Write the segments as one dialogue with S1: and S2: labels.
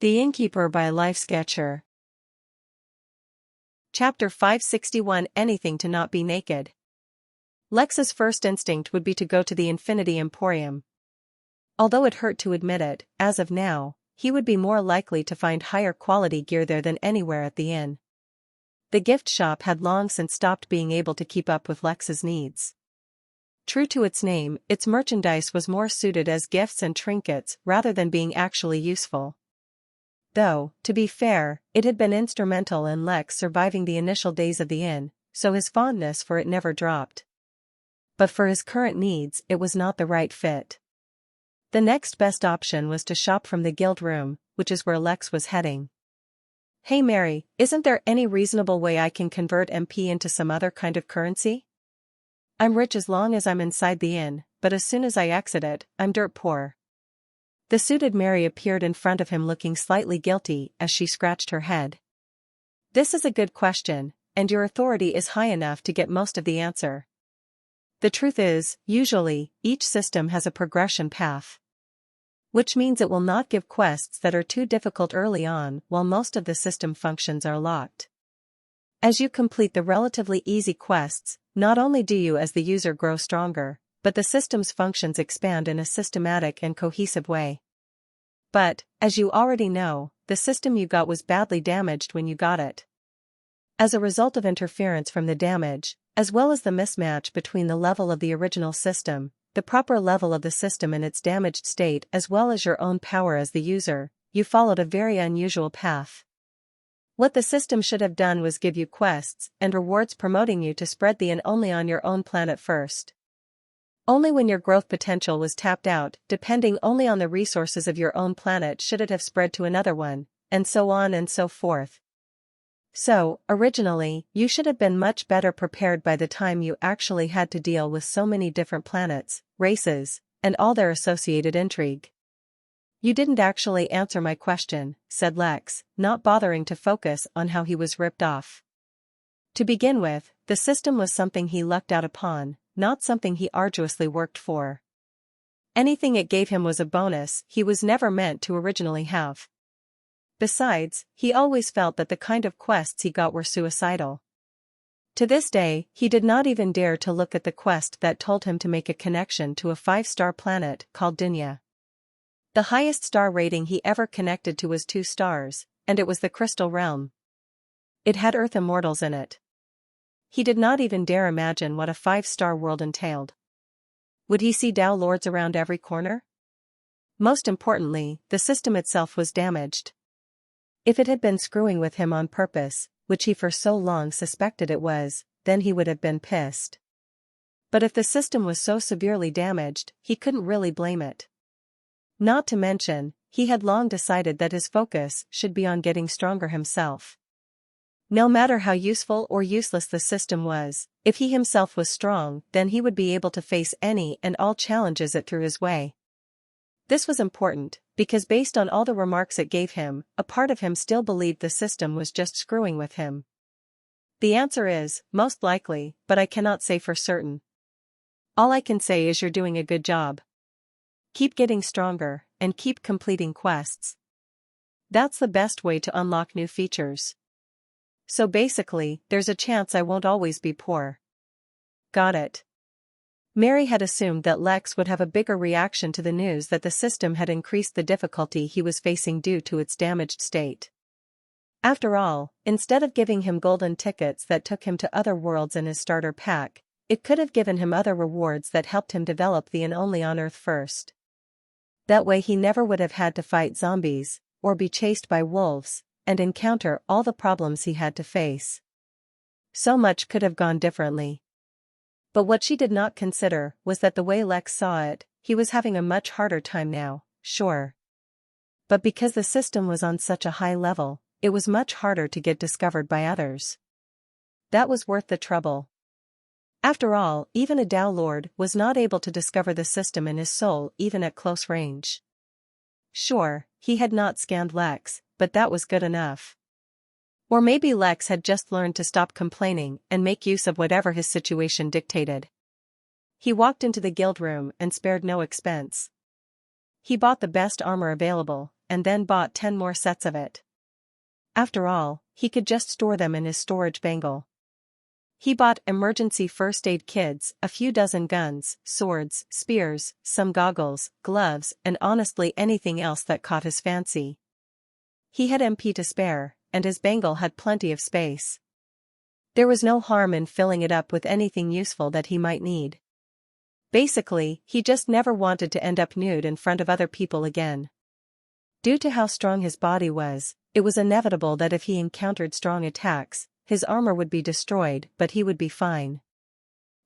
S1: The Innkeeper by Life Sketcher. Chapter 561 Anything to not be naked. Lex's first instinct would be to go to the Infinity Emporium. Although it hurt to admit it, as of now, he would be more likely to find higher quality gear there than anywhere at the inn. The gift shop had long since stopped being able to keep up with Lex's needs. True to its name, its merchandise was more suited as gifts and trinkets rather than being actually useful. Though, to be fair, it had been instrumental in Lex surviving the initial days of the inn, so his fondness for it never dropped. But for his current needs, it was not the right fit. The next best option was to shop from the guild room, which is where Lex was heading. "Hey Mary, isn't there any reasonable way I can convert MP into some other kind of currency? I'm rich as long as I'm inside the inn, but as soon as I exit it, I'm dirt poor." The suited Mary appeared in front of him looking slightly guilty as she scratched her head. "This is a good question, and your authority is high enough to get most of the answer. The truth is, usually, each system has a progression path. Which means it will not give quests that are too difficult early on while most of the system functions are locked. As you complete the relatively easy quests, not only do you as the user grow stronger, but the system's functions expand in a systematic and cohesive way. But, as you already know, the system you got was badly damaged when you got it. As a result of interference from the damage, as well as the mismatch between the level of the original system, the proper level of the system in its damaged state as well as your own power as the user, you followed a very unusual path. What the system should have done was give you quests and rewards promoting you to spread the inn only on your own planet first. Only when your growth potential was tapped out, depending only on the resources of your own planet, should it have spread to another one, and so on and so forth. So, originally, you should have been much better prepared by the time you actually had to deal with so many different planets, races, and all their associated intrigue. "You didn't actually answer my question," said Lex, not bothering to focus on how he was ripped off. To begin with, the system was something he lucked out upon, not something he arduously worked for. Anything it gave him was a bonus he was never meant to originally have. Besides, he always felt that the kind of quests he got were suicidal. To this day, he did not even dare to look at the quest that told him to make a connection to a 5-star planet called Dunya. The highest star rating he ever connected to was 2 stars, and it was the Crystal Realm. It had Earth immortals in it. He did not even dare imagine what a 5-star world entailed. Would he see Dao Lords around every corner? Most importantly, the system itself was damaged. If it had been screwing with him on purpose, which he for so long suspected it was, then he would have been pissed. But if the system was so severely damaged, he couldn't really blame it. Not to mention, he had long decided that his focus should be on getting stronger himself. No matter how useful or useless the system was, if he himself was strong, then he would be able to face any and all challenges it threw his way. This was important, because based on all the remarks it gave him, a part of him still believed the system was just screwing with him. The answer is, most likely, but I cannot say for certain. All I can say is you're doing a good job. Keep getting stronger, and keep completing quests. That's the best way to unlock new features. So basically, there's a chance I won't always be poor. Got it. Mary had assumed that Lex would have a bigger reaction to the news that the system had increased the difficulty he was facing due to its damaged state. After all, instead of giving him golden tickets that took him to other worlds in his starter pack, it could have given him other rewards that helped him develop the inn only on Earth first. That way he never would have had to fight zombies, or be chased by wolves, and encounter all the problems he had to face. So much could have gone differently. But what she did not consider was that the way Lex saw it, he was having a much harder time now, sure. But because the system was on such a high level, it was much harder to get discovered by others. That was worth the trouble. After all, even a Dao Lord was not able to discover the system in his soul even at close range. Sure, he had not scanned Lex, but that was good enough. Or maybe Lex had just learned to stop complaining and make use of whatever his situation dictated. He walked into the guild room and spared no expense. He bought the best armor available, and then bought 10 more sets of it. After all, he could just store them in his storage bangle. He bought emergency first aid kits, a few dozen guns, swords, spears, some goggles, gloves, and honestly anything else that caught his fancy. He had MP to spare, and his bangle had plenty of space. There was no harm in filling it up with anything useful that he might need. Basically, he just never wanted to end up nude in front of other people again. Due to how strong his body was, it was inevitable that if he encountered strong attacks, his armor would be destroyed, but he would be fine.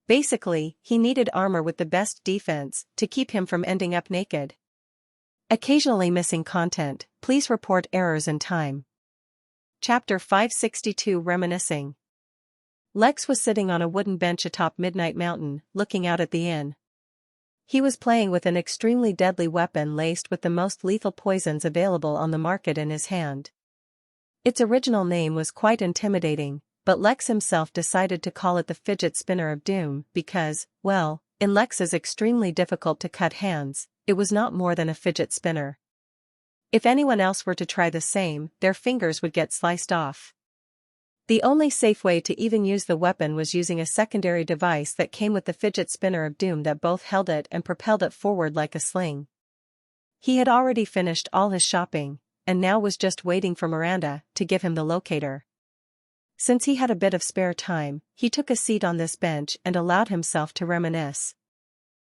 S1: Basically, he needed armor with the best defense to keep him from ending up naked. Occasionally missing content, please report errors in time. Chapter 562 Reminiscing. Lex was sitting on a wooden bench atop Midnight Mountain, looking out at the inn. He was playing with an extremely deadly weapon laced with the most lethal poisons available on the market in his hand. Its original name was quite intimidating, but Lex himself decided to call it the fidget spinner of doom because, well, in Lex's extremely difficult to cut hands, it was not more than a fidget spinner. If anyone else were to try the same, their fingers would get sliced off. The only safe way to even use the weapon was using a secondary device that came with the fidget spinner of doom that both held it and propelled it forward like a sling. He had already finished all his shopping, and now was just waiting for Miranda to give him the locator. Since he had a bit of spare time, he took a seat on this bench and allowed himself to reminisce.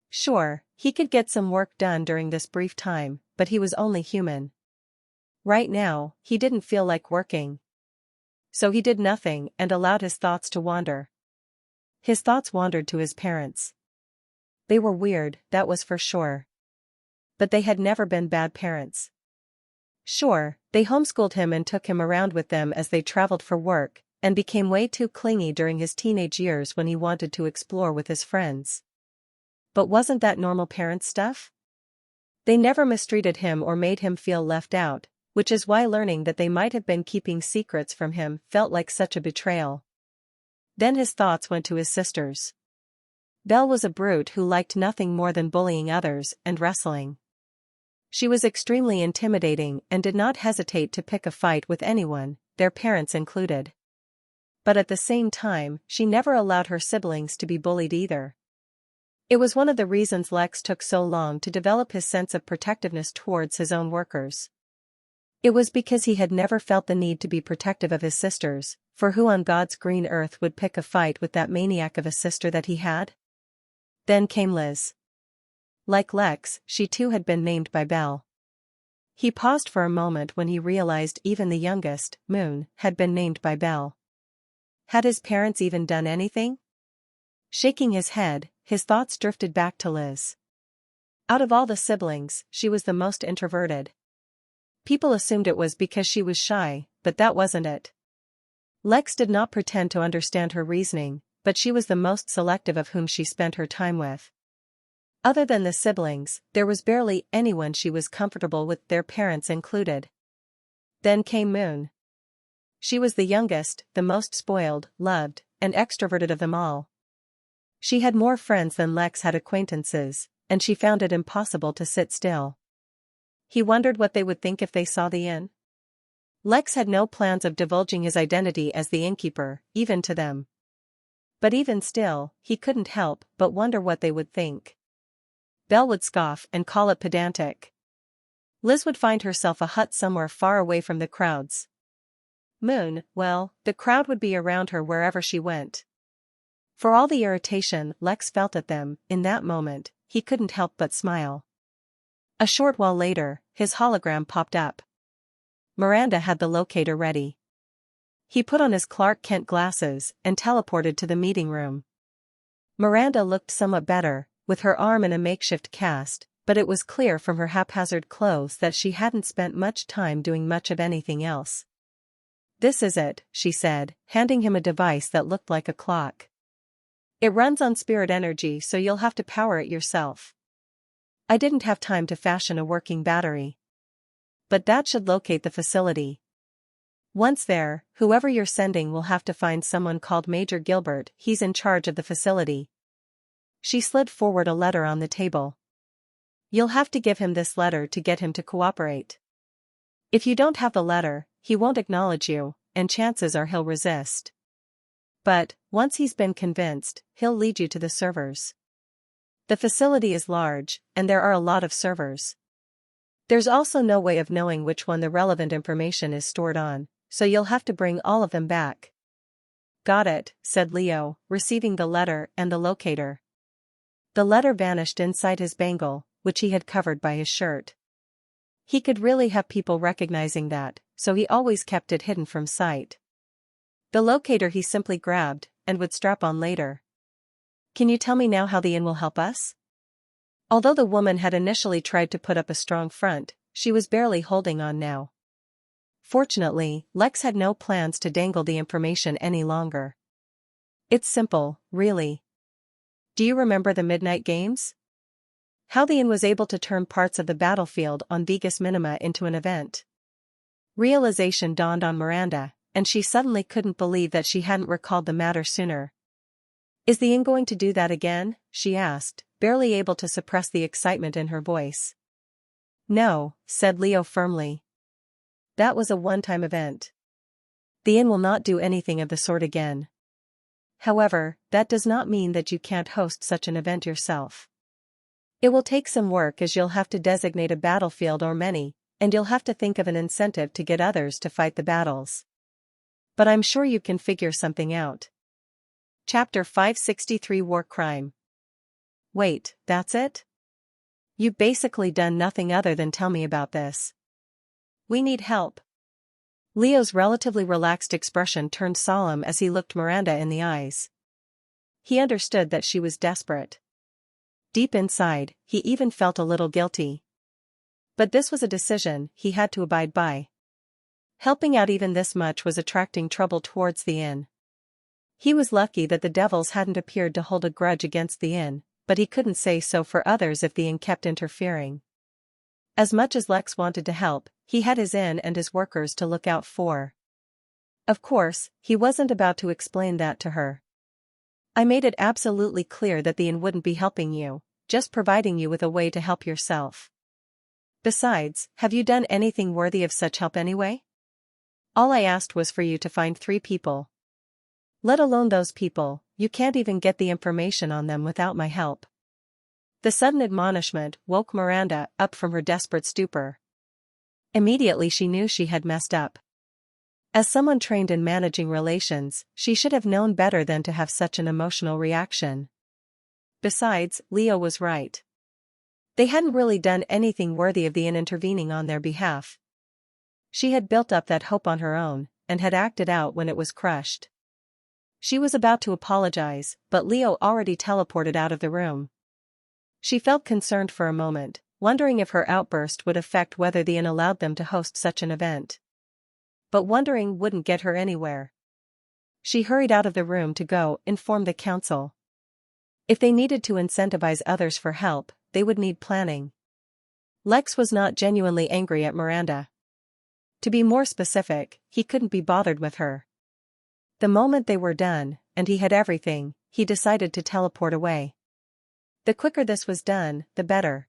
S1: Sure, he could get some work done during this brief time, but he was only human. Right now, he didn't feel like working. So he did nothing and allowed his thoughts to wander. His thoughts wandered to his parents. They were weird, that was for sure. But they had never been bad parents. Sure, they homeschooled him and took him around with them as they traveled for work, and became way too clingy during his teenage years when he wanted to explore with his friends. But wasn't that normal parent stuff? They never mistreated him or made him feel left out, which is why learning that they might have been keeping secrets from him felt like such a betrayal. Then his thoughts went to his sisters. Belle was a brute who liked nothing more than bullying others and wrestling. She was extremely intimidating and did not hesitate to pick a fight with anyone, their parents included. But at the same time, she never allowed her siblings to be bullied either. It was one of the reasons Lex took so long to develop his sense of protectiveness towards his own workers. It was because he had never felt the need to be protective of his sisters, for who on God's green earth would pick a fight with that maniac of a sister that he had? Then came Liz. Like Lex, she too had been named by Belle. He paused for a moment when he realized even the youngest, Moon, had been named by Belle. Had his parents even done anything? Shaking his head, his thoughts drifted back to Liz. Out of all the siblings, she was the most introverted. People assumed it was because she was shy, but that wasn't it. Lex did not pretend to understand her reasoning, but she was the most selective of whom she spent her time with. Other than the siblings, there was barely anyone she was comfortable with, their parents included. Then came Moon. She was the youngest, the most spoiled, loved, and extroverted of them all. She had more friends than Lex had acquaintances, and she found it impossible to sit still. He wondered what they would think if they saw the inn. Lex had no plans of divulging his identity as the innkeeper, even to them. But even still, he couldn't help but wonder what they would think. Belle would scoff and call it pedantic. Liz would find herself a hut somewhere far away from the crowds. Moon, well, the crowd would be around her wherever she went. For all the irritation Lex felt at them, in that moment, he couldn't help but smile. A short while later, his hologram popped up. Miranda had the locator ready. He put on his Clark Kent glasses and teleported to the meeting room. Miranda looked somewhat better, with her arm in a makeshift cast, but it was clear from her haphazard clothes that she hadn't spent much time doing much of anything else. "This is it," she said, handing him a device that looked like a clock. "It runs on spirit energy, so you'll have to power it yourself. I didn't have time to fashion a working battery. But that should locate the facility. Once there, whoever you're sending will have to find someone called Major Gilbert, he's in charge of the facility." She slid forward a letter on the table. "You'll have to give him this letter to get him to cooperate. If you don't have the letter, he won't acknowledge you, and chances are he'll resist. But, once he's been convinced, he'll lead you to the servers. The facility is large, and there are a lot of servers. There's also no way of knowing which one the relevant information is stored on, so you'll have to bring all of them back. Got it, said Leo, receiving the letter and the locator. The letter vanished inside his bangle, which he had covered by his shirt. He could really have people recognizing that, so he always kept it hidden from sight. The locator he simply grabbed, and would strap on later. Can you tell me now how the inn will help us? Although the woman had initially tried to put up a strong front, she was barely holding on now. Fortunately, Lex had no plans to dangle the information any longer. It's simple, really. Do you remember the Midnight Games? How the inn was able to turn parts of the battlefield on Vegas Minima into an event. Realization dawned on Miranda, and she suddenly couldn't believe that she hadn't recalled the matter sooner. Is the inn going to do that again? She asked, barely able to suppress the excitement in her voice. No, said Leo firmly. That was a one-time event. The inn will not do anything of the sort again. However, that does not mean that you can't host such an event yourself. It will take some work as you'll have to designate a battlefield or many, and you'll have to think of an incentive to get others to fight the battles. But I'm sure you can figure something out. Chapter 563 War Crime. Wait, that's it? You've basically done nothing other than tell me about this. We need help. Leo's relatively relaxed expression turned solemn as he looked Miranda in the eyes. He understood that she was desperate. Deep inside, he even felt a little guilty. But this was a decision he had to abide by. Helping out even this much was attracting trouble towards the inn. He was lucky that the devils hadn't appeared to hold a grudge against the inn, but he couldn't say so for others if the inn kept interfering. As much as Lex wanted to help, he had his inn and his workers to look out for. Of course, he wasn't about to explain that to her. I made it absolutely clear that the inn wouldn't be helping you, just providing you with a way to help yourself. Besides, have you done anything worthy of such help anyway? All I asked was for you to find 3 people. Let alone those people, you can't even get the information on them without my help. The sudden admonishment woke Miranda up from her desperate stupor. Immediately she knew she had messed up. As someone trained in managing relations, she should have known better than to have such an emotional reaction. Besides, Leo was right. They hadn't really done anything worthy of the inn intervening on their behalf. She had built up that hope on her own, and had acted out when it was crushed. She was about to apologize, but Leo already teleported out of the room. She felt concerned for a moment, wondering if her outburst would affect whether the inn allowed them to host such an event. But wondering wouldn't get her anywhere. She hurried out of the room to go inform the council. If they needed to incentivize others for help, they would need planning. Lex was not genuinely angry at Miranda. To be more specific, he couldn't be bothered with her. The moment they were done, and he had everything, he decided to teleport away. The quicker this was done, the better.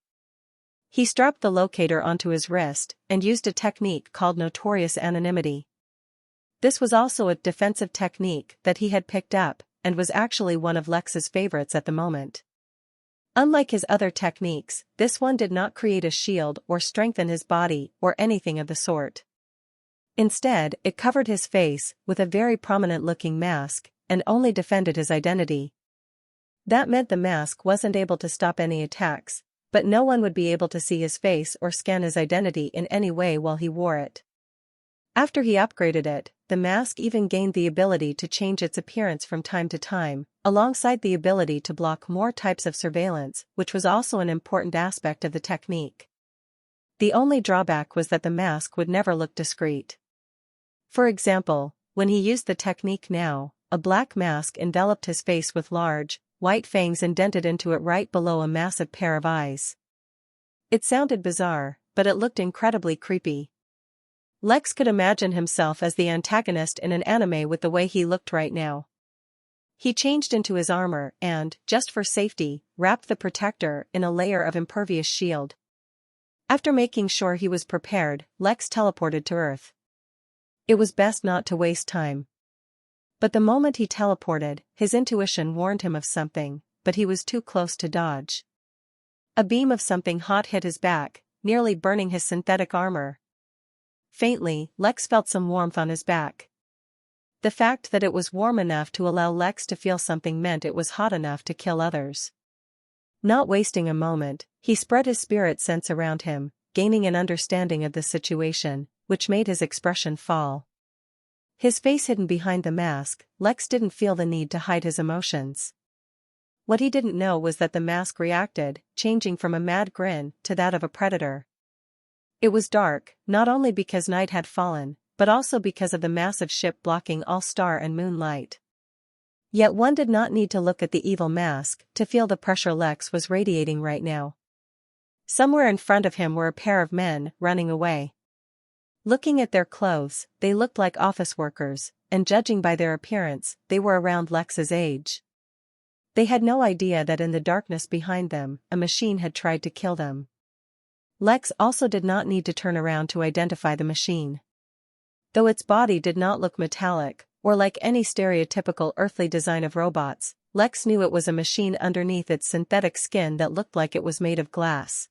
S1: He strapped the locator onto his wrist, and used a technique called notorious anonymity. This was also a defensive technique that he had picked up, and was actually one of Lex's favorites at the moment. Unlike his other techniques, this one did not create a shield or strengthen his body or anything of the sort. Instead, it covered his face with a very prominent-looking mask, and only defended his identity. That meant the mask wasn't able to stop any attacks, but no one would be able to see his face or scan his identity in any way while he wore it. After he upgraded it, the mask even gained the ability to change its appearance from time to time, alongside the ability to block more types of surveillance, which was also an important aspect of the technique. The only drawback was that the mask would never look discreet. For example, when he used the technique now, a black mask enveloped his face with large, white fangs indented into it right below a massive pair of eyes. It sounded bizarre, but it looked incredibly creepy. Lex could imagine himself as the antagonist in an anime with the way he looked right now. He changed into his armor and, just for safety, wrapped the protector in a layer of impervious shield. After making sure he was prepared, Lex teleported to Earth. It was best not to waste time. But the moment he teleported, his intuition warned him of something, but he was too close to dodge. A beam of something hot hit his back, nearly burning his synthetic armor. Faintly, Lex felt some warmth on his back. The fact that it was warm enough to allow Lex to feel something meant it was hot enough to kill others. Not wasting a moment, he spread his spirit sense around him, gaining an understanding of the situation, which made his expression fall. His face hidden behind the mask, Lex didn't feel the need to hide his emotions. What he didn't know was that the mask reacted, changing from a mad grin to that of a predator. It was dark, not only because night had fallen, but also because of the massive ship blocking all star and moon light. Yet one did not need to look at the evil mask to feel the pressure Lex was radiating right now. Somewhere in front of him were a pair of men running away. Looking at their clothes, they looked like office workers, and judging by their appearance, they were around Lex's age. They had no idea that in the darkness behind them, a machine had tried to kill them. Lex also did not need to turn around to identify the machine. Though its body did not look metallic, or like any stereotypical earthly design of robots, Lex knew it was a machine underneath its synthetic skin that looked like it was made of glass.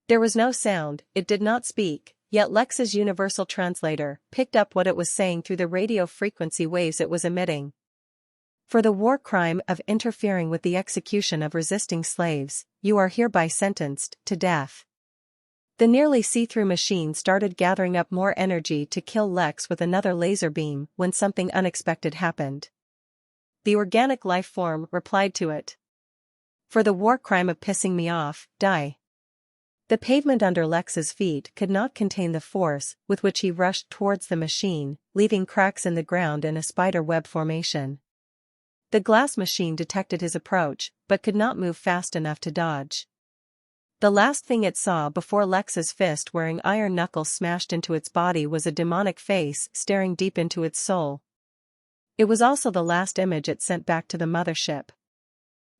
S1: There was no sound, it did not speak, yet Lex's universal translator picked up what it was saying through the radio frequency waves it was emitting. For the war crime of interfering with the execution of resisting slaves, you are hereby sentenced to death. The nearly see-through machine started gathering up more energy to kill Lex with another laser beam when something unexpected happened. The organic life form replied to it. For the war crime of pissing me off, die. The pavement under Lex's feet could not contain the force with which he rushed towards the machine, leaving cracks in the ground in a spider web formation. The glass machine detected his approach, but could not move fast enough to dodge. The last thing it saw before Lex's fist-wearing iron knuckles smashed into its body was a demonic face staring deep into its soul. It was also the last image it sent back to the mothership.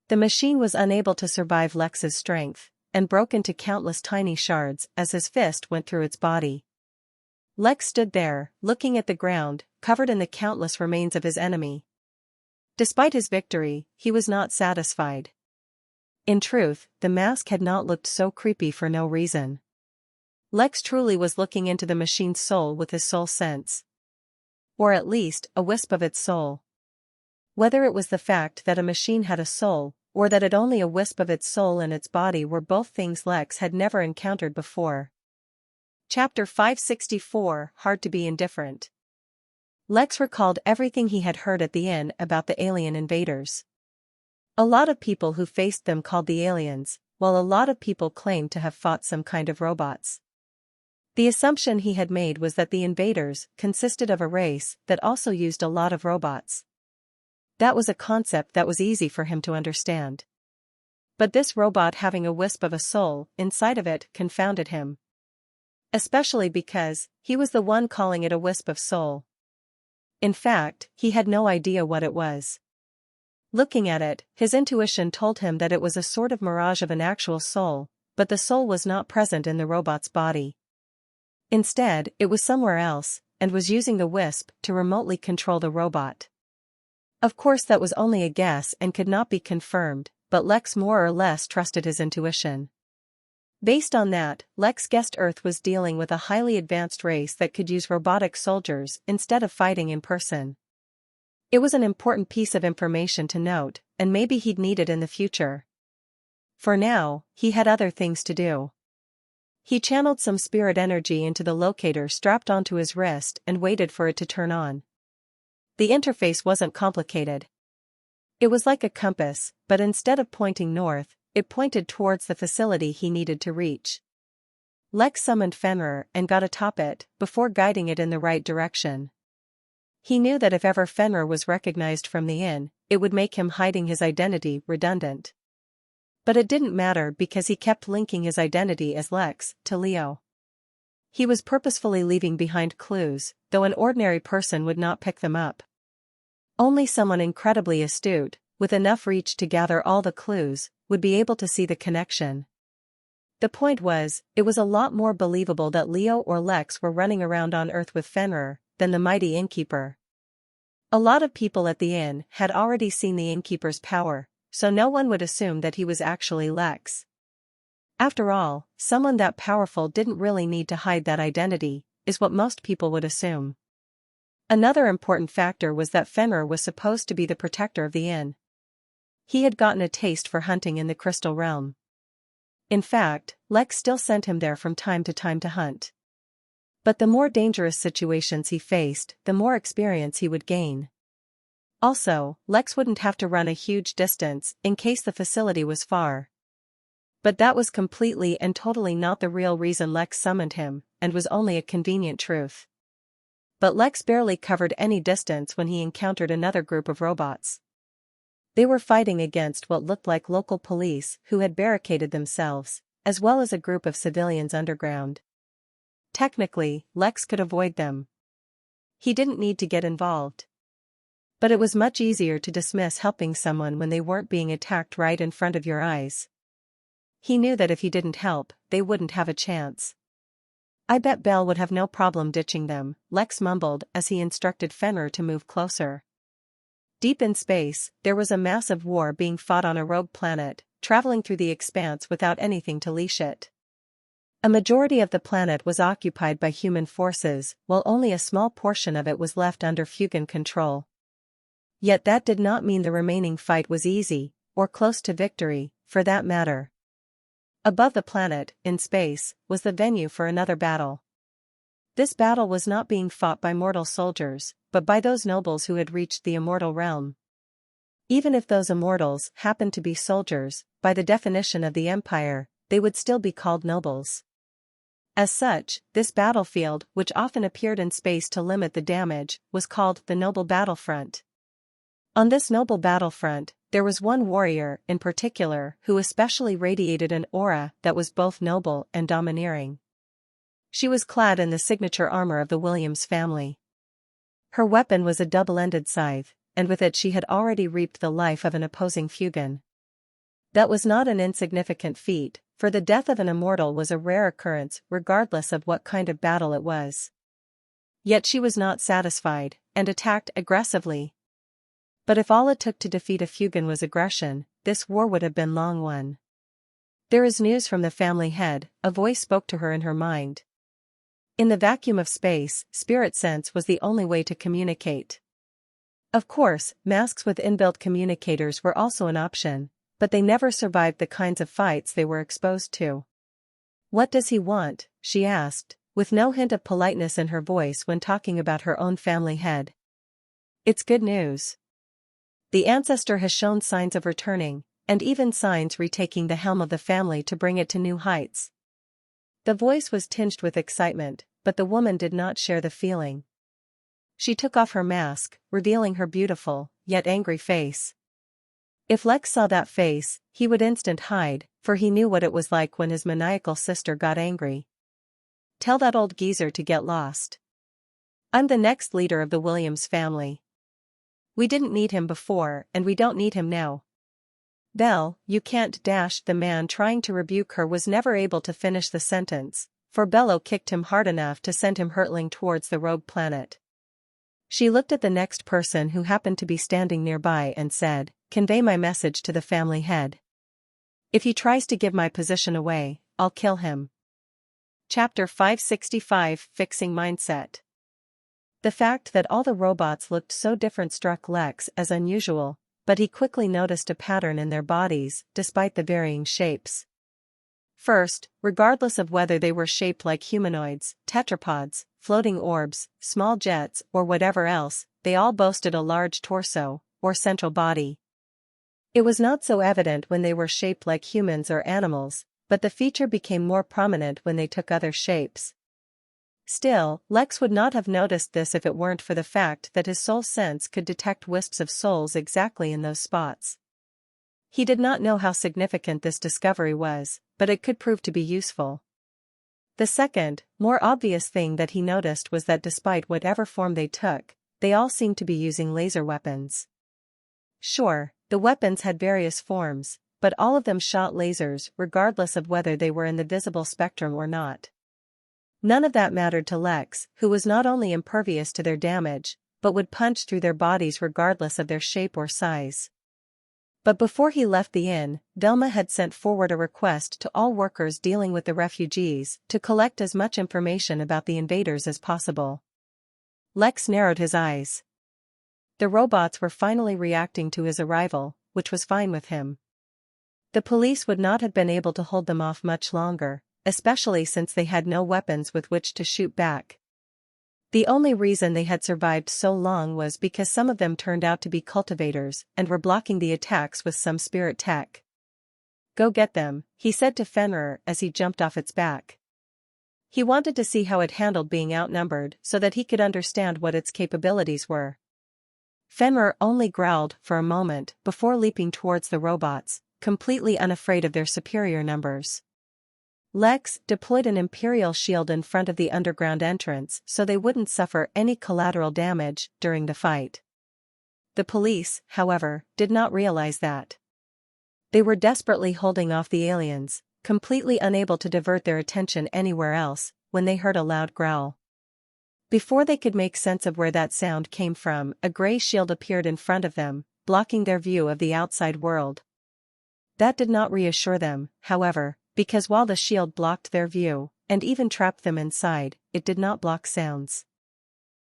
S1: The machine was unable to survive Lex's strength, and broke into countless tiny shards as his fist went through its body. Lex stood there, looking at the ground, covered in the countless remains of his enemy. Despite his victory, he was not satisfied. In truth, the mask had not looked so creepy for no reason. Lex truly was looking into the machine's soul with his soul sense. Or at least, a wisp of its soul. Whether it was the fact that a machine had a soul, or that it only a wisp of its soul and its body were both things Lex had never encountered before. Chapter 564, Hard to be Indifferent. Lex recalled everything he had heard at the inn about the alien invaders. A lot of people who faced them called the aliens, while a lot of people claimed to have fought some kind of robots. The assumption he had made was that the invaders consisted of a race that also used a lot of robots. That was a concept that was easy for him to understand. But this robot having a wisp of a soul inside of it confounded him. Especially because he was the one calling it a wisp of soul. In fact, he had no idea what it was. Looking at it, his intuition told him that it was a sort of mirage of an actual soul, but the soul was not present in the robot's body. Instead, it was somewhere else, and was using the wisp to remotely control the robot. Of course that was only a guess and could not be confirmed, but Lex more or less trusted his intuition. Based on that, Lex guessed Earth was dealing with a highly advanced race that could use robotic soldiers instead of fighting in person. It was an important piece of information to note, and maybe he'd need it in the future. For now, he had other things to do. He channeled some spirit energy into the locator strapped onto his wrist and waited for it to turn on. The interface wasn't complicated. It was like a compass, but instead of pointing north, it pointed towards the facility he needed to reach. Lex summoned Fenrir and got atop it, before guiding it in the right direction. He knew that if ever Fenrir was recognized from the inn, it would make him hiding his identity redundant. But it didn't matter because he kept linking his identity as Lex to Leo. He was purposefully leaving behind clues, though an ordinary person would not pick them up. Only someone incredibly astute, with enough reach to gather all the clues, would be able to see the connection. The point was, it was a lot more believable that Leo or Lex were running around on Earth with Fenrir than the mighty Innkeeper. A lot of people at the inn had already seen the Innkeeper's power, so no one would assume that he was actually Lex. After all, someone that powerful didn't really need to hide that identity, is what most people would assume. Another important factor was that Fenrir was supposed to be the protector of the inn. He had gotten a taste for hunting in the Crystal Realm. In fact, Lex still sent him there from time to hunt. But the more dangerous situations he faced, the more experience he would gain. Also, Lex wouldn't have to run a huge distance in case the facility was far. But that was completely and totally not the real reason Lex summoned him, and was only a convenient truth. But Lex barely covered any distance when he encountered another group of robots. They were fighting against what looked like local police who had barricaded themselves, as well as a group of civilians underground. Technically, Lex could avoid them. He didn't need to get involved. But it was much easier to dismiss helping someone when they weren't being attacked right in front of your eyes. He knew that if he didn't help, they wouldn't have a chance. I bet Bell would have no problem ditching them, Lex mumbled as he instructed Fenrir to move closer. Deep in space, there was a massive war being fought on a rogue planet, traveling through the expanse without anything to leash it. A majority of the planet was occupied by human forces, while only a small portion of it was left under Fugan control. Yet that did not mean the remaining fight was easy, or close to victory, for that matter. Above the planet, in space, was the venue for another battle. This battle was not being fought by mortal soldiers, but by those nobles who had reached the immortal realm. Even if those immortals happened to be soldiers, by the definition of the Empire, they would still be called nobles. As such, this battlefield, which often appeared in space to limit the damage, was called the Noble Battlefront. On this noble battlefront, there was one warrior in particular who especially radiated an aura that was both noble and domineering. She was clad in the signature armor of the Williams family. Her weapon was a double-ended scythe, and with it she had already reaped the life of an opposing Fugan. That was not an insignificant feat, for the death of an immortal was a rare occurrence regardless of what kind of battle it was. Yet she was not satisfied, and attacked aggressively. But if all it took to defeat a Fugan was aggression, this war would have been long won. "There is news from the family head," a voice spoke to her in her mind. In the vacuum of space, spirit sense was the only way to communicate. Of course, masks with inbuilt communicators were also an option, but they never survived the kinds of fights they were exposed to. "What does he want?" she asked, with no hint of politeness in her voice when talking about her own family head. "It's good news. The ancestor has shown signs of returning, and even signs retaking the helm of the family to bring it to new heights." The voice was tinged with excitement, but the woman did not share the feeling. She took off her mask, revealing her beautiful, yet angry face. If Lex saw that face, he would instant hide, for he knew what it was like when his maniacal sister got angry. "Tell that old geezer to get lost. I'm the next leader of the Williams family. We didn't need him before, and we don't need him now." "Belle, you can't dash." The man trying to rebuke her was never able to finish the sentence, for Bello kicked him hard enough to send him hurtling towards the rogue planet. She looked at the next person who happened to be standing nearby and said, "Convey my message to the family head. If he tries to give my position away, I'll kill him." Chapter 565 Fixing Mindset. The fact that all the robots looked so different struck Lex as unusual, but he quickly noticed a pattern in their bodies, despite the varying shapes. First, regardless of whether they were shaped like humanoids, tetrapods, floating orbs, small jets, or whatever else, they all boasted a large torso, or central body. It was not so evident when they were shaped like humans or animals, but the feature became more prominent when they took other shapes. Still, Lex would not have noticed this if it weren't for the fact that his soul sense could detect wisps of souls exactly in those spots. He did not know how significant this discovery was, but it could prove to be useful. The second, more obvious thing that he noticed was that despite whatever form they took, they all seemed to be using laser weapons. Sure, the weapons had various forms, but all of them shot lasers regardless of whether they were in the visible spectrum or not. None of that mattered to Lex, who was not only impervious to their damage, but would punch through their bodies regardless of their shape or size. But before he left the inn, Velma had sent forward a request to all workers dealing with the refugees to collect as much information about the invaders as possible. Lex narrowed his eyes. The robots were finally reacting to his arrival, which was fine with him. The police would not have been able to hold them off much longer, especially since they had no weapons with which to shoot back. The only reason they had survived so long was because some of them turned out to be cultivators and were blocking the attacks with some spirit tech. "Go get them," he said to Fenrir as he jumped off its back. He wanted to see how it handled being outnumbered so that he could understand what its capabilities were. Fenrir only growled for a moment before leaping towards the robots, completely unafraid of their superior numbers. Lex deployed an Imperial shield in front of the underground entrance so they wouldn't suffer any collateral damage during the fight. The police, however, did not realize that. They were desperately holding off the aliens, completely unable to divert their attention anywhere else, when they heard a loud growl. Before they could make sense of where that sound came from, a gray shield appeared in front of them, blocking their view of the outside world. That did not reassure them, however, because while the shield blocked their view, and even trapped them inside, it did not block sounds.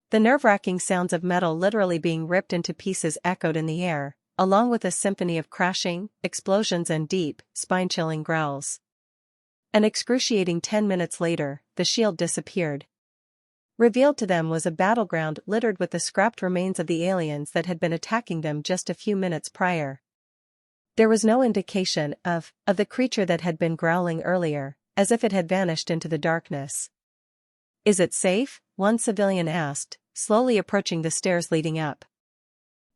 S1: The nerve-wracking sounds of metal literally being ripped into pieces echoed in the air, along with a symphony of crashing, explosions and deep, spine-chilling growls. An excruciating 10 minutes later, the shield disappeared. Revealed to them was a battleground littered with the scrapped remains of the aliens that had been attacking them just a few minutes prior. There was no indication of the creature that had been growling earlier, as if it had vanished into the darkness. "Is it safe?" one civilian asked, slowly approaching the stairs leading up.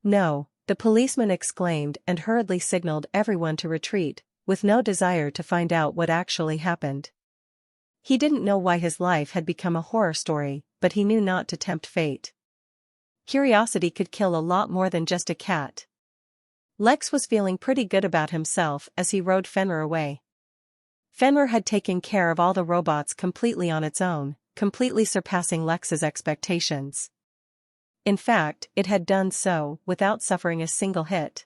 S1: "No," the policeman exclaimed and hurriedly signaled everyone to retreat, with no desire to find out what actually happened. He didn't know why his life had become a horror story, but he knew not to tempt fate. Curiosity could kill a lot more than just a cat. Lex was feeling pretty good about himself as he rode Fenrir away. Fenrir had taken care of all the robots completely on its own, completely surpassing Lex's expectations. In fact, it had done so without suffering a single hit.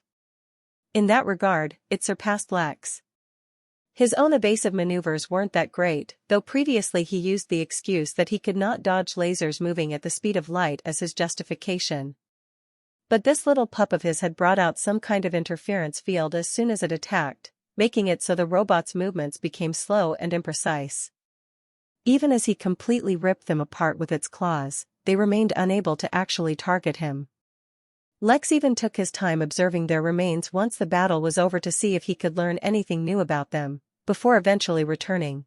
S1: In that regard, it surpassed Lex. His own evasive maneuvers weren't that great, though previously he used the excuse that he could not dodge lasers moving at the speed of light as his justification. But this little pup of his had brought out some kind of interference field as soon as it attacked, making it so the robot's movements became slow and imprecise. Even as he completely ripped them apart with its claws, they remained unable to actually target him. Lex even took his time observing their remains once the battle was over to see if he could learn anything new about them, before eventually returning.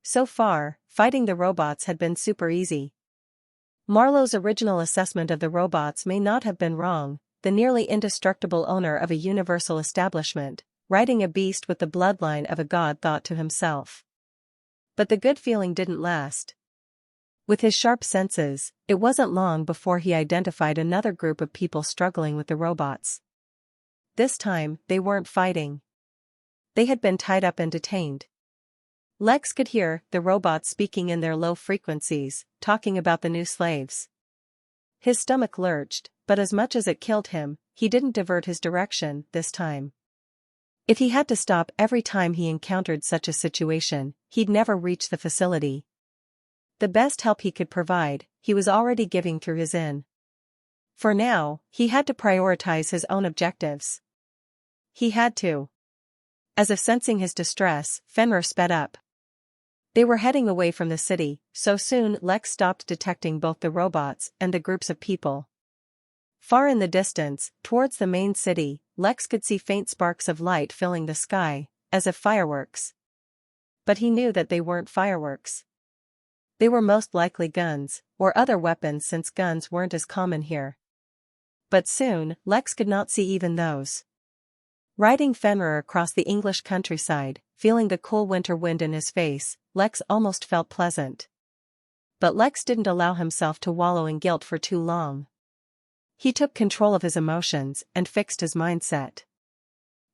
S1: So far, fighting the robots had been super easy. Marlowe's original assessment of the robots may not have been wrong, the nearly indestructible owner of a universal establishment, riding a beast with the bloodline of a god, thought to himself. But the good feeling didn't last. With his sharp senses, it wasn't long before he identified another group of people struggling with the robots. This time, they weren't fighting. They had been tied up and detained. Lex could hear the robots speaking in their low frequencies, talking about the new slaves. His stomach lurched, but as much as it killed him, he didn't divert his direction this time. If he had to stop every time he encountered such a situation, he'd never reach the facility. The best help he could provide, he was already giving through his inn. For now, he had to prioritize his own objectives. He had to. As if sensing his distress, Fenrir sped up. They were heading away from the city, so soon Lex stopped detecting both the robots and the groups of people. Far in the distance, towards the main city, Lex could see faint sparks of light filling the sky, as if fireworks. But he knew that they weren't fireworks. They were most likely guns, or other weapons, since guns weren't as common here. But soon, Lex could not see even those. Riding Fenrir across the English countryside, feeling the cool winter wind in his face, Lex almost felt pleasant. But Lex didn't allow himself to wallow in guilt for too long. He took control of his emotions and fixed his mindset.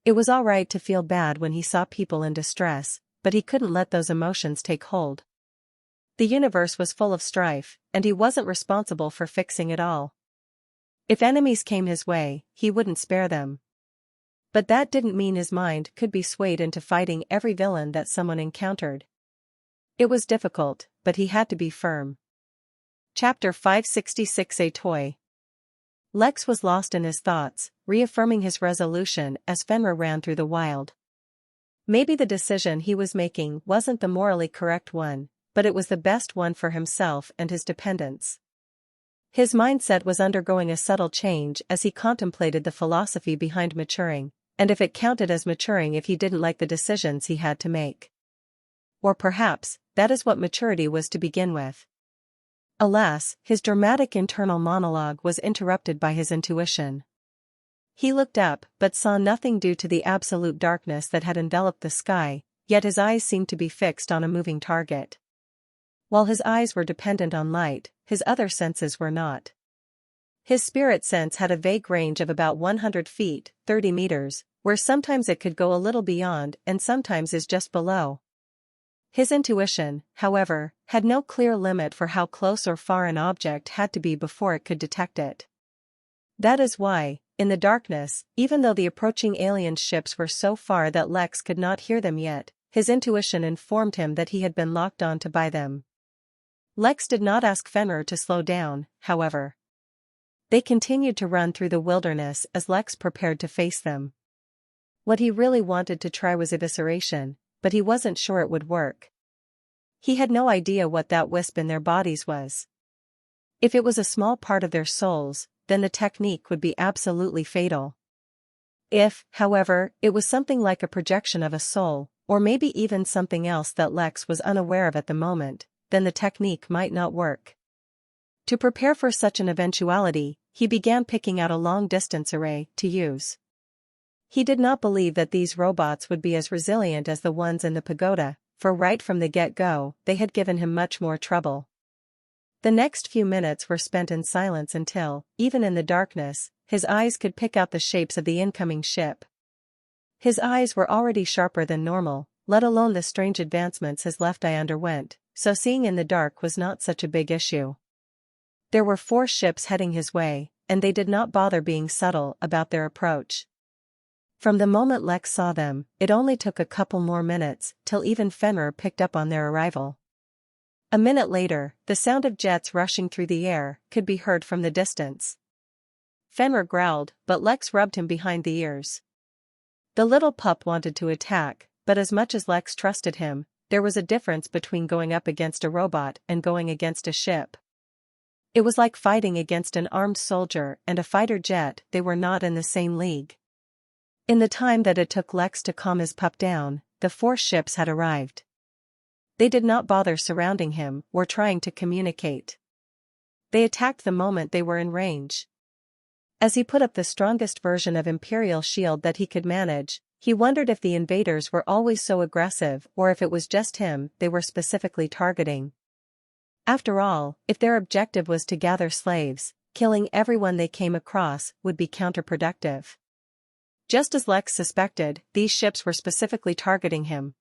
S1: It was all right to feel bad when he saw people in distress, but he couldn't let those emotions take hold. The universe was full of strife, and he wasn't responsible for fixing it all. If enemies came his way, he wouldn't spare them. But that didn't mean his mind could be swayed into fighting every villain that someone encountered. It was difficult, but he had to be firm. Chapter 566. A Toy. Lex was lost in his thoughts, reaffirming his resolution as Fenrir ran through the wild. Maybe the decision he was making wasn't the morally correct one, but it was the best one for himself and his dependents. His mindset was undergoing a subtle change as he contemplated the philosophy behind maturing, and if it counted as maturing if he didn't like the decisions he had to make. Or perhaps, that is what maturity was to begin with. Alas, his dramatic internal monologue was interrupted by his intuition. He looked up but saw nothing due to the absolute darkness that had enveloped the sky, yet his eyes seemed to be fixed on a moving target. While his eyes were dependent on light, his other senses were not. His spirit sense had a vague range of about 100 feet, 30 meters, where sometimes it could go a little beyond and sometimes is just below. His intuition, however, had no clear limit for how close or far an object had to be before it could detect it. That is why, in the darkness, even though the approaching alien ships were so far that Lex could not hear them yet, his intuition informed him that he had been locked on to by them. Lex did not ask Fenrir to slow down, however. They continued to run through the wilderness as Lex prepared to face them. What he really wanted to try was evisceration, but he wasn't sure it would work. He had no idea what that wisp in their bodies was. If it was a small part of their souls, then the technique would be absolutely fatal. If, however, it was something like a projection of a soul, or maybe even something else that Lex was unaware of at the moment, then the technique might not work. To prepare for such an eventuality, he began picking out a long-distance array to use. He did not believe that these robots would be as resilient as the ones in the pagoda, for right from the get-go, they had given him much more trouble. The next few minutes were spent in silence until, even in the darkness, his eyes could pick out the shapes of the incoming ship. His eyes were already sharper than normal, let alone the strange advancements his left eye underwent, so seeing in the dark was not such a big issue. There were 4 ships heading his way, and they did not bother being subtle about their approach. From the moment Lex saw them, it only took a couple more minutes till even Fenrir picked up on their arrival. A minute later, the sound of jets rushing through the air could be heard from the distance. Fenrir growled, but Lex rubbed him behind the ears. The little pup wanted to attack, but as much as Lex trusted him, there was a difference between going up against a robot and going against a ship. It was like fighting against an armed soldier and a fighter jet. They were not in the same league. In the time that it took Lex to calm his pup down, the 4 ships had arrived. They did not bother surrounding him or trying to communicate. They attacked the moment they were in range. As he put up the strongest version of Imperial shield that he could manage, he wondered if the invaders were always so aggressive or if it was just him they were specifically targeting. After all, if their objective was to gather slaves, killing everyone they came across would be counterproductive. Just as Lex suspected, these ships were specifically targeting him.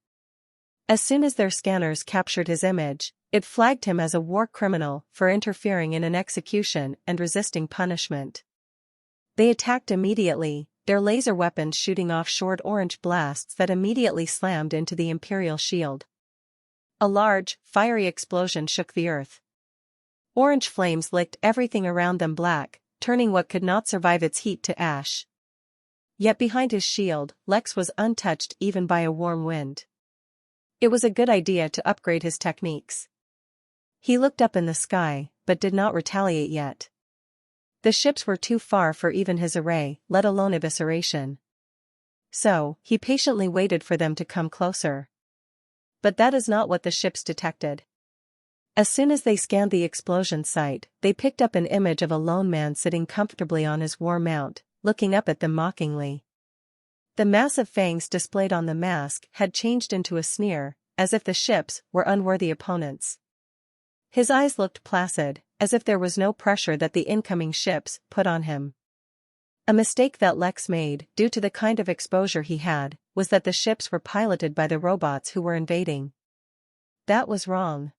S1: As soon as their scanners captured his image, it flagged him as a war criminal for interfering in an execution and resisting punishment. They attacked immediately, their laser weapons shooting off short orange blasts that immediately slammed into the Imperial shield. A large, fiery explosion shook the earth. Orange flames licked everything around them black, turning what could not survive its heat to ash. Yet behind his shield, Lex was untouched even by a warm wind. It was a good idea to upgrade his techniques. He looked up in the sky, but did not retaliate yet. The ships were too far for even his array, let alone evisceration. So, he patiently waited for them to come closer. But that is not what the ships detected. As soon as they scanned the explosion site, they picked up an image of a lone man sitting comfortably on his war mount, looking up at them mockingly. The massive fangs displayed on the mask had changed into a sneer, as if the ships were unworthy opponents. His eyes looked placid, as if there was no pressure that the incoming ships put on him. A mistake that Lex made, due to the kind of exposure he had, was that the ships were piloted by the robots who were invading. That was wrong.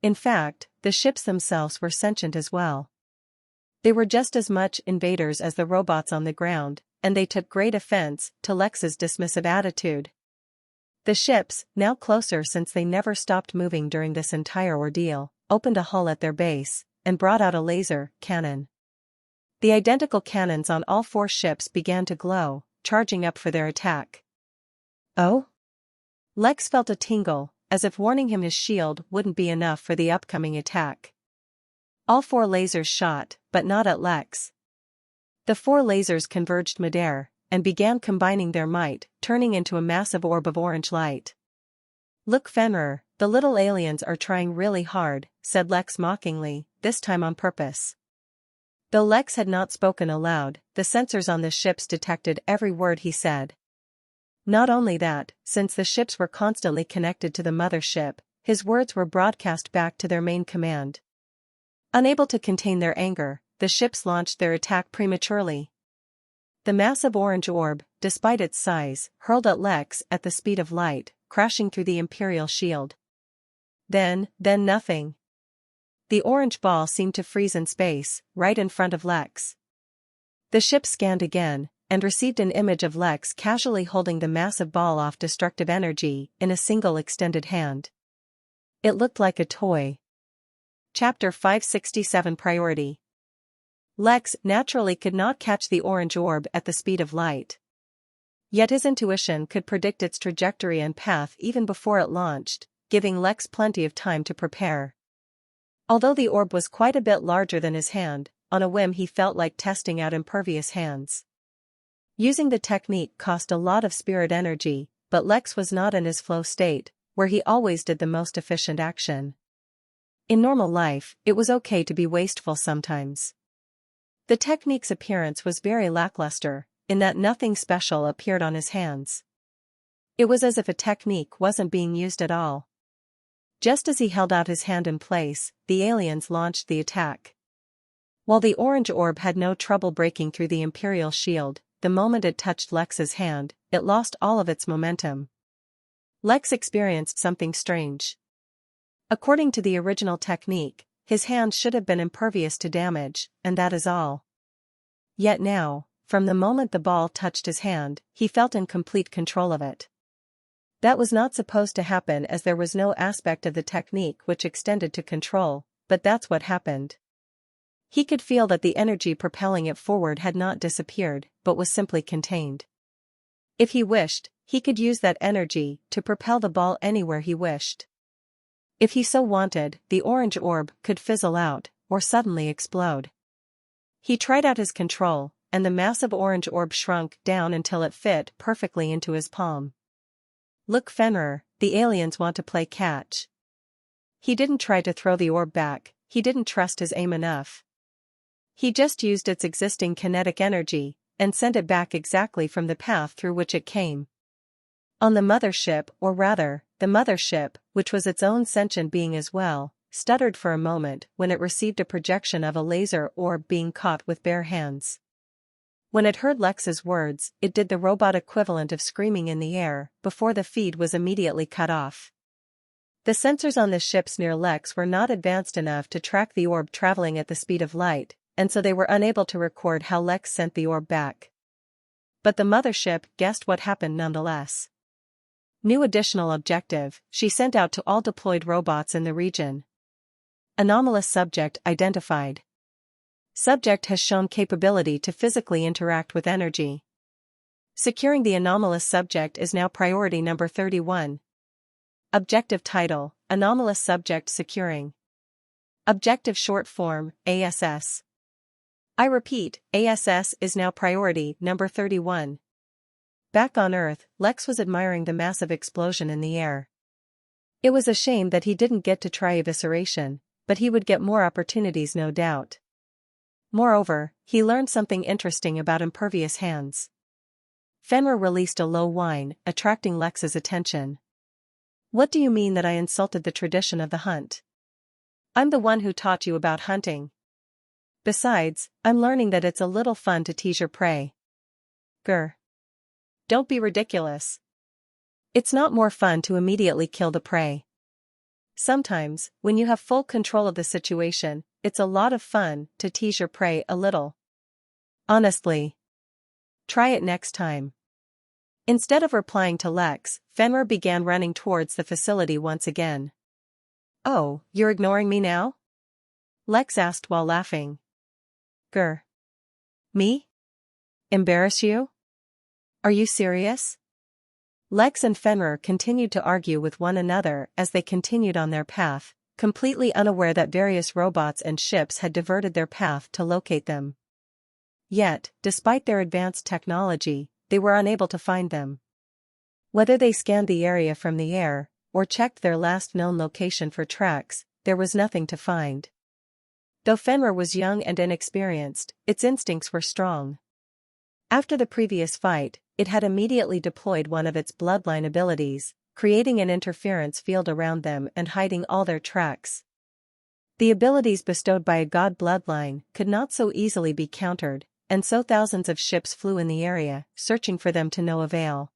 S1: In fact, the ships themselves were sentient as well. They were just as much invaders as the robots on the ground, and they took great offense to Lex's dismissive attitude. The ships, now closer since they never stopped moving during this entire ordeal, opened a hull at their base, and brought out a laser cannon. The identical cannons on all 4 ships began to glow, charging up for their attack. Oh? Lex felt a tingle, as if warning him his shield wouldn't be enough for the upcoming attack. All 4 lasers shot, but not at Lex. The 4 lasers converged midair, and began combining their might, turning into a massive orb of orange light. "Look, Fenrir, the little aliens are trying really hard," said Lex mockingly, this time on purpose. Though Lex had not spoken aloud, the sensors on the ships detected every word he said. Not only that, since the ships were constantly connected to the mothership, his words were broadcast back to their main command. Unable to contain their anger, the ships launched their attack prematurely. The massive orange orb, despite its size, hurled at Lex at the speed of light, crashing through the Imperial shield. Then nothing. The orange ball seemed to freeze in space, right in front of Lex. The ship scanned again, and received an image of Lex casually holding the massive ball of destructive energy in a single extended hand. It looked like a toy. Chapter 567 Priority. Lex naturally could not catch the orange orb at the speed of light. Yet his intuition could predict its trajectory and path even before it launched, giving Lex plenty of time to prepare. Although the orb was quite a bit larger than his hand, on a whim he felt like testing out impervious hands. Using the technique cost a lot of spirit energy, but Lex was not in his flow state, where he always did the most efficient action. In normal life, it was okay to be wasteful sometimes. The technique's appearance was very lackluster, in that nothing special appeared on his hands. It was as if a technique wasn't being used at all. Just as he held out his hand in place, the aliens launched the attack. While the orange orb had no trouble breaking through the Imperial shield, the moment it touched Lex's hand, it lost all of its momentum. Lex experienced something strange. According to the original technique, his hand should have been impervious to damage, and that is all. Yet now, from the moment the ball touched his hand, he felt in complete control of it. That was not supposed to happen, as there was no aspect of the technique which extended to control, but that's what happened. He could feel that the energy propelling it forward had not disappeared, but was simply contained. If he wished, he could use that energy to propel the ball anywhere he wished. If he so wanted, the orange orb could fizzle out, or suddenly explode. He tried out his control, and the massive orange orb shrunk down until it fit perfectly into his palm. "Look, Fenrir, the aliens want to play catch." He didn't try to throw the orb back, he didn't trust his aim enough. He just used its existing kinetic energy, and sent it back exactly from the path through which it came. On the mothership, or rather, the mothership, which was its own sentient being as well, stuttered for a moment when it received a projection of a laser orb being caught with bare hands. When it heard Lex's words, it did the robot equivalent of screaming in the air, before the feed was immediately cut off. The sensors on the ships near Lex were not advanced enough to track the orb traveling at the speed of light, and so they were unable to record how Lex sent the orb back. But the mothership guessed what happened nonetheless. New additional objective, she sent out to all deployed robots in the region. Anomalous subject identified. Subject has shown capability to physically interact with energy. Securing the anomalous subject is now priority number 31. Objective title, Anomalous Subject Securing. Objective short form, ASS. I repeat, ASS is now priority number 31. Back on Earth, Lex was admiring the massive explosion in the air. It was a shame that he didn't get to try evisceration, but he would get more opportunities no doubt. Moreover, he learned something interesting about impervious hands. Fenrir released a low whine, attracting Lex's attention. "What do you mean that I insulted the tradition of the hunt? I'm the one who taught you about hunting." Besides, I'm learning that it's a little fun to tease your prey. Grr. Don't be ridiculous. It's not more fun to immediately kill the prey. Sometimes, when you have full control of the situation, it's a lot of fun to tease your prey a little. Honestly. Try it next time. Instead of replying to Lex, Fenrir began running towards the facility once again. Oh, you're ignoring me now? Lex asked while laughing. Grr. Me? Embarrass you? Are you serious? Lex and Fenrir continued to argue with one another as they continued on their path, completely unaware that various robots and ships had diverted their path to locate them. Yet, despite their advanced technology, they were unable to find them. Whether they scanned the area from the air, or checked their last known location for tracks, there was nothing to find. Though Fenrir was young and inexperienced, its instincts were strong. After the previous fight, it had immediately deployed one of its bloodline abilities, creating an interference field around them and hiding all their tracks. The abilities bestowed by a god bloodline could not so easily be countered, and so thousands of ships flew in the area, searching for them to no avail.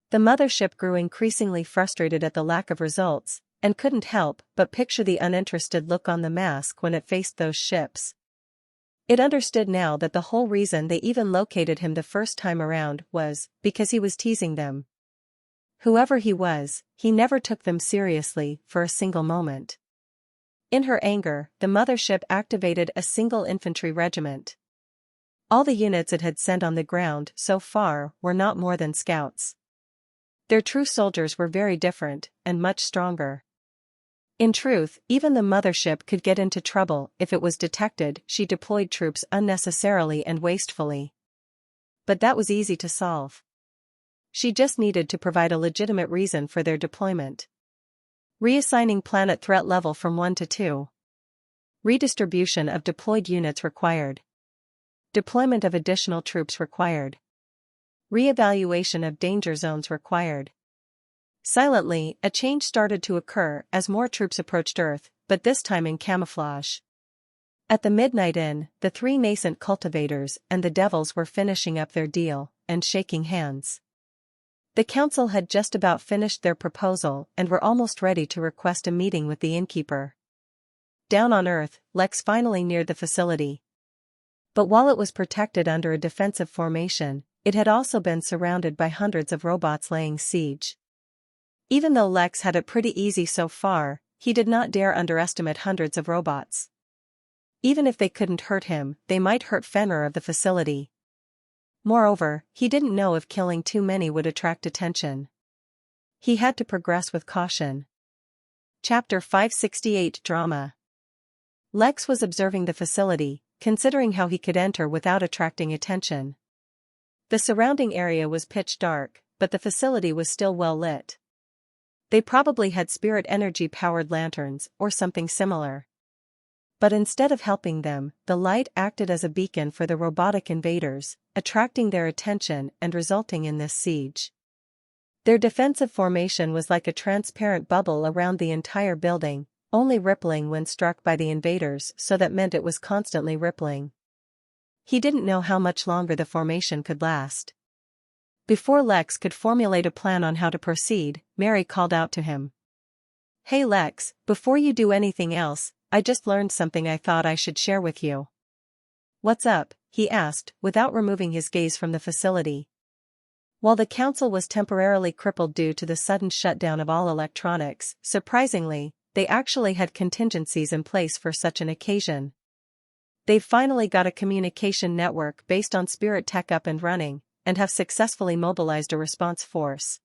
S1: The mothership grew increasingly frustrated at the lack of results, and couldn't help but picture the uninterested look on the mask when it faced those ships. It understood now that the whole reason they even located him the first time around was because he was teasing them. Whoever he was, he never took them seriously for a single moment. In her anger, the mothership activated a single infantry regiment. All the units it had sent on the ground so far were not more than scouts. Their true soldiers were very different, and much stronger. In truth, even the mothership could get into trouble if it was detected she deployed troops unnecessarily and wastefully. But that was easy to solve. She just needed to provide a legitimate reason for their deployment. Reassigning planet threat level from 1 to 2. Redistribution of deployed units required. Deployment of additional troops required. Re-evaluation of danger zones required. Silently, a change started to occur as more troops approached Earth, but this time in camouflage. At the Midnight Inn, the 3 nascent cultivators and the devils were finishing up their deal, and shaking hands. The council had just about finished their proposal and were almost ready to request a meeting with the Innkeeper. Down on Earth, Lex finally neared the facility. But while it was protected under a defensive formation, it had also been surrounded by hundreds of robots laying siege. Even though Lex had it pretty easy so far, he did not dare underestimate hundreds of robots. Even if they couldn't hurt him, they might hurt Fenrir of the facility. Moreover, he didn't know if killing too many would attract attention. He had to progress with caution. Chapter 568 Drama. Lex was observing the facility, considering how he could enter without attracting attention. The surrounding area was pitch dark, but the facility was still well lit. They probably had spirit energy-powered lanterns or something similar. But instead of helping them, the light acted as a beacon for the robotic invaders, attracting their attention and resulting in this siege. Their defensive formation was like a transparent bubble around the entire building, only rippling when struck by the invaders, so that meant it was constantly rippling. He didn't know how much longer the formation could last. Before Lex could formulate a plan on how to proceed, Mary called out to him. "Hey Lex, before you do anything else, I just learned something I thought I should share with you." "What's up?" he asked, without removing his gaze from the facility. While the council was temporarily crippled due to the sudden shutdown of all electronics, surprisingly, they actually had contingencies in place for such an occasion. They've finally got a communication network based on spirit tech up and running, and have successfully mobilized a response force.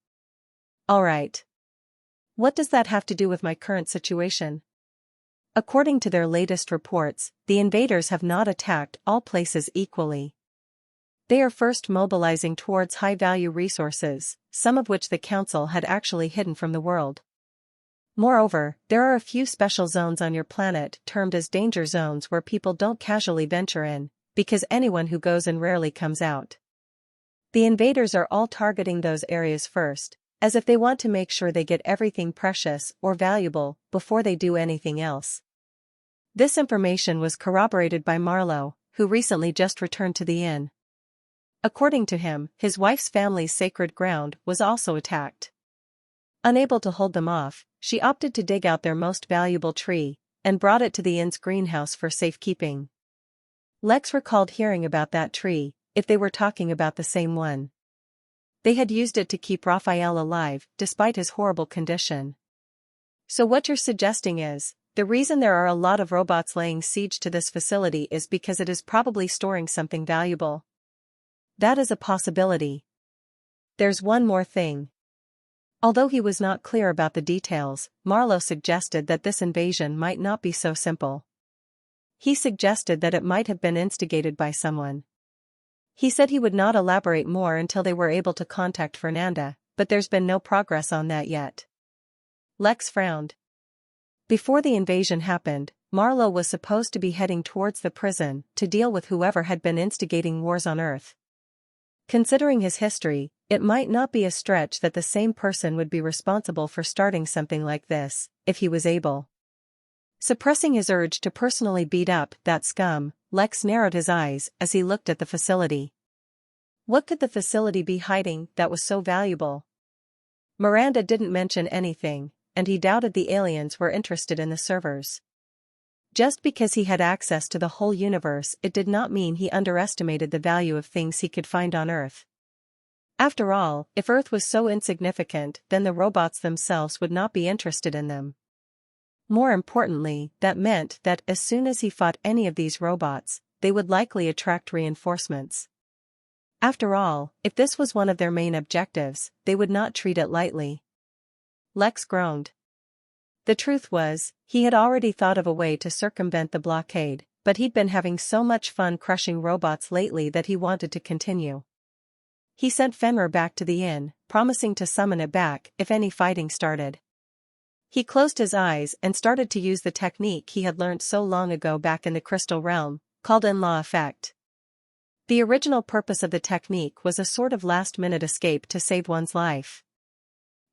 S1: Alright. What does that have to do with my current situation? According to their latest reports, the invaders have not attacked all places equally. They are first mobilizing towards high-value resources, some of which the council had actually hidden from the world. Moreover, there are a few special zones on your planet termed as danger zones where people don't casually venture in, because anyone who goes in rarely comes out. The invaders are all targeting those areas first, as if they want to make sure they get everything precious or valuable before they do anything else. This information was corroborated by Marlowe, who recently just returned to the inn. According to him, his wife's family's sacred ground was also attacked. Unable to hold them off, she opted to dig out their most valuable tree and brought it to the inn's greenhouse for safekeeping. Lex recalled hearing about that tree, if they were talking about the same one. They had used it to keep Raphael alive, despite his horrible condition. So what you're suggesting is, the reason there are a lot of robots laying siege to this facility is because it is probably storing something valuable. That is a possibility. There's one more thing. Although he was not clear about the details, Marlowe suggested that this invasion might not be so simple. He suggested that it might have been instigated by someone. He said he would not elaborate more until they were able to contact Fernanda, but there's been no progress on that yet. Lex frowned. Before the invasion happened, Marlowe was supposed to be heading towards the prison to deal with whoever had been instigating wars on Earth. Considering his history, it might not be a stretch that the same person would be responsible for starting something like this, if he was able. Suppressing his urge to personally beat up that scum, Lex narrowed his eyes as he looked at the facility. What could the facility be hiding that was so valuable? Miranda didn't mention anything, and he doubted the aliens were interested in the servers. Just because he had access to the whole universe, it did not mean he underestimated the value of things he could find on Earth. After all, if Earth was so insignificant, then the robots themselves would not be interested in them. More importantly, that meant that as soon as he fought any of these robots, they would likely attract reinforcements. After all, if this was one of their main objectives, they would not treat it lightly. Lex groaned. The truth was, he had already thought of a way to circumvent the blockade, but he'd been having so much fun crushing robots lately that he wanted to continue. He sent Fenrir back to the inn, promising to summon it back if any fighting started. He closed his eyes and started to use the technique he had learnt so long ago back in the crystal realm, called in-law effect. The original purpose of the technique was a sort of last-minute escape to save one's life.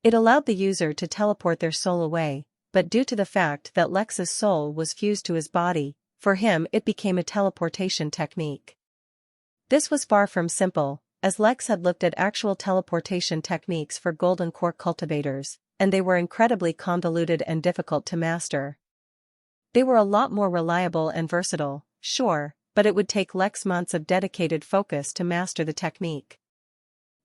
S1: It allowed the user to teleport their soul away, but due to the fact that Lex's soul was fused to his body, for him it became a teleportation technique. This was far from simple, as Lex had looked at actual teleportation techniques for golden core cultivators, and they were incredibly convoluted and difficult to master. They were a lot more reliable and versatile, sure, but it would take Lex months of dedicated focus to master the technique.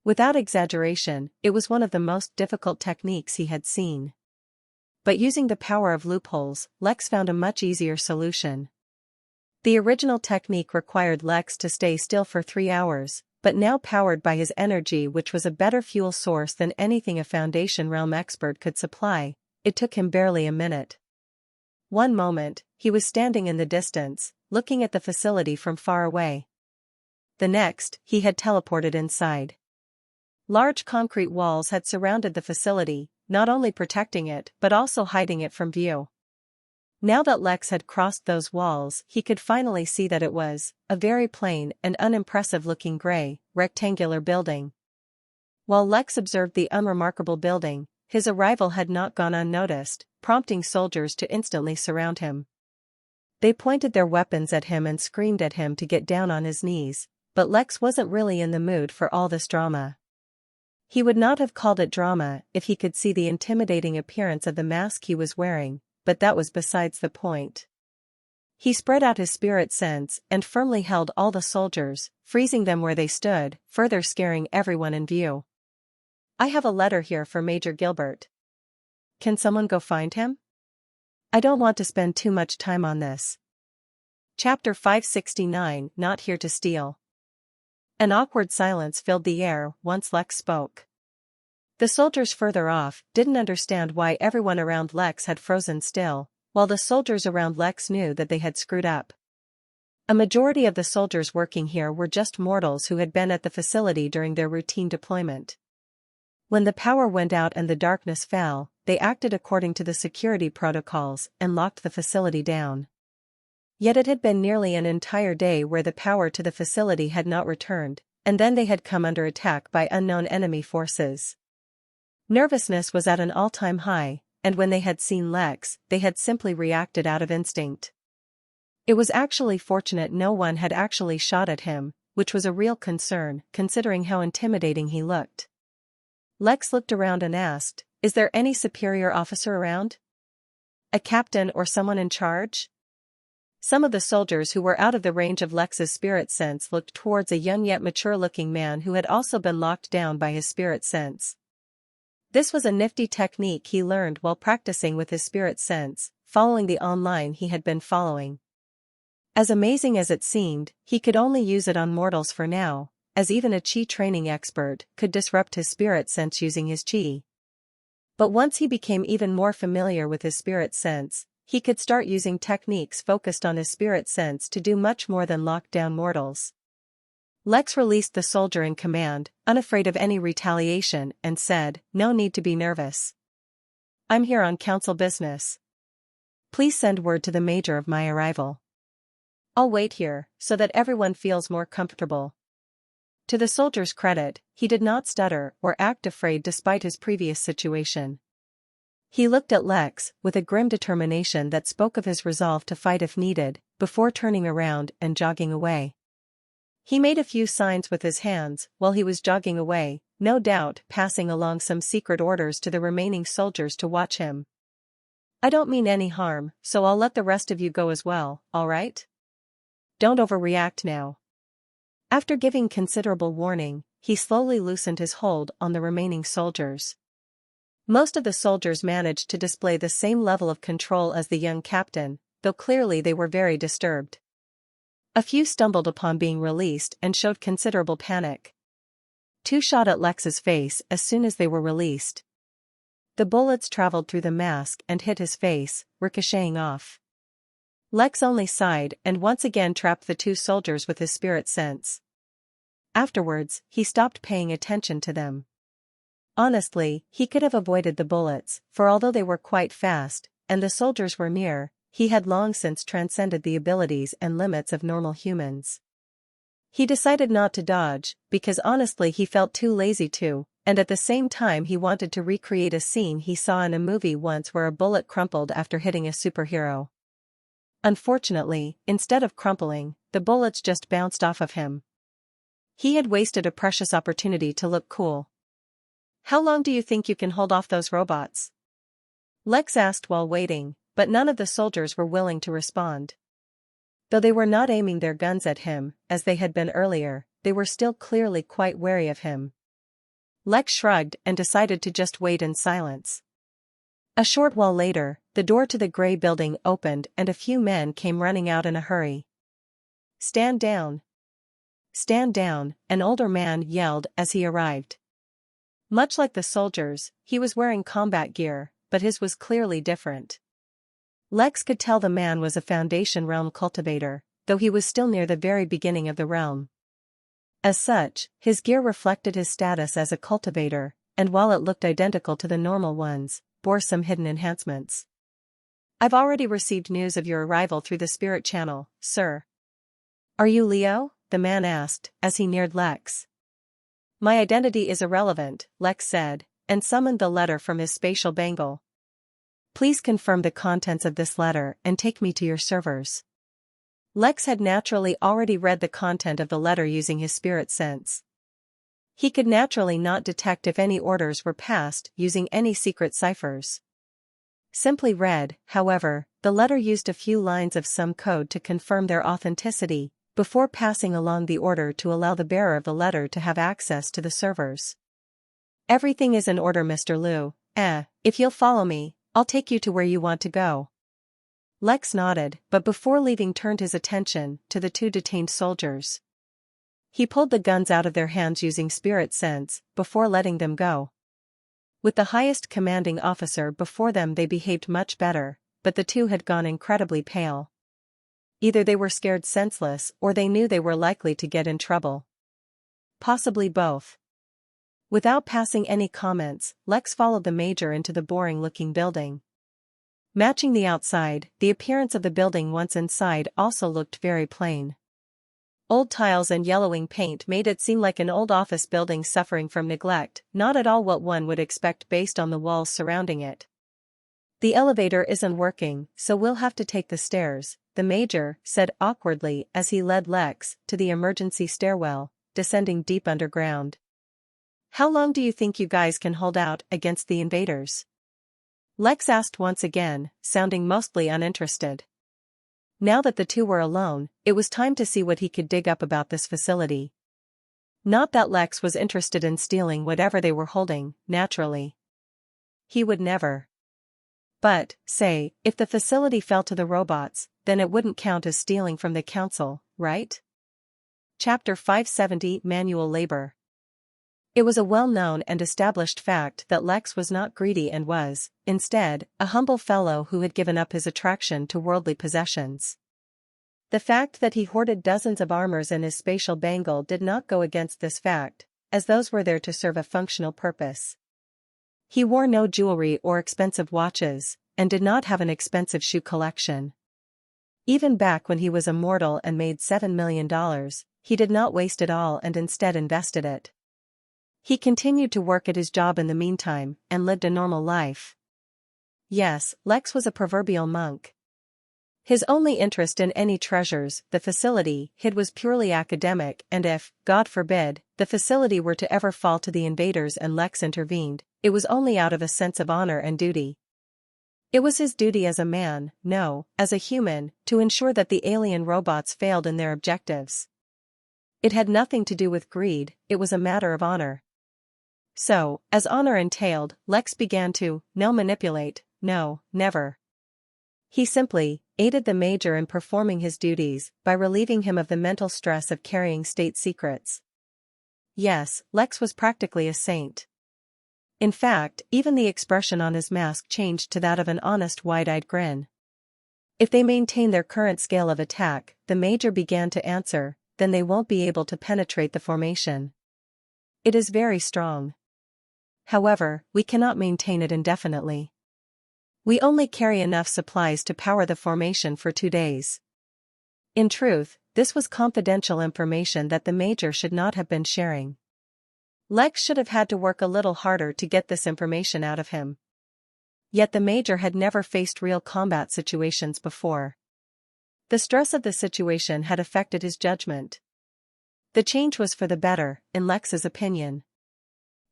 S1: Without exaggeration, it was one of the most difficult techniques he had seen. But using the power of loopholes, Lex found a much easier solution. The original technique required Lex to stay still for 3 hours, but now powered by his energy, which was a better fuel source than anything a Foundation Realm expert could supply, it took him barely a minute. One moment, he was standing in the distance, looking at the facility from far away. The next, he had teleported inside. Large concrete walls had surrounded the facility, not only protecting it but also hiding it from view. Now that Lex had crossed those walls, he could finally see that it was a very plain and unimpressive-looking gray, rectangular building. While Lex observed the unremarkable building, his arrival had not gone unnoticed, prompting soldiers to instantly surround him. They pointed their weapons at him and screamed at him to get down on his knees, but Lex wasn't really in the mood for all this drama. He would not have called it drama if he could see the intimidating appearance of the mask he was wearing, but that was besides the point. He spread out his spirit sense and firmly held all the soldiers, freezing them where they stood, further scaring everyone in view. "I have a letter here for Major Gilbert. Can someone go find him? I don't want to spend too much time on this." Chapter 569, Not Here to Steal. An awkward silence filled the air once Lex spoke. The soldiers further off didn't understand why everyone around Lex had frozen still, while the soldiers around Lex knew that they had screwed up. A majority of the soldiers working here were just mortals who had been at the facility during their routine deployment. When the power went out and the darkness fell, they acted according to the security protocols and locked the facility down. Yet it had been nearly an entire day where the power to the facility had not returned, and then they had come under attack by unknown enemy forces. Nervousness was at an all-time high, and when they had seen Lex, they had simply reacted out of instinct. It was actually fortunate no one had actually shot at him, which was a real concern, considering how intimidating he looked. Lex looked around and asked, "Is there any superior officer around? A captain or someone in charge?" Some of the soldiers who were out of the range of Lex's spirit sense looked towards a young yet mature-looking man who had also been locked down by his spirit sense. This was a nifty technique he learned while practicing with his spirit sense, following the online he had been following. As amazing as it seemed, he could only use it on mortals for now, as even a chi training expert could disrupt his spirit sense using his chi. But once he became even more familiar with his spirit sense, he could start using techniques focused on his spirit sense to do much more than lock down mortals. Lex released the soldier in command, unafraid of any retaliation, and said, "No need to be nervous. I'm here on council business. Please send word to the major of my arrival. I'll wait here, so that everyone feels more comfortable." To the soldier's credit, he did not stutter or act afraid despite his previous situation. He looked at Lex with a grim determination that spoke of his resolve to fight if needed, before turning around and jogging away. He made a few signs with his hands while he was jogging away, no doubt passing along some secret orders to the remaining soldiers to watch him. "I don't mean any harm, so I'll let the rest of you go as well, all right? Don't overreact now." After giving considerable warning, he slowly loosened his hold on the remaining soldiers. Most of the soldiers managed to display the same level of control as the young captain, though clearly they were very disturbed. A few stumbled upon being released and showed considerable panic. Two shot at Lex's face as soon as they were released. The bullets traveled through the mask and hit his face, ricocheting off. Lex only sighed and once again trapped the two soldiers with his spirit sense. Afterwards, he stopped paying attention to them. Honestly, he could have avoided the bullets, for although they were quite fast, and the soldiers were near, he had long since transcended the abilities and limits of normal humans. He decided not to dodge, because honestly he felt too lazy to, and at the same time he wanted to recreate a scene he saw in a movie once where a bullet crumpled after hitting a superhero. Unfortunately, instead of crumpling, the bullets just bounced off of him. He had wasted a precious opportunity to look cool. "How long do you think you can hold off those robots?" Lex asked while waiting, but none of the soldiers were willing to respond. Though they were not aiming their guns at him, as they had been earlier, they were still clearly quite wary of him. Lex shrugged and decided to just wait in silence. A short while later, the door to the gray building opened and a few men came running out in a hurry. "Stand down! Stand down!" an older man yelled as he arrived. Much like the soldiers, he was wearing combat gear, but his was clearly different. Lex could tell the man was a Foundation realm cultivator, though he was still near the very beginning of the realm. As such, his gear reflected his status as a cultivator, and while it looked identical to the normal ones, bore some hidden enhancements. "I've already received news of your arrival through the spirit channel, sir." "Are you Leo?" the man asked, as he neared Lex. "My identity is irrelevant," Lex said, and summoned the letter from his spatial bangle. "Please confirm the contents of this letter and take me to your servers." Lex had naturally already read the content of the letter using his spirit sense. He could naturally not detect if any orders were passed using any secret ciphers. Simply read, however, the letter used a few lines of some code to confirm their authenticity, before passing along the order to allow the bearer of the letter to have access to the servers. "Everything is in order, Mr. Liu. If you'll follow me, I'll take you to where you want to go." Lex nodded, but before leaving turned his attention to the two detained soldiers. He pulled the guns out of their hands using spirit sense, before letting them go. With the highest commanding officer before them they behaved much better, but the two had gone incredibly pale. Either they were scared senseless or they knew they were likely to get in trouble. Possibly both. Without passing any comments, Lex followed the major into the boring-looking building. Matching the outside, the appearance of the building once inside also looked very plain. Old tiles and yellowing paint made it seem like an old office building suffering from neglect, not at all what one would expect based on the walls surrounding it. The elevator isn't working, so we'll have to take the stairs, the Major said awkwardly as he led Lex to the emergency stairwell, descending deep underground. How long do you think you guys can hold out against the invaders? Lex asked once again, sounding mostly uninterested. Now that the two were alone, it was time to see what he could dig up about this facility. Not that Lex was interested in stealing whatever they were holding, naturally. He would never. But, say, if the facility fell to the robots, then it wouldn't count as stealing from the council, right? Chapter 570 Manual Labor. It was a well-known and established fact that Lex was not greedy and was, instead, a humble fellow who had given up his attraction to worldly possessions. The fact that he hoarded dozens of armors in his spatial bangle did not go against this fact, as those were there to serve a functional purpose. He wore no jewelry or expensive watches, and did not have an expensive shoe collection. Even back when he was immortal and made $7 million, he did not waste it all and instead invested it. He continued to work at his job in the meantime, and lived a normal life. Yes, Lex was a proverbial monk. His only interest in any treasures the facility hid was purely academic, and if, God forbid, the facility were to ever fall to the invaders and Lex intervened, it was only out of a sense of honor and duty. It was his duty as a man, no, as a human, to ensure that the alien robots failed in their objectives. It had nothing to do with greed, it was a matter of honor. So, as honor entailed, Lex began to, manipulate, never. He simply aided the Major in performing his duties by relieving him of the mental stress of carrying state secrets. Yes, Lex was practically a saint. In fact, even the expression on his mask changed to that of an honest wide-eyed grin. If they maintain their current scale of attack, the Major began to answer, then they won't be able to penetrate the formation. It is very strong. However, we cannot maintain it indefinitely. We only carry enough supplies to power the formation for 2 days. In truth, this was confidential information that the Major should not have been sharing. Lex should have had to work a little harder to get this information out of him. Yet the Major had never faced real combat situations before. The stress of the situation had affected his judgment. The change was for the better, in Lex's opinion.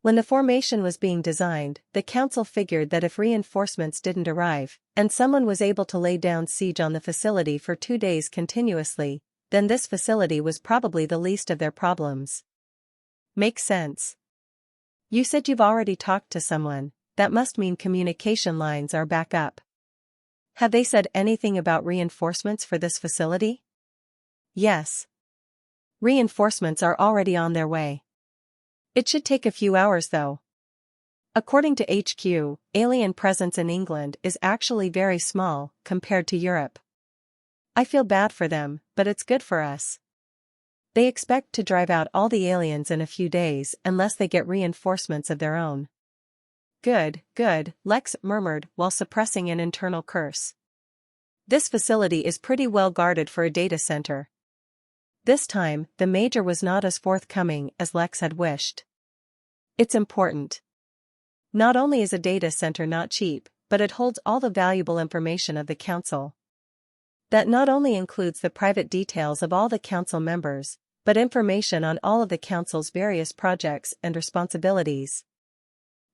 S1: When the formation was being designed, the council figured that if reinforcements didn't arrive, and someone was able to lay down siege on the facility for 2 days continuously, then this facility was probably the least of their problems. Makes sense. You said you've already talked to someone, that must mean communication lines are back up. Have they said anything about reinforcements for this facility? Yes. Reinforcements are already on their way. It should take a few hours though. According to HQ, alien presence in England is actually very small, compared to Europe. I feel bad for them, but it's good for us. They expect to drive out all the aliens in a few days unless they get reinforcements of their own. Good, Lex murmured while suppressing an internal curse. This facility is pretty well guarded for a data center. This time, the Major was not as forthcoming as Lex had wished. It's important. Not only is a data center not cheap, but it holds all the valuable information of the council. That not only includes the private details of all the council members, but information on all of the council's various projects and responsibilities.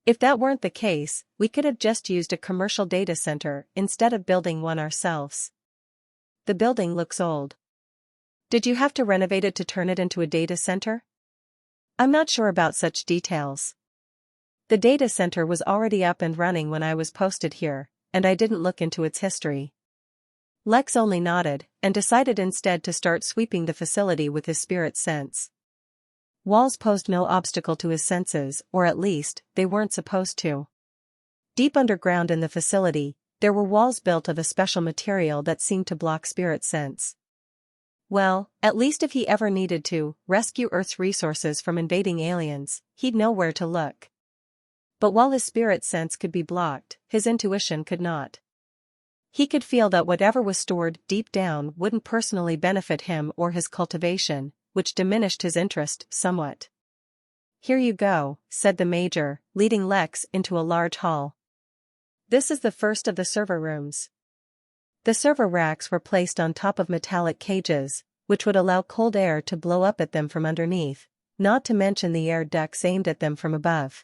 S1: If that weren't the case, we could have just used a commercial data center instead of building one ourselves. The building looks old. Did you have to renovate it to turn it into a data center? I'm not sure about such details. The data center was already up and running when I was posted here, and I didn't look into its history. Lex only nodded, and decided instead to start sweeping the facility with his spirit sense. Walls posed no obstacle to his senses, or at least, they weren't supposed to. Deep underground in the facility, there were walls built of a special material that seemed to block spirit sense. Well, at least if he ever needed to rescue Earth's resources from invading aliens, he'd know where to look. But while his spirit sense could be blocked, his intuition could not. He could feel that whatever was stored deep down wouldn't personally benefit him or his cultivation, which diminished his interest somewhat. Here you go, said the Major, leading Lex into a large hall. This is the first of the server rooms. The server racks were placed on top of metallic cages, which would allow cold air to blow up at them from underneath, not to mention the air ducts aimed at them from above.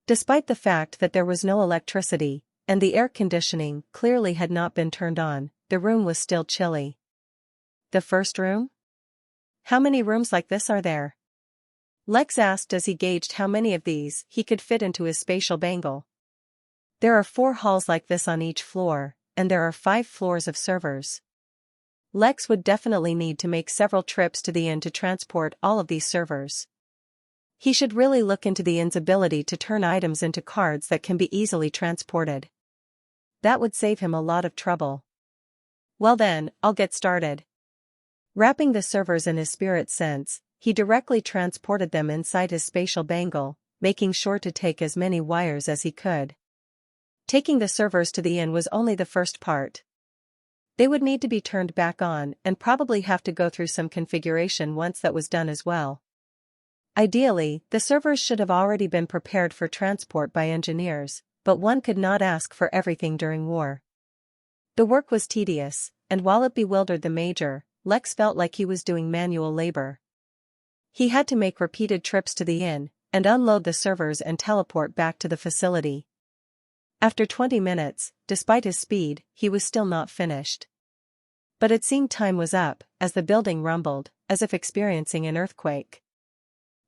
S1: Despite the fact that there was no electricity, and the air conditioning clearly had not been turned on, the room was still chilly. The first room? How many rooms like this are there? Lex asked as he gauged how many of these he could fit into his spatial bangle. There are 4 halls like this on each floor, and there are 5 floors of servers. Lex would definitely need to make several trips to the inn to transport all of these servers. He should really look into the inn's ability to turn items into cards that can be easily transported. That would save him a lot of trouble. Well then, I'll get started. Wrapping the servers in his spirit sense, he directly transported them inside his spatial bangle, making sure to take as many wires as he could. Taking the servers to the inn was only the first part. They would need to be turned back on and probably have to go through some configuration once that was done as well. Ideally, the servers should have already been prepared for transport by engineers, but one could not ask for everything during war. The work was tedious, and while it bewildered the Major, Lex felt like he was doing manual labor. He had to make repeated trips to the inn, and unload the servers and teleport back to the facility. After 20 minutes, despite his speed, he was still not finished. But it seemed time was up, as the building rumbled, as if experiencing an earthquake.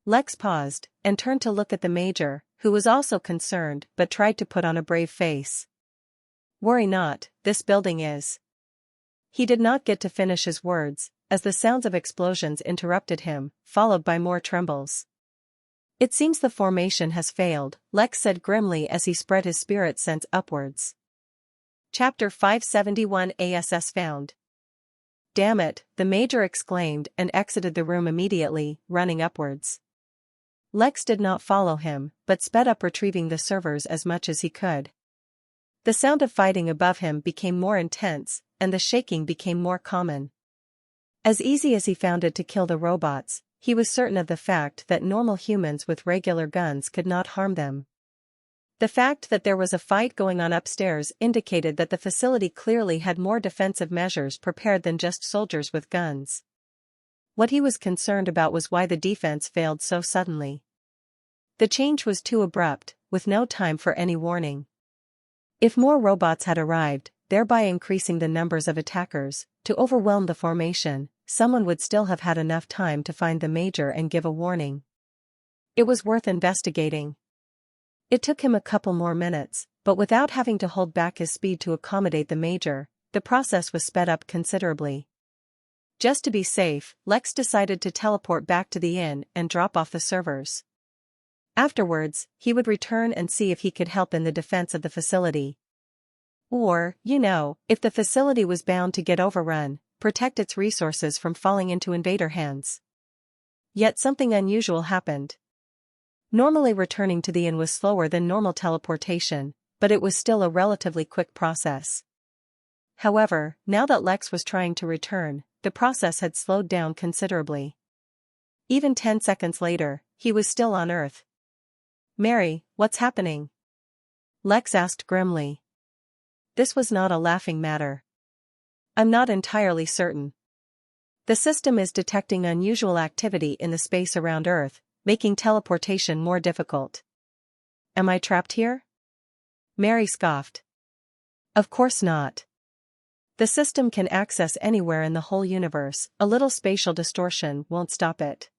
S1: Lex paused, and turned to look at the Major, who was also concerned but tried to put on a brave face. Worry not, this building is. He did not get to finish his words, as the sounds of explosions interrupted him, followed by more trembles. It seems the formation has failed, Lex said grimly as he spread his spirit sense upwards. Chapter 571 ASS found. Damn it, the Major exclaimed and exited the room immediately, running upwards. Lex did not follow him, but sped up retrieving the servers as much as he could. The sound of fighting above him became more intense, and the shaking became more common. As easy as he found it to kill the robots, he was certain of the fact that normal humans with regular guns could not harm them. The fact that there was a fight going on upstairs indicated that the facility clearly had more defensive measures prepared than just soldiers with guns. What he was concerned about was why the defense failed so suddenly. The change was too abrupt, with no time for any warning. If more robots had arrived, thereby increasing the numbers of attackers, to overwhelm the formation, someone would still have had enough time to find the Major and give a warning. It was worth investigating. It took him a couple more minutes, but without having to hold back his speed to accommodate the Major, the process was sped up considerably. Just to be safe, Lex decided to teleport back to the inn and drop off the servers. Afterwards, he would return and see if he could help in the defense of the facility. Or, if the facility was bound to get overrun, protect its resources from falling into invader hands. Yet something unusual happened. Normally returning to the inn was slower than normal teleportation, but it was still a relatively quick process. However, now that Lex was trying to return, the process had slowed down considerably. Even 10 seconds later, he was still on Earth. "Mary, what's happening?" Lex asked grimly. This was not a laughing matter. "I'm not entirely certain. The system is detecting unusual activity in the space around Earth, making teleportation more difficult." "Am I trapped here?" Mary scoffed. "Of course not. The system can access anywhere in the whole universe, a little spatial distortion won't stop it.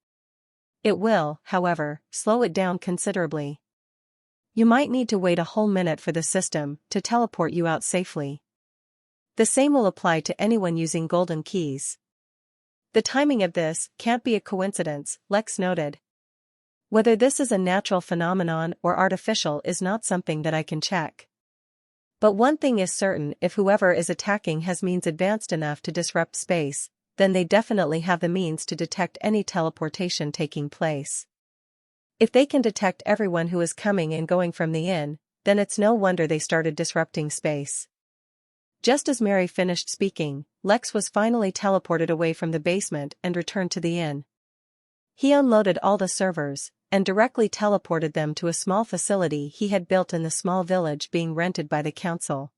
S1: It will, however, slow it down considerably. You might need to wait a whole minute for the system to teleport you out safely. The same will apply to anyone using golden keys." "The timing of this can't be a coincidence," Lex noted. "Whether this is a natural phenomenon or artificial is not something that I can check. But one thing is certain: if whoever is attacking has means advanced enough to disrupt space, then they definitely have the means to detect any teleportation taking place. If they can detect everyone who is coming and going from the inn, then it's no wonder they started disrupting space." Just as Mary finished speaking, Lex was finally teleported away from the basement and returned to the inn. He unloaded all the servers, and directly teleported them to a small facility he had built in the small village being rented by the council.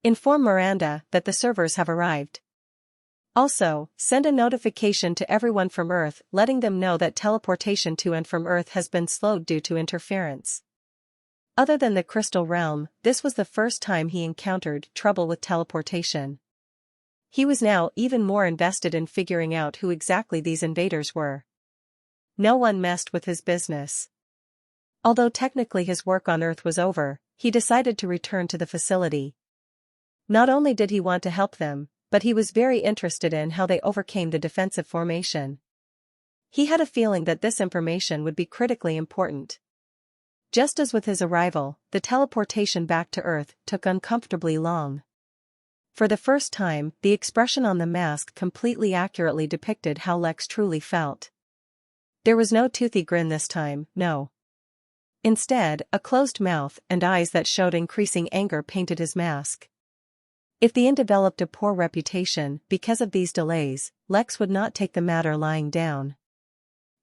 S1: Inform Miranda that the servers have arrived. Also, send a notification to everyone from Earth letting them know that teleportation to and from Earth has been slowed due to interference. Other than the Crystal Realm, this was the first time he encountered trouble with teleportation. He was now even more invested in figuring out who exactly these invaders were. No one messed with his business. Although technically his work on Earth was over, he decided to return to the facility. Not only did he want to help them, but he was very interested in how they overcame the defensive formation. He had a feeling that this information would be critically important. Just as with his arrival, the teleportation back to Earth took uncomfortably long. For the first time, the expression on the mask completely accurately depicted how Lex truly felt. There was no toothy grin this time, no. Instead, a closed mouth and eyes that showed increasing anger painted his mask. If the inn developed a poor reputation because of these delays, Lex would not take the matter lying down.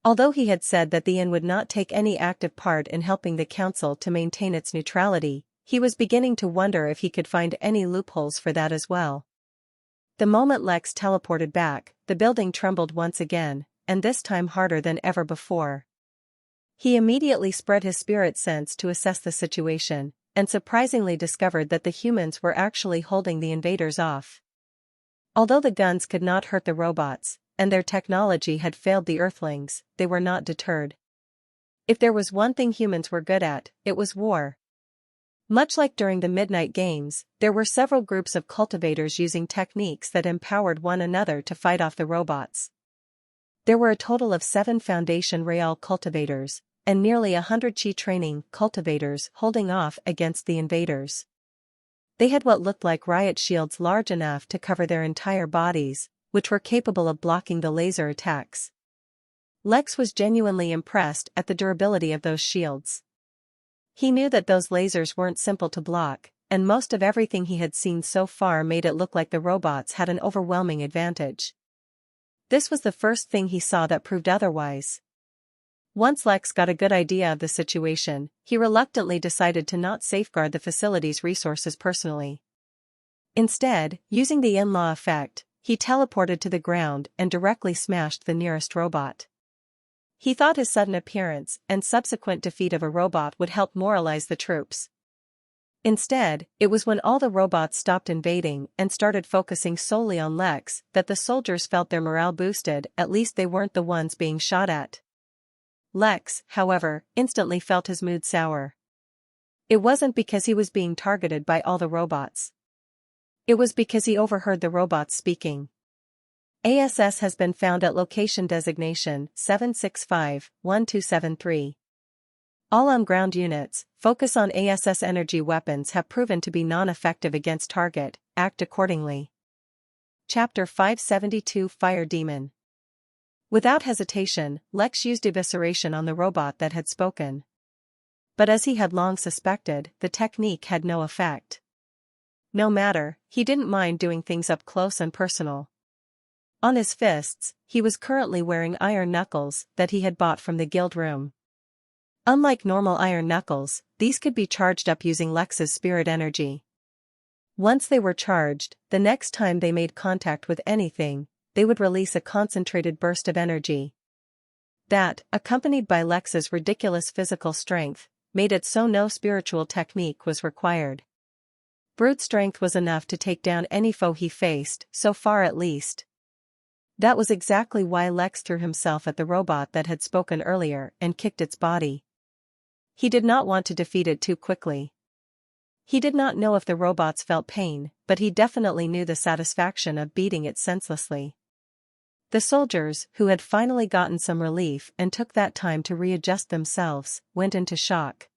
S1: Although he had said that the inn would not take any active part in helping the council to maintain its neutrality, he was beginning to wonder if he could find any loopholes for that as well. The moment Lex teleported back, the building trembled once again, and this time harder than ever before. He immediately spread his spirit sense to assess the situation, and surprisingly discovered that the humans were actually holding the invaders off. Although the guns could not hurt the robots, and their technology had failed the Earthlings, they were not deterred. If there was one thing humans were good at, it was war. Much like during the Midnight Games, there were several groups of cultivators using techniques that empowered one another to fight off the robots. There were a total of 7 Foundation Real cultivators, and nearly 100 Chi training cultivators holding off against the invaders. They had what looked like riot shields large enough to cover their entire bodies, which were capable of blocking the laser attacks. Lex was genuinely impressed at the durability of those shields. He knew that those lasers weren't simple to block, and most of everything he had seen so far made it look like the robots had an overwhelming advantage. This was the first thing he saw that proved otherwise. Once Lex got a good idea of the situation, he reluctantly decided to not safeguard the facility's resources personally. Instead, using the in-law effect, he teleported to the ground and directly smashed the nearest robot. He thought his sudden appearance and subsequent defeat of a robot would help moralize the troops. Instead, it was when all the robots stopped invading and started focusing solely on Lex that the soldiers felt their morale boosted. At least they weren't the ones being shot at. Lex, however, instantly felt his mood sour. It wasn't because he was being targeted by all the robots. It was because he overheard the robots speaking. ASS has been found at location designation 765-1273. All on-ground units, focus on ASS energy weapons have proven to be non-effective against target, act accordingly. Chapter 572 Fire Demon. Without hesitation, Lex used evisceration on the robot that had spoken. But as he had long suspected, the technique had no effect. No matter, he didn't mind doing things up close and personal. On his fists, he was currently wearing iron knuckles that he had bought from the guild room. Unlike normal iron knuckles, these could be charged up using Lex's spirit energy. Once they were charged, the next time they made contact with anything, they would release a concentrated burst of energy. That, accompanied by Lex's ridiculous physical strength, made it so no spiritual technique was required. Brute strength was enough to take down any foe he faced, so far at least. That was exactly why Lex threw himself at the robot that had spoken earlier and kicked its body. He did not want to defeat it too quickly. He did not know if the robots felt pain, but he definitely knew the satisfaction of beating it senselessly. The soldiers, who had finally gotten some relief and took that time to readjust themselves, went into shock.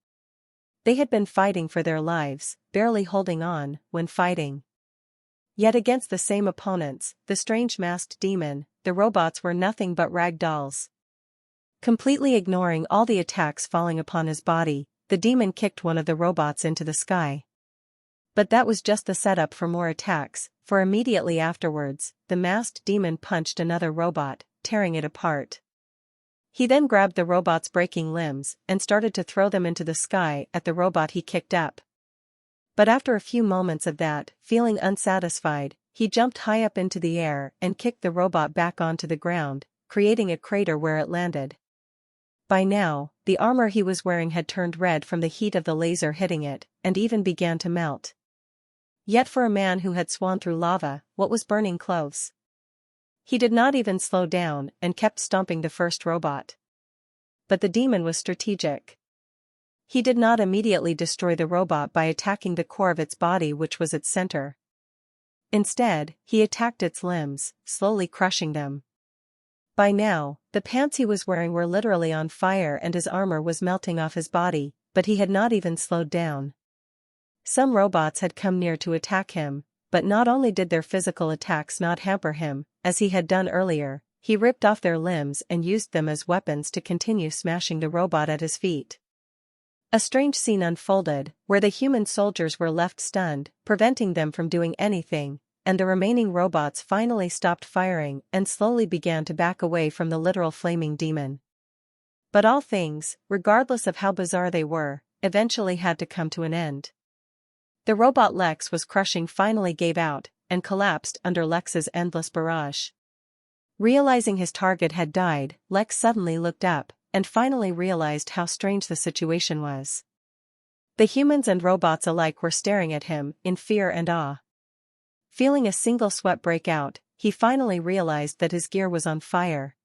S1: They had been fighting for their lives, barely holding on, when fighting. Yet against the same opponents, the strange masked demon, the robots were nothing but rag dolls. Completely ignoring all the attacks falling upon his body, the demon kicked one of the robots into the sky. But that was just the setup for more attacks, for immediately afterwards, the masked demon punched another robot, tearing it apart. He then grabbed the robot's breaking limbs and started to throw them into the sky at the robot he kicked up. But after a few moments of that, feeling unsatisfied, he jumped high up into the air and kicked the robot back onto the ground, creating a crater where it landed. By now, the armor he was wearing had turned red from the heat of the laser hitting it, and even began to melt. Yet for a man who had swum through lava, what was burning clothes? He did not even slow down and kept stomping the first robot. But the demon was strategic. He did not immediately destroy the robot by attacking the core of its body, which was its center. Instead, he attacked its limbs, slowly crushing them. By now, the pants he was wearing were literally on fire and his armor was melting off his body, but he had not even slowed down. Some robots had come near to attack him, but not only did their physical attacks not hamper him, as he had done earlier, he ripped off their limbs and used them as weapons to continue smashing the robot at his feet. A strange scene unfolded, where the human soldiers were left stunned, preventing them from doing anything, and the remaining robots finally stopped firing and slowly began to back away from the literal flaming demon. But all things, regardless of how bizarre they were, eventually had to come to an end. The robot Lex was crushing finally gave out, and collapsed under Lex's endless barrage. Realizing his target had died, Lex suddenly looked up, and finally realized how strange the situation was. The humans and robots alike were staring at him, in fear and awe. Feeling a single sweat break out, he finally realized that his gear was on fire.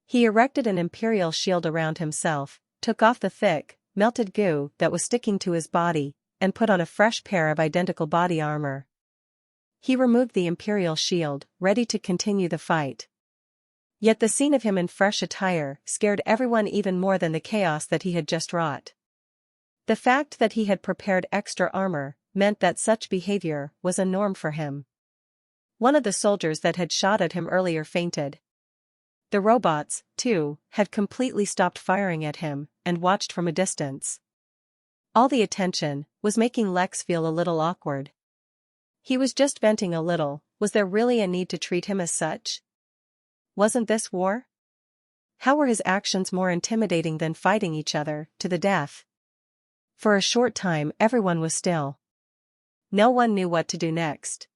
S1: He erected an imperial shield around himself, took off the thick, melted goo that was sticking to his body, and put on a fresh pair of identical body armor. He removed the imperial shield, ready to continue the fight. Yet the scene of him in fresh attire scared everyone even more than the chaos that he had just wrought. The fact that he had prepared extra armor meant that such behavior was a norm for him. One of the soldiers that had shot at him earlier fainted. The robots, too, had completely stopped firing at him and watched from a distance. All the attention was making Lex feel a little awkward. He was just venting a little. Was there really a need to treat him as such? Wasn't this war? How were his actions more intimidating than fighting each other to the death? For a short time everyone was still. No one knew what to do next.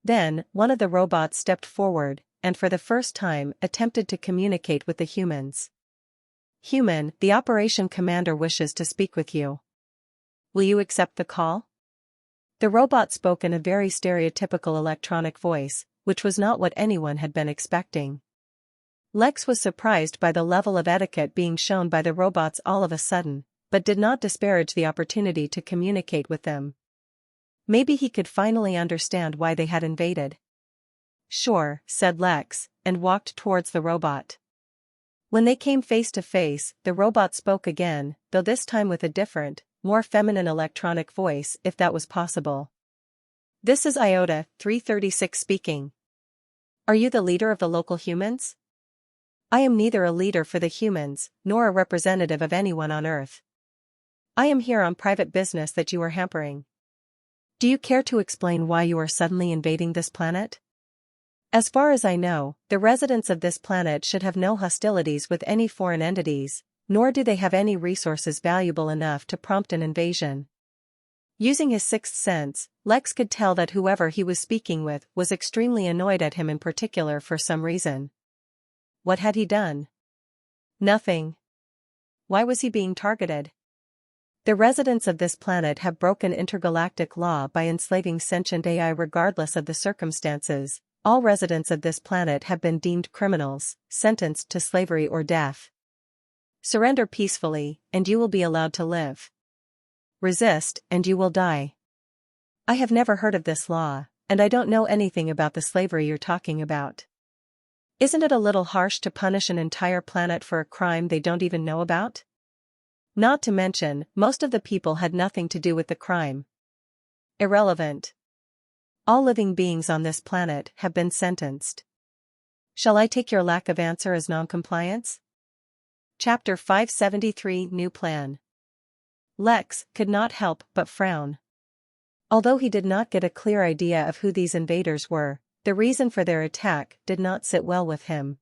S1: Then, one of the robots stepped forward, and for the first time attempted to communicate with the humans. "Human, the operation commander wishes to speak with you. Will you accept the call?" The robot spoke in a very stereotypical electronic voice, which was not what anyone had been expecting. Lex was surprised by the level of etiquette being shown by the robots all of a sudden, but did not disparage the opportunity to communicate with them. Maybe he could finally understand why they had invaded. "Sure," said Lex, and walked towards the robot. When they came face to face, the robot spoke again, though this time with a different, more feminine electronic voice, if that was possible. "This is Iota 336 speaking. Are you the leader of the local humans?" "I am neither a leader for the humans, nor a representative of anyone on Earth. I am here on private business that you are hampering. Do you care to explain why you are suddenly invading this planet?" "As far as I know, the residents of this planet should have no hostilities with any foreign entities, nor do they have any resources valuable enough to prompt an invasion." Using his sixth sense, Lex could tell that whoever he was speaking with was extremely annoyed at him in particular for some reason. What had he done? Nothing. Why was he being targeted? The residents of this planet have broken intergalactic law by enslaving sentient AI regardless of the circumstances. All residents of this planet have been deemed criminals, sentenced to slavery or death. Surrender peacefully, and you will be allowed to live. Resist, and you will die. I have never heard of this law, and I don't know anything about the slavery you're talking about. Isn't it a little harsh to punish an entire planet for a crime they don't even know about? Not to mention, most of the people had nothing to do with the crime. Irrelevant. All living beings on this planet have been sentenced. Shall I take your lack of answer as non-compliance? Chapter 573 New Plan. Lex could not help but frown. Although he did not get a clear idea of who these invaders were, the reason for their attack did not sit well with him.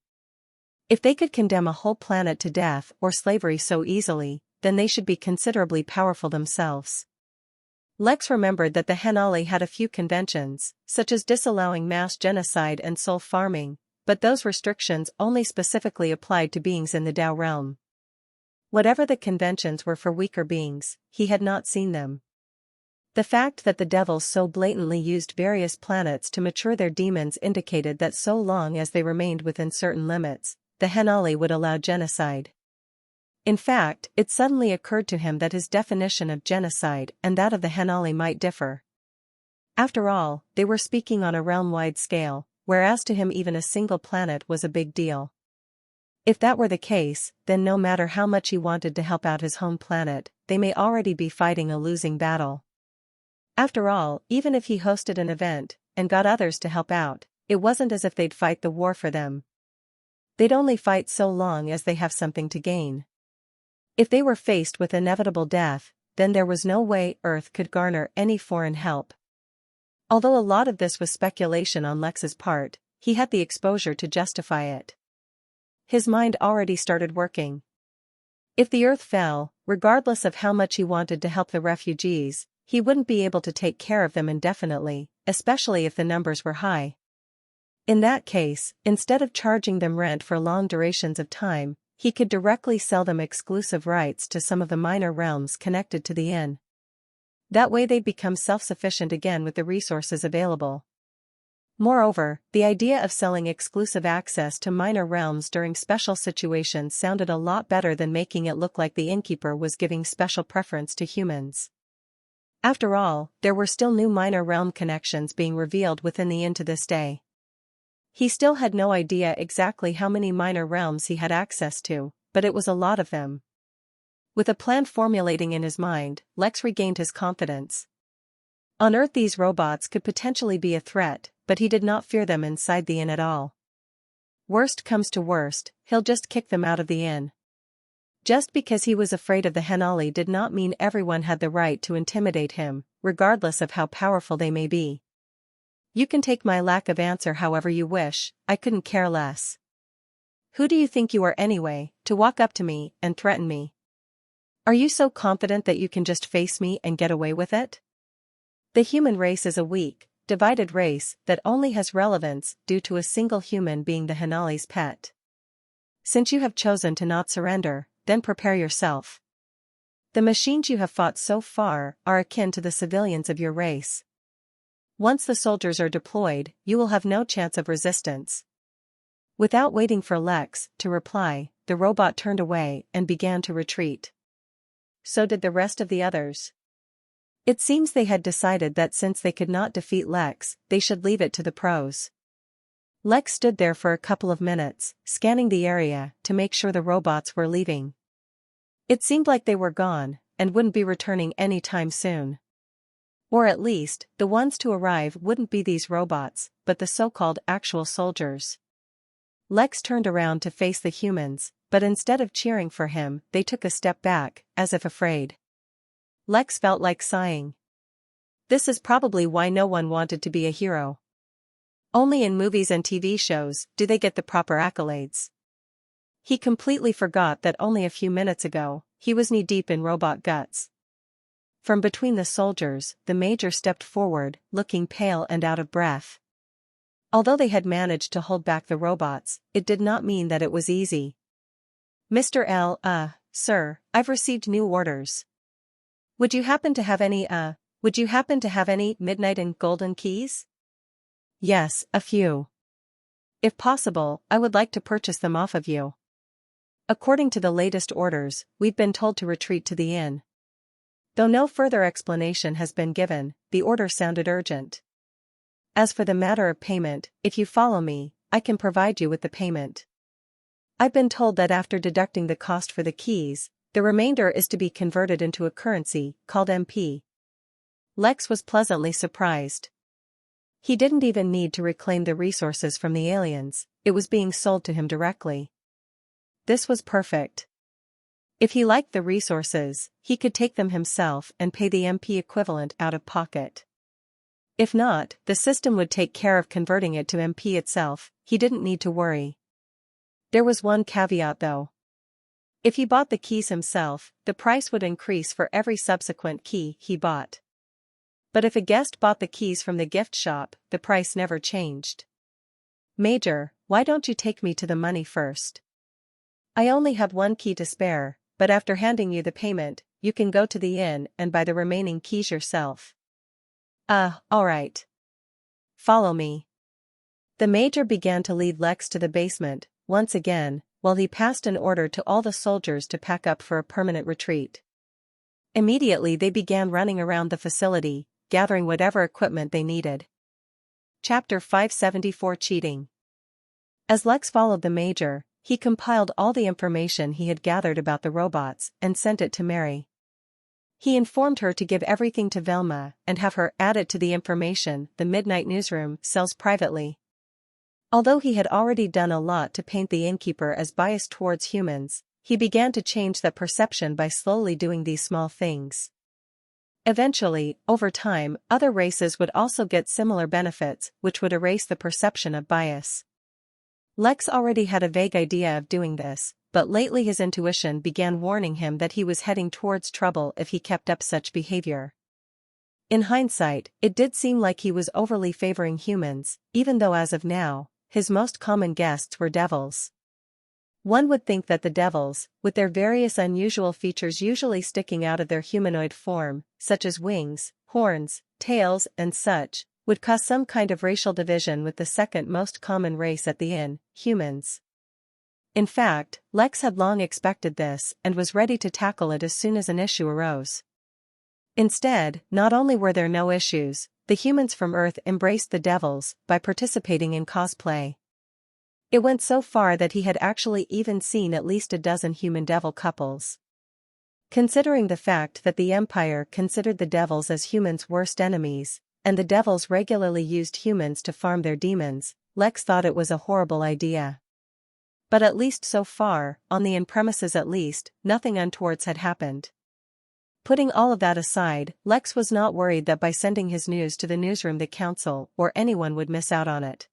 S1: If they could condemn a whole planet to death or slavery so easily, then they should be considerably powerful themselves. Lex remembered that the Henali had a few conventions, such as disallowing mass genocide and soul farming, but those restrictions only specifically applied to beings in the Tao realm. Whatever the conventions were for weaker beings, he had not seen them. The fact that the devils so blatantly used various planets to mature their demons indicated that so long as they remained within certain limits, the Henali would allow genocide. In fact, it suddenly occurred to him that his definition of genocide and that of the Henali might differ. After all, they were speaking on a realm-wide scale, whereas to him even a single planet was a big deal. If that were the case, then no matter how much he wanted to help out his home planet, they may already be fighting a losing battle. After all, even if he hosted an event and got others to help out, it wasn't as if they'd fight the war for them. They'd only fight so long as they have something to gain. If they were faced with inevitable death, then there was no way Earth could garner any foreign help. Although a lot of this was speculation on Lex's part, he had the exposure to justify it. His mind already started working. If the Earth fell, regardless of how much he wanted to help the refugees, he wouldn't be able to take care of them indefinitely, especially if the numbers were high. In that case, instead of charging them rent for long durations of time, he could directly sell them exclusive rights to some of the minor realms connected to the inn. That way they'd become self-sufficient again with the resources available. Moreover, the idea of selling exclusive access to minor realms during special situations sounded a lot better than making it look like the Innkeeper was giving special preference to humans. After all, there were still new minor realm connections being revealed within the inn to this day. He still had no idea exactly how many minor realms he had access to, but it was a lot of them. With a plan formulating in his mind, Lex regained his confidence. On Earth these robots could potentially be a threat, but he did not fear them inside the inn at all. Worst comes to worst, he'll just kick them out of the inn. Just because he was afraid of the Henali did not mean everyone had the right to intimidate him, regardless of how powerful they may be. You can take my lack of answer however you wish, I couldn't care less. Who do you think you are anyway, to walk up to me and threaten me? Are you so confident that you can just face me and get away with it? The human race is a weak, divided race that only has relevance due to a single human being the Henali's pet. Since you have chosen to not surrender, then prepare yourself. The machines you have fought so far are akin to the civilians of your race. Once the soldiers are deployed, you will have no chance of resistance. Without waiting for Lex to reply, the robot turned away and began to retreat. So did the rest of the others. It seems they had decided that since they could not defeat Lex, they should leave it to the pros. Lex stood there for a couple of minutes, scanning the area to make sure the robots were leaving. It seemed like they were gone, and wouldn't be returning any time soon. Or at least, the ones to arrive wouldn't be these robots, but the so-called actual soldiers. Lex turned around to face the humans, but instead of cheering for him, they took a step back, as if afraid. Lex felt like sighing. This is probably why no one wanted to be a hero. Only in movies and TV shows do they get the proper accolades. He completely forgot that only a few minutes ago, he was knee-deep in robot guts. From between the soldiers, the major stepped forward, looking pale and out of breath. Although they had managed to hold back the robots, it did not mean that it was easy. Mr. L, sir, I've received new orders. Would you happen to have any midnight and golden keys? Yes, a few. If possible, I would like to purchase them off of you. According to the latest orders, we've been told to retreat to the inn. Though no further explanation has been given, the order sounded urgent. As for the matter of payment, if you follow me, I can provide you with the payment. I've been told that after deducting the cost for the keys, the remainder is to be converted into a currency called MP. Lex was pleasantly surprised. He didn't even need to reclaim the resources from the aliens, it was being sold to him directly. This was perfect. If he liked the resources, he could take them himself and pay the MP equivalent out of pocket. If not, the system would take care of converting it to MP itself, he didn't need to worry. There was one caveat though. If he bought the keys himself, the price would increase for every subsequent key he bought. But if a guest bought the keys from the gift shop, the price never changed. "Major, why don't you take me to the money first? I only have one key to spare, but after handing you the payment, you can go to the inn and buy the remaining keys yourself." All right. Follow me." The major began to lead Lex to the basement, once again, while he passed an order to all the soldiers to pack up for a permanent retreat. Immediately they began running around the facility, gathering whatever equipment they needed. Chapter 574 Cheating. As Lex followed the major, he compiled all the information he had gathered about the robots and sent it to Mary. He informed her to give everything to Velma and have her add it to the information the Midnight Newsroom sells privately. Although he had already done a lot to paint the Innkeeper as biased towards humans, he began to change that perception by slowly doing these small things. Eventually, over time, other races would also get similar benefits, which would erase the perception of bias. Lex already had a vague idea of doing this, but lately his intuition began warning him that he was heading towards trouble if he kept up such behavior. In hindsight, it did seem like he was overly favoring humans, even though as of now, his most common guests were devils. One would think that the devils, with their various unusual features usually sticking out of their humanoid form, such as wings, horns, tails and such, would cause some kind of racial division with the second most common race at the inn, humans. In fact, Lex had long expected this and was ready to tackle it as soon as an issue arose. Instead, not only were there no issues, the humans from Earth embraced the devils by participating in cosplay. It went so far that he had actually even seen at least a dozen human-devil couples. Considering the fact that the Empire considered the devils as humans' worst enemies, and the devils regularly used humans to farm their demons, Lex thought it was a horrible idea. But at least so far, on the inn premises at least, nothing untoward had happened. Putting all of that aside, Lex was not worried that by sending his news to the newsroom the council or anyone would miss out on it.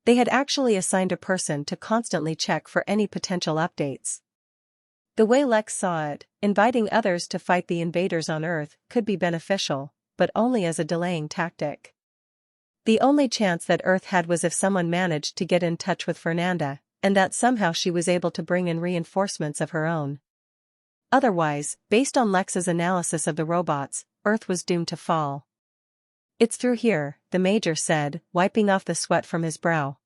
S1: They had actually assigned a person to constantly check for any potential updates. The way Lex saw it, inviting others to fight the invaders on Earth could be beneficial, but only as a delaying tactic. The only chance that Earth had was if someone managed to get in touch with Fernanda, and that somehow she was able to bring in reinforcements of her own. Otherwise, based on Lex's analysis of the robots, Earth was doomed to fall. "It's through here," the major said, wiping off the sweat from his brow.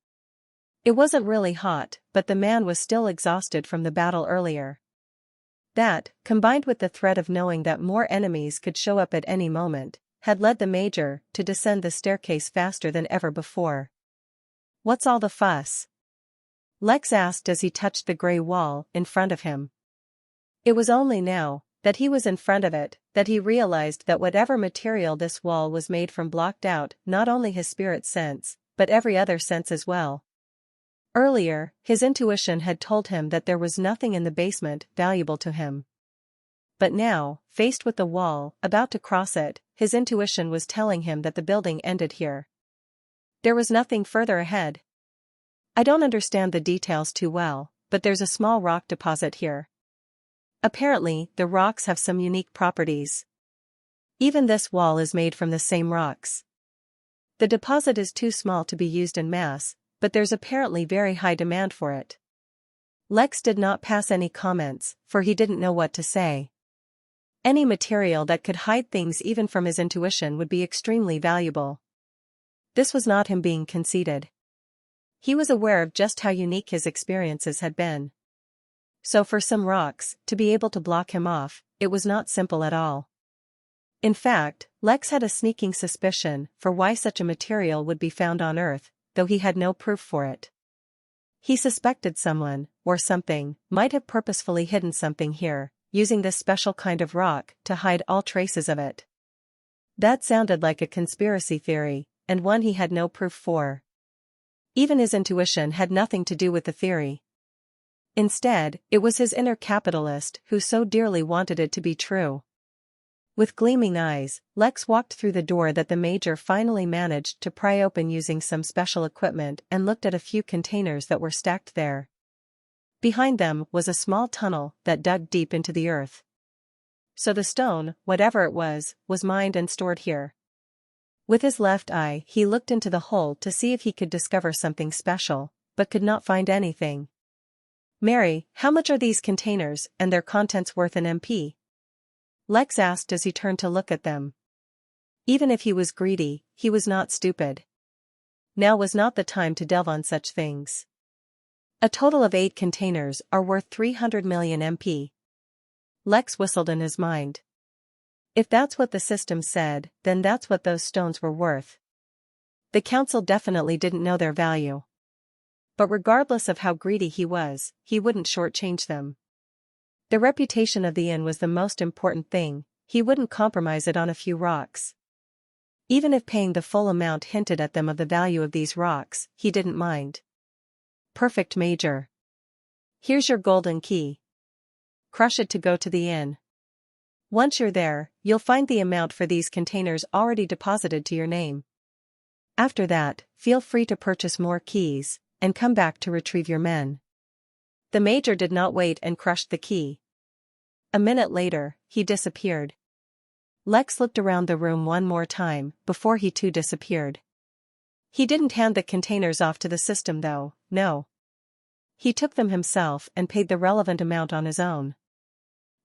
S1: It wasn't really hot, but the man was still exhausted from the battle earlier. That, combined with the threat of knowing that more enemies could show up at any moment, had led the major to descend the staircase faster than ever before. "What's all the fuss?" Lex asked as he touched the gray wall in front of him. It was only now that he was in front of it that he realized that whatever material this wall was made from blocked out not only his spirit sense, but every other sense as well. Earlier, his intuition had told him that there was nothing in the basement valuable to him. But now, faced with the wall, about to cross it, his intuition was telling him that the building ended here. There was nothing further ahead. "I don't understand the details too well, but there's a small rock deposit here. Apparently, the rocks have some unique properties. Even this wall is made from the same rocks. The deposit is too small to be used in mass, but there's apparently very high demand for it." Lex did not pass any comments, for he didn't know what to say. Any material that could hide things even from his intuition would be extremely valuable. This was not him being conceited. He was aware of just how unique his experiences had been. So for some rocks, to be able to block him off, it was not simple at all. In fact, Lex had a sneaking suspicion for why such a material would be found on Earth, though he had no proof for it. He suspected someone, or something, might have purposefully hidden something here, using this special kind of rock to hide all traces of it. That sounded like a conspiracy theory, and one he had no proof for. Even his intuition had nothing to do with the theory. Instead, it was his inner capitalist who so dearly wanted it to be true. With gleaming eyes, Lex walked through the door that the major finally managed to pry open using some special equipment and looked at a few containers that were stacked there. Behind them was a small tunnel that dug deep into the earth. So the stone, whatever it was mined and stored here. With his left eye he looked into the hole to see if he could discover something special, but could not find anything. "Mary, how much are these containers and their contents worth in MP?" Lex asked as he turned to look at them. Even if he was greedy, he was not stupid. Now was not the time to delve on such things. "A total of 8 containers are worth 300 million MP. Lex whistled in his mind. If that's what the system said, then that's what those stones were worth. The council definitely didn't know their value. But regardless of how greedy he was, he wouldn't shortchange them. The reputation of the inn was the most important thing, he wouldn't compromise it on a few rocks. Even if paying the full amount hinted at them of the value of these rocks, he didn't mind. "Perfect, Major. Here's your golden key. Crush it to go to the inn. Once you're there, you'll find the amount for these containers already deposited to your name. After that, feel free to purchase more keys, and come back to retrieve your men." The major did not wait and crushed the key. A minute later, he disappeared. Lex looked around the room one more time, before he too disappeared. He didn't hand the containers off to the system though, no. He took them himself and paid the relevant amount on his own.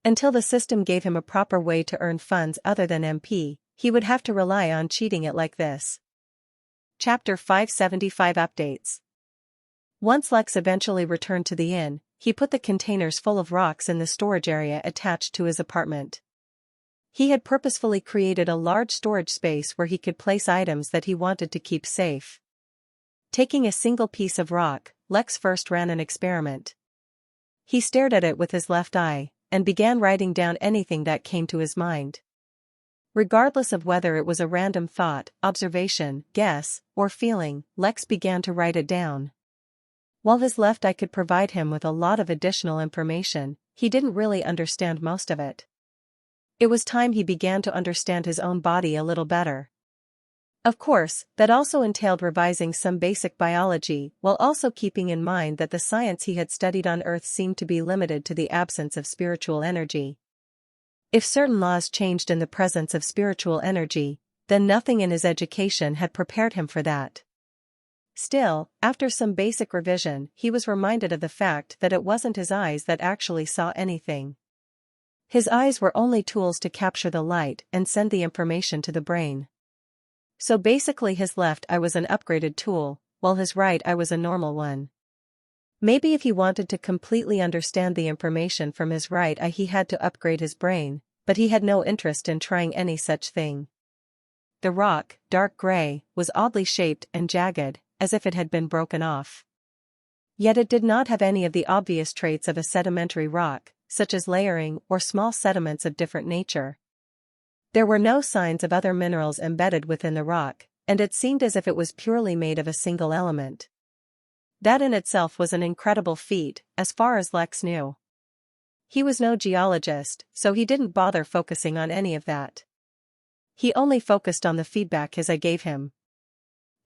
S1: Until the system gave him a proper way to earn funds other than MP, he would have to rely on cheating it like this. Chapter 575 Updates. Once Lex eventually returned to the inn, he put the containers full of rocks in the storage area attached to his apartment. He had purposefully created a large storage space where he could place items that he wanted to keep safe. Taking a single piece of rock, Lex first ran an experiment. He stared at it with his left eye, and began writing down anything that came to his mind. Regardless of whether it was a random thought, observation, guess, or feeling, Lex began to write it down. While his left eye could provide him with a lot of additional information, he didn't really understand most of it. It was time he began to understand his own body a little better. Of course, that also entailed revising some basic biology, while also keeping in mind that the science he had studied on Earth seemed to be limited to the absence of spiritual energy. If certain laws changed in the presence of spiritual energy, then nothing in his education had prepared him for that. Still, after some basic revision, he was reminded of the fact that it wasn't his eyes that actually saw anything. His eyes were only tools to capture the light and send the information to the brain. So basically his left eye was an upgraded tool, while his right eye was a normal one. Maybe if he wanted to completely understand the information from his right eye he had to upgrade his brain, but he had no interest in trying any such thing. The rock, dark gray, was oddly shaped and jagged, as if it had been broken off. Yet it did not have any of the obvious traits of a sedimentary rock, such as layering or small sediments of different nature. There were no signs of other minerals embedded within the rock, and it seemed as if it was purely made of a single element. That in itself was an incredible feat, as far as Lex knew. He was no geologist, so he didn't bother focusing on any of that. He only focused on the feedback his eye gave him.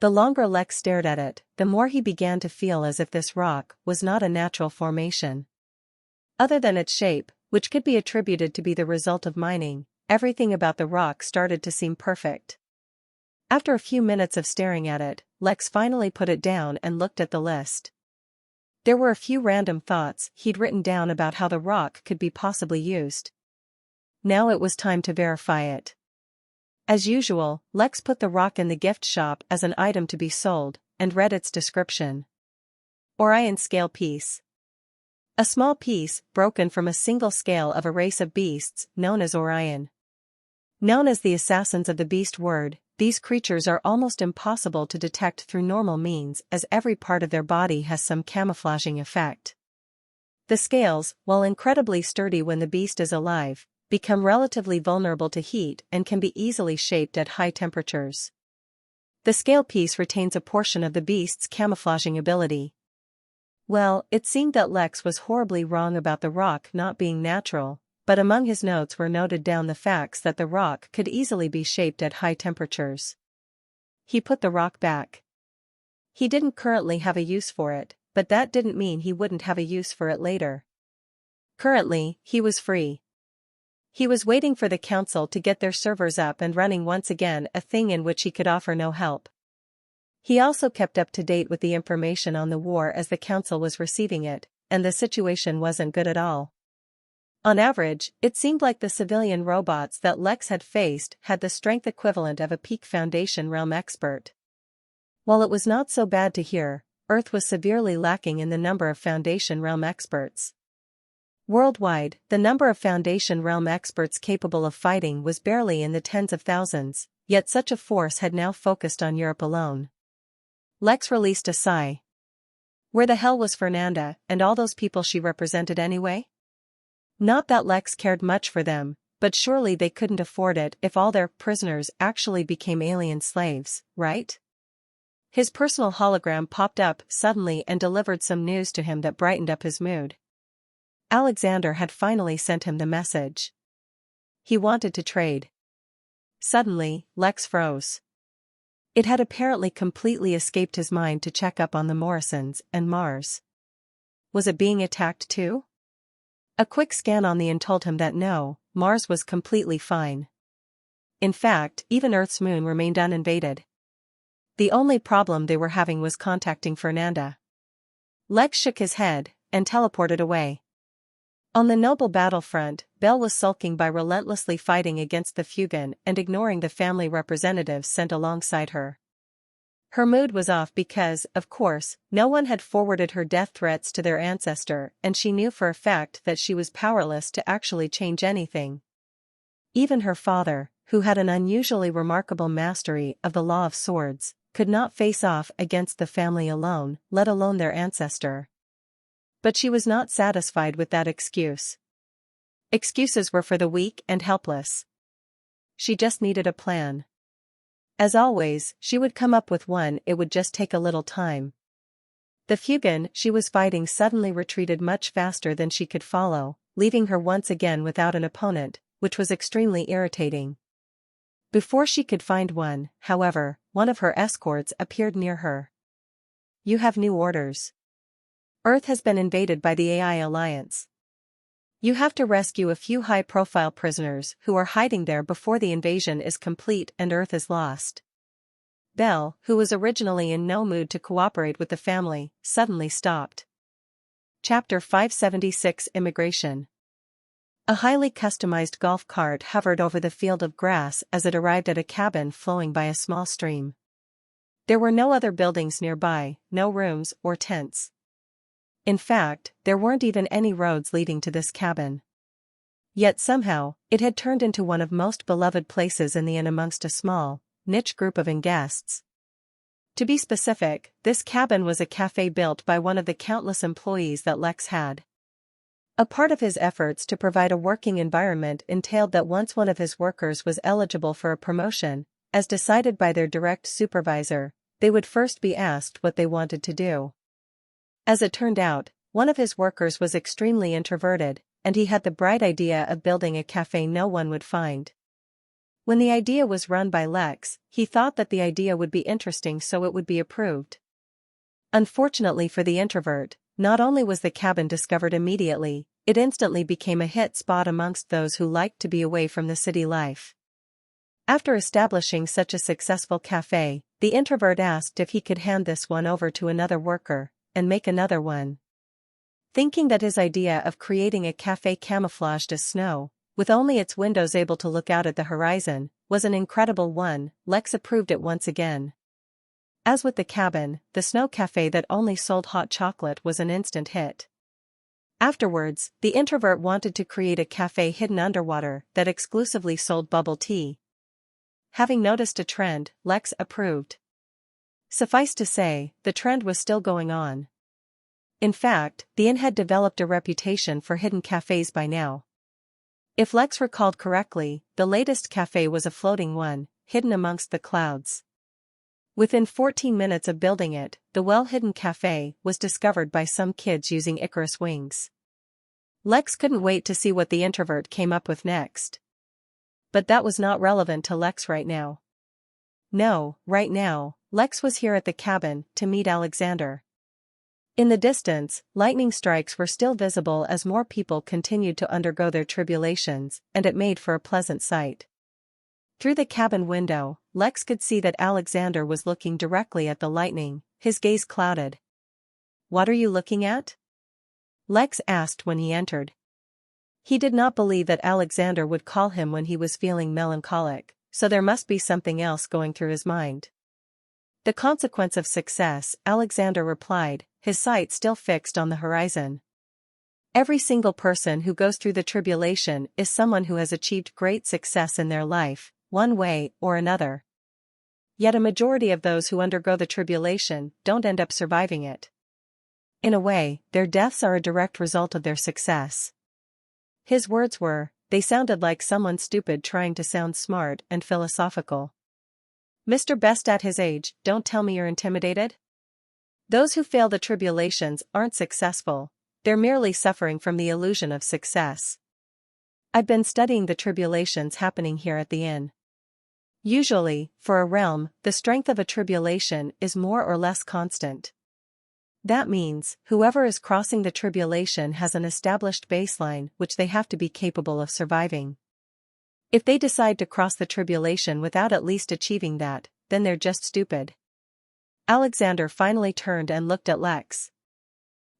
S1: The longer Lex stared at it, the more he began to feel as if this rock was not a natural formation. Other than its shape, which could be attributed to be the result of mining, everything about the rock started to seem perfect. After a few minutes of staring at it, Lex finally put it down and looked at the list. There were a few random thoughts he'd written down about how the rock could be possibly used. Now it was time to verify it. As usual, Lex put the rock in the gift shop as an item to be sold, and read its description. Orion scale piece. A small piece, broken from a single scale of a race of beasts, known as Orion. Known as the assassins of the beast word, these creatures are almost impossible to detect through normal means as every part of their body has some camouflaging effect. The scales, while incredibly sturdy when the beast is alive, become relatively vulnerable to heat and can be easily shaped at high temperatures. The scale piece retains a portion of the beast's camouflaging ability. Well, it seemed that Lex was horribly wrong about the rock not being natural, but among his notes were noted down the facts that the rock could easily be shaped at high temperatures. He put the rock back. He didn't currently have a use for it, but that didn't mean he wouldn't have a use for it later. Currently, he was free. He was waiting for the council to get their servers up and running once again, a thing in which he could offer no help. He also kept up to date with the information on the war as the council was receiving it, and the situation wasn't good at all. On average, it seemed like the civilian robots that Lex had faced had the strength equivalent of a peak Foundation realm expert. While it was not so bad to hear, Earth was severely lacking in the number of Foundation realm experts. Worldwide, the number of Foundation realm experts capable of fighting was barely in the tens of thousands, yet such a force had now focused on Europe alone. Lex released a sigh. Where the hell was Fernanda and all those people she represented anyway? Not that Lex cared much for them, but surely they couldn't afford it if all their prisoners actually became alien slaves, right? His personal hologram popped up suddenly and delivered some news to him that brightened up his mood. Alexander had finally sent him the message. He wanted to trade. Suddenly, Lex froze. It had apparently completely escaped his mind to check up on the Morrisons and Mars. Was it being attacked too? A quick scan on the IN told him that no, Mars was completely fine. In fact, even Earth's moon remained uninvaded. The only problem they were having was contacting Fernanda. Lex shook his head and teleported away. On the noble battlefront, Belle was sulking by relentlessly fighting against the Fugan and ignoring the family representatives sent alongside her. Her mood was off because, of course, no one had forwarded her death threats to their ancestor, and she knew for a fact that she was powerless to actually change anything. Even her father, who had an unusually remarkable mastery of the law of swords, could not face off against the family alone, let alone their ancestor. But she was not satisfied with that excuse. Excuses were for the weak and helpless. She just needed a plan. As always, she would come up with one, it would just take a little time. The Fugan she was fighting suddenly retreated much faster than she could follow, leaving her once again without an opponent, which was extremely irritating. Before she could find one, however, one of her escorts appeared near her. "You have new orders. Earth has been invaded by the AI Alliance. You have to rescue a few high-profile prisoners who are hiding there before the invasion is complete and Earth is lost." Belle, who was originally in no mood to cooperate with the family, suddenly stopped. Chapter 576 Immigration. A highly customized golf cart hovered over the field of grass as it arrived at a cabin flowing by a small stream. There were no other buildings nearby, no rooms or tents. In fact, there weren't even any roads leading to this cabin. Yet somehow, it had turned into one of most beloved places in the inn amongst a small, niche group of guests. To be specific, this cabin was a cafe built by one of the countless employees that Lex had. A part of his efforts to provide a working environment entailed that once one of his workers was eligible for a promotion, as decided by their direct supervisor, they would first be asked what they wanted to do. As it turned out, one of his workers was extremely introverted, and he had the bright idea of building a cafe no one would find. When the idea was run by Lex, he thought that the idea would be interesting, so it would be approved. Unfortunately for the introvert, not only was the cabin discovered immediately, it instantly became a hit spot amongst those who liked to be away from the city life. After establishing such a successful cafe, the introvert asked if he could hand this one over to another worker and make another one. Thinking that his idea of creating a cafe camouflaged as snow, with only its windows able to look out at the horizon, was an incredible one, Lex approved it once again. As with the cabin, the snow cafe that only sold hot chocolate was an instant hit. Afterwards, the introvert wanted to create a cafe hidden underwater that exclusively sold bubble tea. Having noticed a trend, Lex approved. Suffice to say, the trend was still going on. In fact, the inn had developed a reputation for hidden cafes by now. If Lex recalled correctly, the latest cafe was a floating one, hidden amongst the clouds. Within 14 minutes of building it, the well-hidden cafe was discovered by some kids using Icarus wings. Lex couldn't wait to see what the introvert came up with next. But that was not relevant to Lex right now. No, right now, Lex was here at the cabin to meet Alexander. In the distance, lightning strikes were still visible as more people continued to undergo their tribulations, and it made for a pleasant sight. Through the cabin window, Lex could see that Alexander was looking directly at the lightning, his gaze clouded. "What are you looking at?" Lex asked when he entered. He did not believe that Alexander would call him when he was feeling melancholic, so there must be something else going through his mind. "The consequence of success," Alexander replied, his sight still fixed on the horizon. "Every single person who goes through the tribulation is someone who has achieved great success in their life, one way or another. Yet a majority of those who undergo the tribulation don't end up surviving it. In a way, their deaths are a direct result of their success." His words they sounded like someone stupid trying to sound smart and philosophical. "Mr. Best at his age, don't tell me you're intimidated? Those who fail the tribulations aren't successful, they're merely suffering from the illusion of success. I've been studying the tribulations happening here at the inn. Usually, for a realm, the strength of a tribulation is more or less constant. That means, whoever is crossing the tribulation has an established baseline which they have to be capable of surviving. If they decide to cross the tribulation without at least achieving that, then they're just stupid." Alexander finally turned and looked at Lex.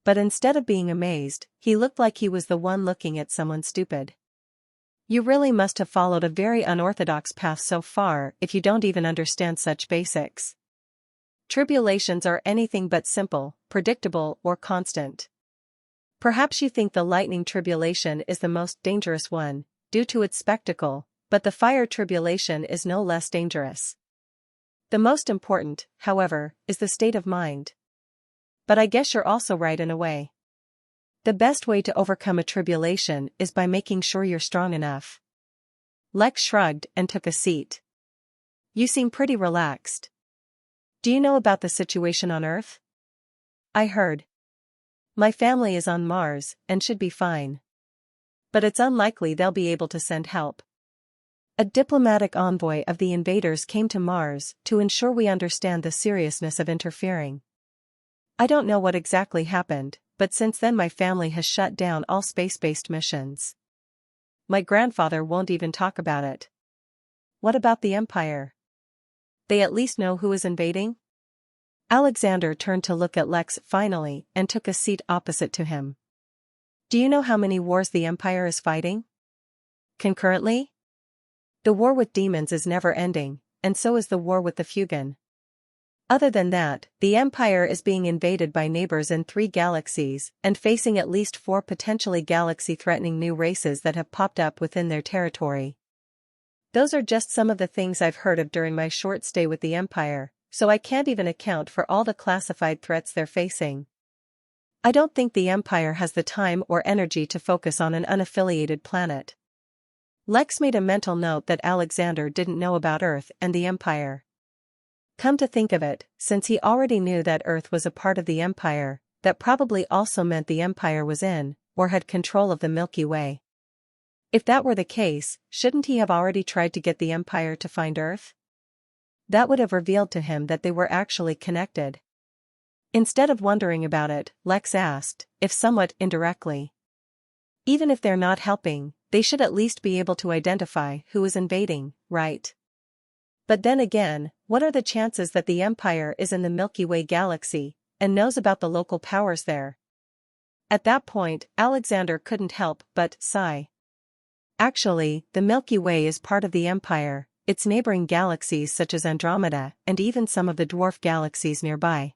S1: But instead of being amazed, he looked like he was the one looking at someone stupid. "You really must have followed a very unorthodox path so far if you don't even understand such basics. Tribulations are anything but simple, predictable, or constant. Perhaps you think the lightning tribulation is the most dangerous one, due to its spectacle, but the fire tribulation is no less dangerous. The most important, however, is the state of mind. But I guess you're also right in a way. The best way to overcome a tribulation is by making sure you're strong enough." Lex shrugged and took a seat. "You seem pretty relaxed. Do you know about the situation on Earth?" "I heard. My family is on Mars and should be fine. But it's unlikely they'll be able to send help. A diplomatic envoy of the invaders came to Mars to ensure we understand the seriousness of interfering. I don't know what exactly happened, but since then my family has shut down all space-based missions. My grandfather won't even talk about it." "What about the Empire? They at least know who is invading?" Alexander turned to look at Lex finally and took a seat opposite to him. "Do you know how many wars the Empire is fighting? Concurrently? The war with demons is never ending, and so is the war with the Fugan. Other than that, the Empire is being invaded by neighbors in 3 galaxies and facing at least 4 potentially galaxy-threatening new races that have popped up within their territory. Those are just some of the things I've heard of during my short stay with the Empire, so I can't even account for all the classified threats they're facing. I don't think the Empire has the time or energy to focus on an unaffiliated planet." Lex made a mental note that Alexander didn't know about Earth and the Empire. Come to think of it, since he already knew that Earth was a part of the Empire, that probably also meant the Empire was in, or had control of the Milky Way. If that were the case, shouldn't he have already tried to get the Empire to find Earth? That would have revealed to him that they were actually connected. Instead of wondering about it, Lex asked, if somewhat indirectly. "Even if they're not helping, they should at least be able to identify who is invading, right? But then again, what are the chances that the Empire is in the Milky Way galaxy, and knows about the local powers there?" At that point, Alexander couldn't help but sigh. Actually, the Milky Way is part of the Empire, its neighboring galaxies such as Andromeda and even some of the dwarf galaxies nearby.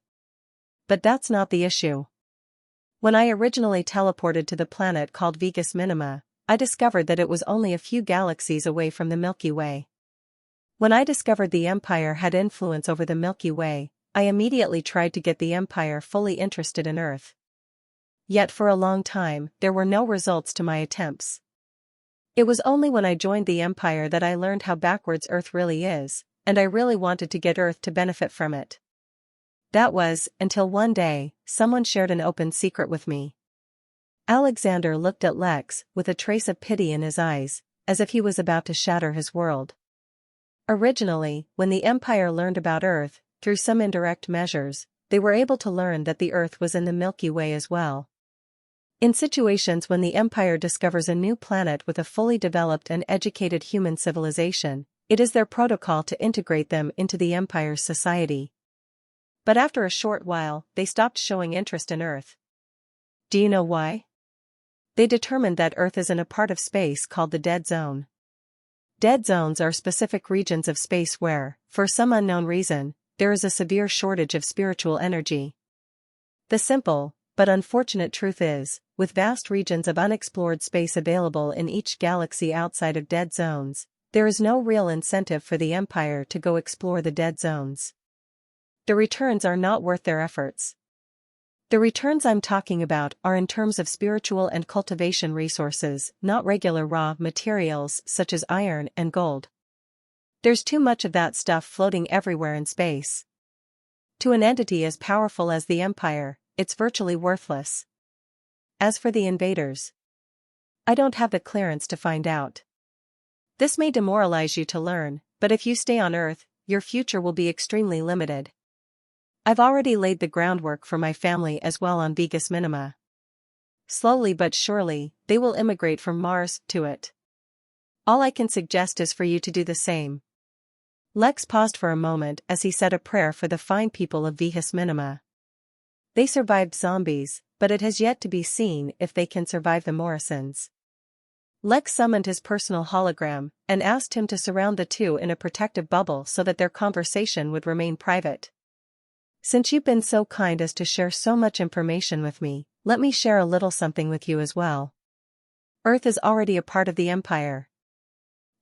S1: But that's not the issue. When I originally teleported to the planet called Vegas Minima, I discovered that it was only a few galaxies away from the Milky Way. When I discovered the Empire had influence over the Milky Way, I immediately tried to get the Empire fully interested in Earth. Yet for a long time, there were no results to my attempts. It was only when I joined the Empire that I learned how backwards Earth really is, and I really wanted to get Earth to benefit from it. That was, until one day, someone shared an open secret with me. Alexander looked at Lex with a trace of pity in his eyes, as if he was about to shatter his world. Originally, when the Empire learned about Earth, through some indirect measures, they were able to learn that the Earth was in the Milky Way as well. In situations when the Empire discovers a new planet with a fully developed and educated human civilization, it is their protocol to integrate them into the Empire's society. But after a short while, they stopped showing interest in Earth. Do you know why? They determined that Earth is in a part of space called the dead zone. Dead zones are specific regions of space where, for some unknown reason, there is a severe shortage of spiritual energy. The simple, but unfortunate truth is, with vast regions of unexplored space available in each galaxy outside of dead zones, there is no real incentive for the Empire to go explore the dead zones. The returns are not worth their efforts. The returns I'm talking about are in terms of spiritual and cultivation resources, not regular raw materials such as iron and gold. There's too much of that stuff floating everywhere in space. To an entity as powerful as the Empire, it's virtually worthless. As for the invaders, I don't have the clearance to find out. This may demoralize you to learn, but if you stay on Earth, your future will be extremely limited. I've already laid the groundwork for my family as well on Vegas Minima. Slowly but surely, they will immigrate from Mars to it. All I can suggest is for you to do the same. Lex paused for a moment as he said a prayer for the fine people of Vegas Minima. They survived zombies, but it has yet to be seen if they can survive the Morrisons. Lex summoned his personal hologram and asked him to surround the two in a protective bubble so that their conversation would remain private. Since you've been so kind as to share so much information with me, let me share a little something with you as well. Earth is already a part of the Empire.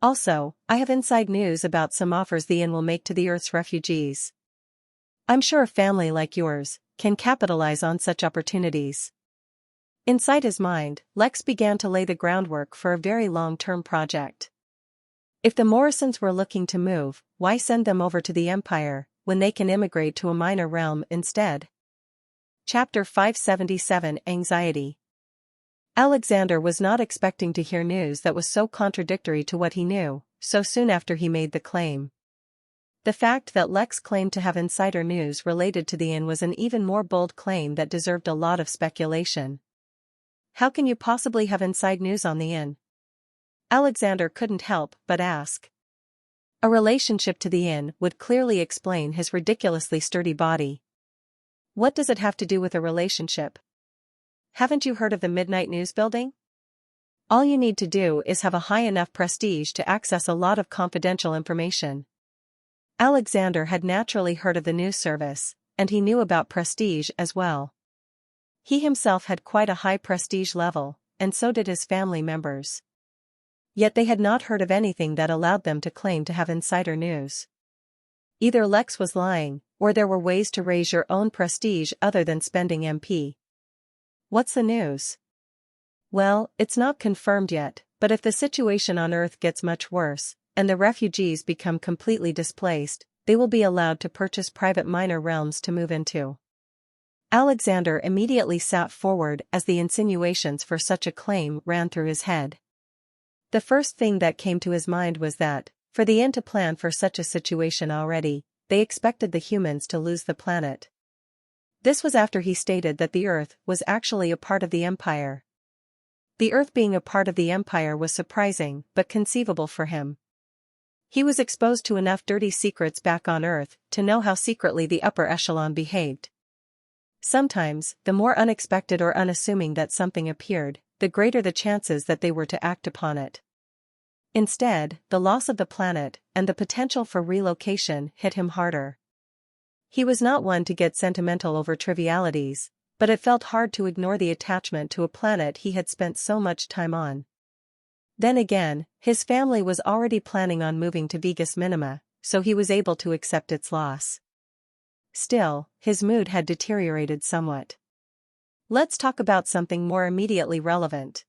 S1: Also, I have inside news about some offers the Inn will make to the Earth's refugees. I'm sure a family like yours can capitalize on such opportunities. Inside his mind, Lex began to lay the groundwork for a very long-term project. If the Morrisons were looking to move, why send them over to the Empire, when they can immigrate to a minor realm instead? Chapter 577 Anxiety. Alexander was not expecting to hear news that was so contradictory to what he knew, so soon after he made the claim. The fact that Lex claimed to have insider news related to the Inn was an even more bold claim that deserved a lot of speculation. How can you possibly have inside news on the Inn? Alexander couldn't help but ask. A relationship to the Inn would clearly explain his ridiculously sturdy body. What does it have to do with a relationship? Haven't you heard of the Midnight News Building? All you need to do is have a high enough prestige to access a lot of confidential information. Alexander had naturally heard of the news service, and he knew about prestige as well. He himself had quite a high prestige level, and so did his family members. Yet they had not heard of anything that allowed them to claim to have insider news. Either Lex was lying, or there were ways to raise your own prestige other than spending MP. What's the news? Well, it's not confirmed yet, but if the situation on Earth gets much worse, and the refugees become completely displaced, they will be allowed to purchase private minor realms to move into. Alexander immediately sat forward as the insinuations for such a claim ran through his head. The first thing that came to his mind was that, for the Inn to plan for such a situation already, they expected the humans to lose the planet. This was after he stated that the Earth was actually a part of the Empire. The Earth being a part of the Empire was surprising but conceivable for him. He was exposed to enough dirty secrets back on Earth to know how secretly the upper echelon behaved. Sometimes, the more unexpected or unassuming that something appeared, the greater the chances that they were to act upon it. Instead, the loss of the planet and the potential for relocation hit him harder. He was not one to get sentimental over trivialities, but it felt hard to ignore the attachment to a planet he had spent so much time on. Then again, his family was already planning on moving to Vegas Minima, so he was able to accept its loss. Still, his mood had deteriorated somewhat. Let's talk about something more immediately relevant.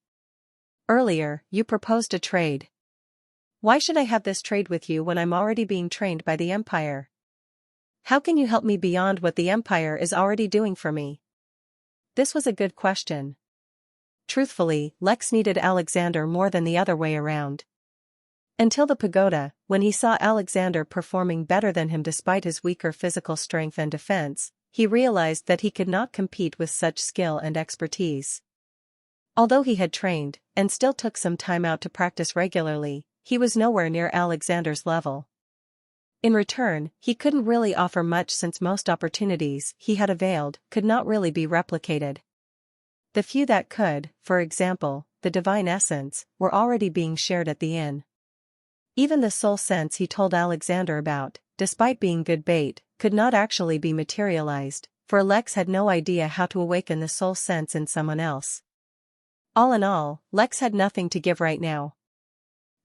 S1: Earlier, you proposed a trade. Why should I have this trade with you when I'm already being trained by the Empire? How can you help me beyond what the Empire is already doing for me? This was a good question. Truthfully, Lex needed Alexander more than the other way around. Until the pagoda, when he saw Alexander performing better than him despite his weaker physical strength and defense, he realized that he could not compete with such skill and expertise. Although he had trained, and still took some time out to practice regularly, he was nowhere near Alexander's level. In return, he couldn't really offer much since most opportunities he had availed could not really be replicated. The few that could, for example, the divine essence, were already being shared at the inn. Even the soul sense he told Alexander about, despite being good bait, could not actually be materialized, for Lex had no idea how to awaken the soul sense in someone else. All in all, Lex had nothing to give right now.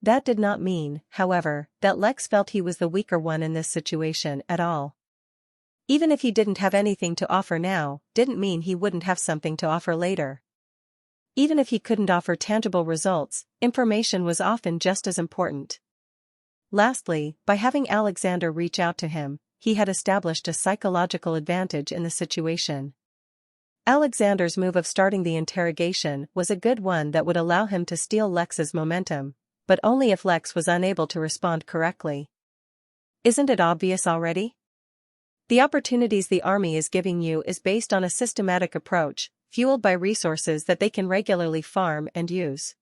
S1: That did not mean, however, that Lex felt he was the weaker one in this situation at all. Even if he didn't have anything to offer now, didn't mean he wouldn't have something to offer later. Even if he couldn't offer tangible results, information was often just as important. Lastly, by having Alexander reach out to him, he had established a psychological advantage in the situation. Alexander's move of starting the interrogation was a good one that would allow him to steal Lex's momentum, but only if Lex was unable to respond correctly. Isn't it obvious already? The opportunities the army is giving you is based on a systematic approach, fueled by resources that they can regularly farm and use.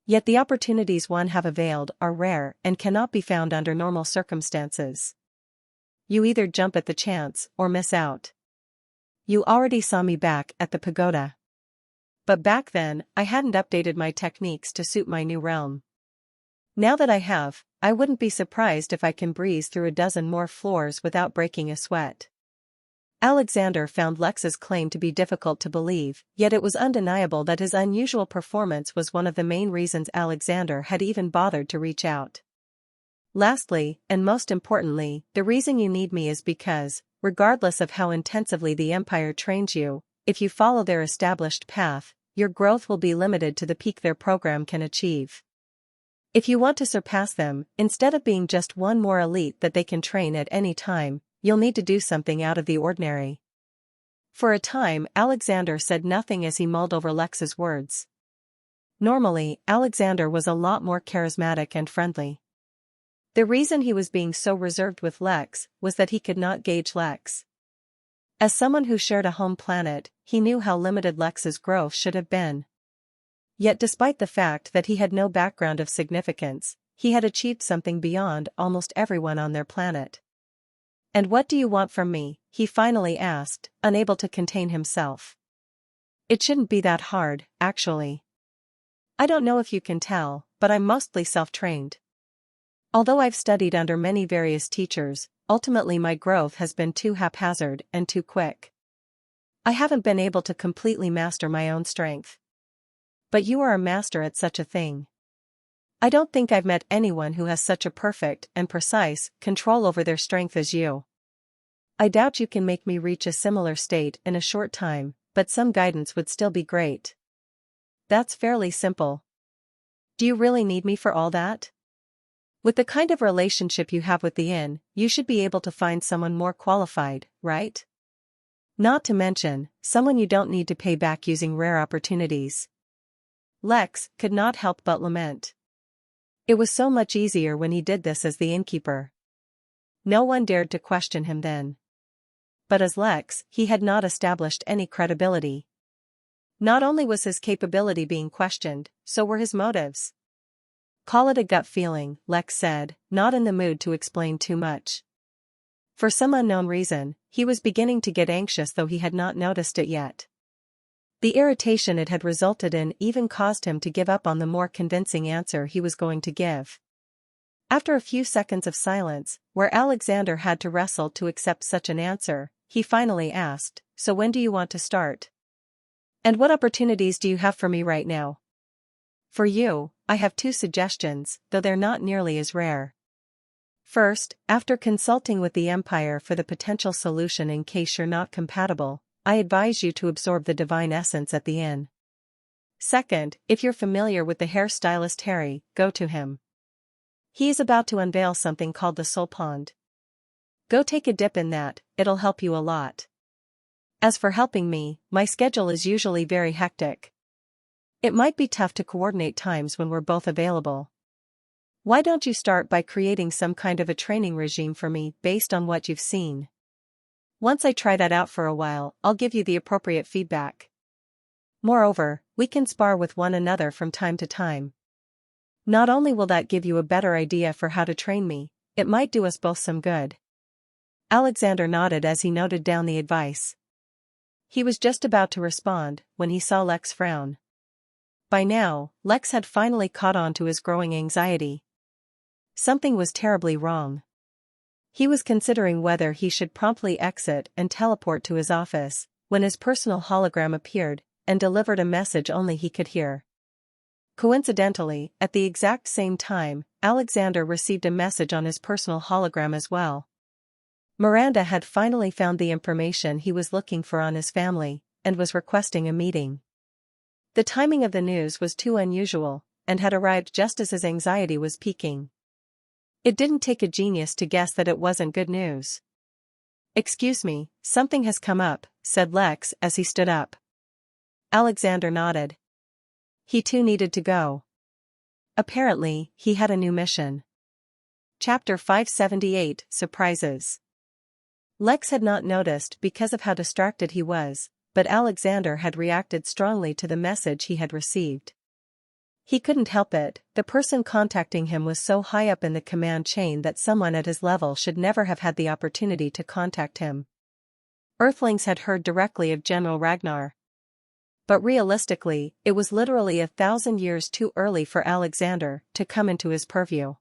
S1: Yet the opportunities one have availed are rare and cannot be found under normal circumstances. You either jump at the chance or miss out. You already saw me back at the pagoda. But back then, I hadn't updated my techniques to suit my new realm. Now that I have, I wouldn't be surprised if I can breeze through a dozen more floors without breaking a sweat. Alexander found Lex's claim to be difficult to believe, yet it was undeniable that his unusual performance was one of the main reasons Alexander had even bothered to reach out. Lastly, and most importantly, the reason you need me is because, regardless of how intensively the Empire trains you, if you follow their established path, your growth will be limited to the peak their program can achieve. If you want to surpass them, instead of being just one more elite that they can train at any time, you'll need to do something out of the ordinary. For a time, Alexander said nothing as he mulled over Lex's words. Normally, Alexander was a lot more charismatic and friendly. The reason he was being so reserved with Lex was that he could not gauge Lex. As someone who shared a home planet, he knew how limited Lex's growth should have been. Yet despite the fact that he had no background of significance, he had achieved something beyond almost everyone on their planet. "And what do you want from me?" he finally asked, unable to contain himself. "It shouldn't be that hard, actually. I don't know if you can tell, but I'm mostly self-trained. Although I've studied under many various teachers, ultimately my growth has been too haphazard and too quick. I haven't been able to completely master my own strength. But you are a master at such a thing. I don't think I've met anyone who has such a perfect and precise control over their strength as you. I doubt you can make me reach a similar state in a short time, but some guidance would still be great." "That's fairly simple. Do you really need me for all that? With the kind of relationship you have with the inn, you should be able to find someone more qualified, right? Not to mention, someone you don't need to pay back using rare opportunities." Lex could not help but lament. It was so much easier when he did this as the innkeeper. No one dared to question him then. But as Lex, he had not established any credibility. Not only was his capability being questioned, so were his motives. "Call it a gut feeling," Lex said, not in the mood to explain too much. For some unknown reason, he was beginning to get anxious though he had not noticed it yet. The irritation it had resulted in even caused him to give up on the more convincing answer he was going to give. After a few seconds of silence, where Alexander had to wrestle to accept such an answer, he finally asked, "So when do you want to start? And what opportunities do you have for me right now?" "For you, I have 2 suggestions, though they're not nearly as rare. First, after consulting with the Empire for the potential solution in case you're not compatible, I advise you to absorb the divine essence at the inn. Second, if you're familiar with the hairstylist Harry, go to him. He is about to unveil something called the Soul Pond. Go take a dip in that, it'll help you a lot. As for helping me, my schedule is usually very hectic. It might be tough to coordinate times when we're both available. Why don't you start by creating some kind of a training regime for me based on what you've seen?" Once I try that out for a while, I'll give you the appropriate feedback. Moreover, we can spar with one another from time to time. Not only will that give you a better idea for how to train me, it might do us both some good. Alexander nodded as he noted down the advice. He was just about to respond when he saw Lex frown. By now, Lex had finally caught on to his growing anxiety. Something was terribly wrong. He was considering whether he should promptly exit and teleport to his office, when his personal hologram appeared and delivered a message only he could hear. Coincidentally, at the exact same time, Alexander received a message on his personal hologram as well. Miranda had finally found the information he was looking for on his family, and was requesting a meeting. The timing of the news was too unusual, and had arrived just as his anxiety was peaking. It didn't take a genius to guess that it wasn't good news. "Excuse me, something has come up," said Lex as he stood up. Alexander nodded. He too needed to go. Apparently, he had a new mission. Chapter 578, Surprises. Lex had not noticed because of how distracted he was, but Alexander had reacted strongly to the message he had received. He couldn't help it, the person contacting him was so high up in the command chain that someone at his level should never have had the opportunity to contact him. Earthlings had heard directly of General Ragnar. But realistically, it was literally 1,000 years too early for Alexander to come into his purview.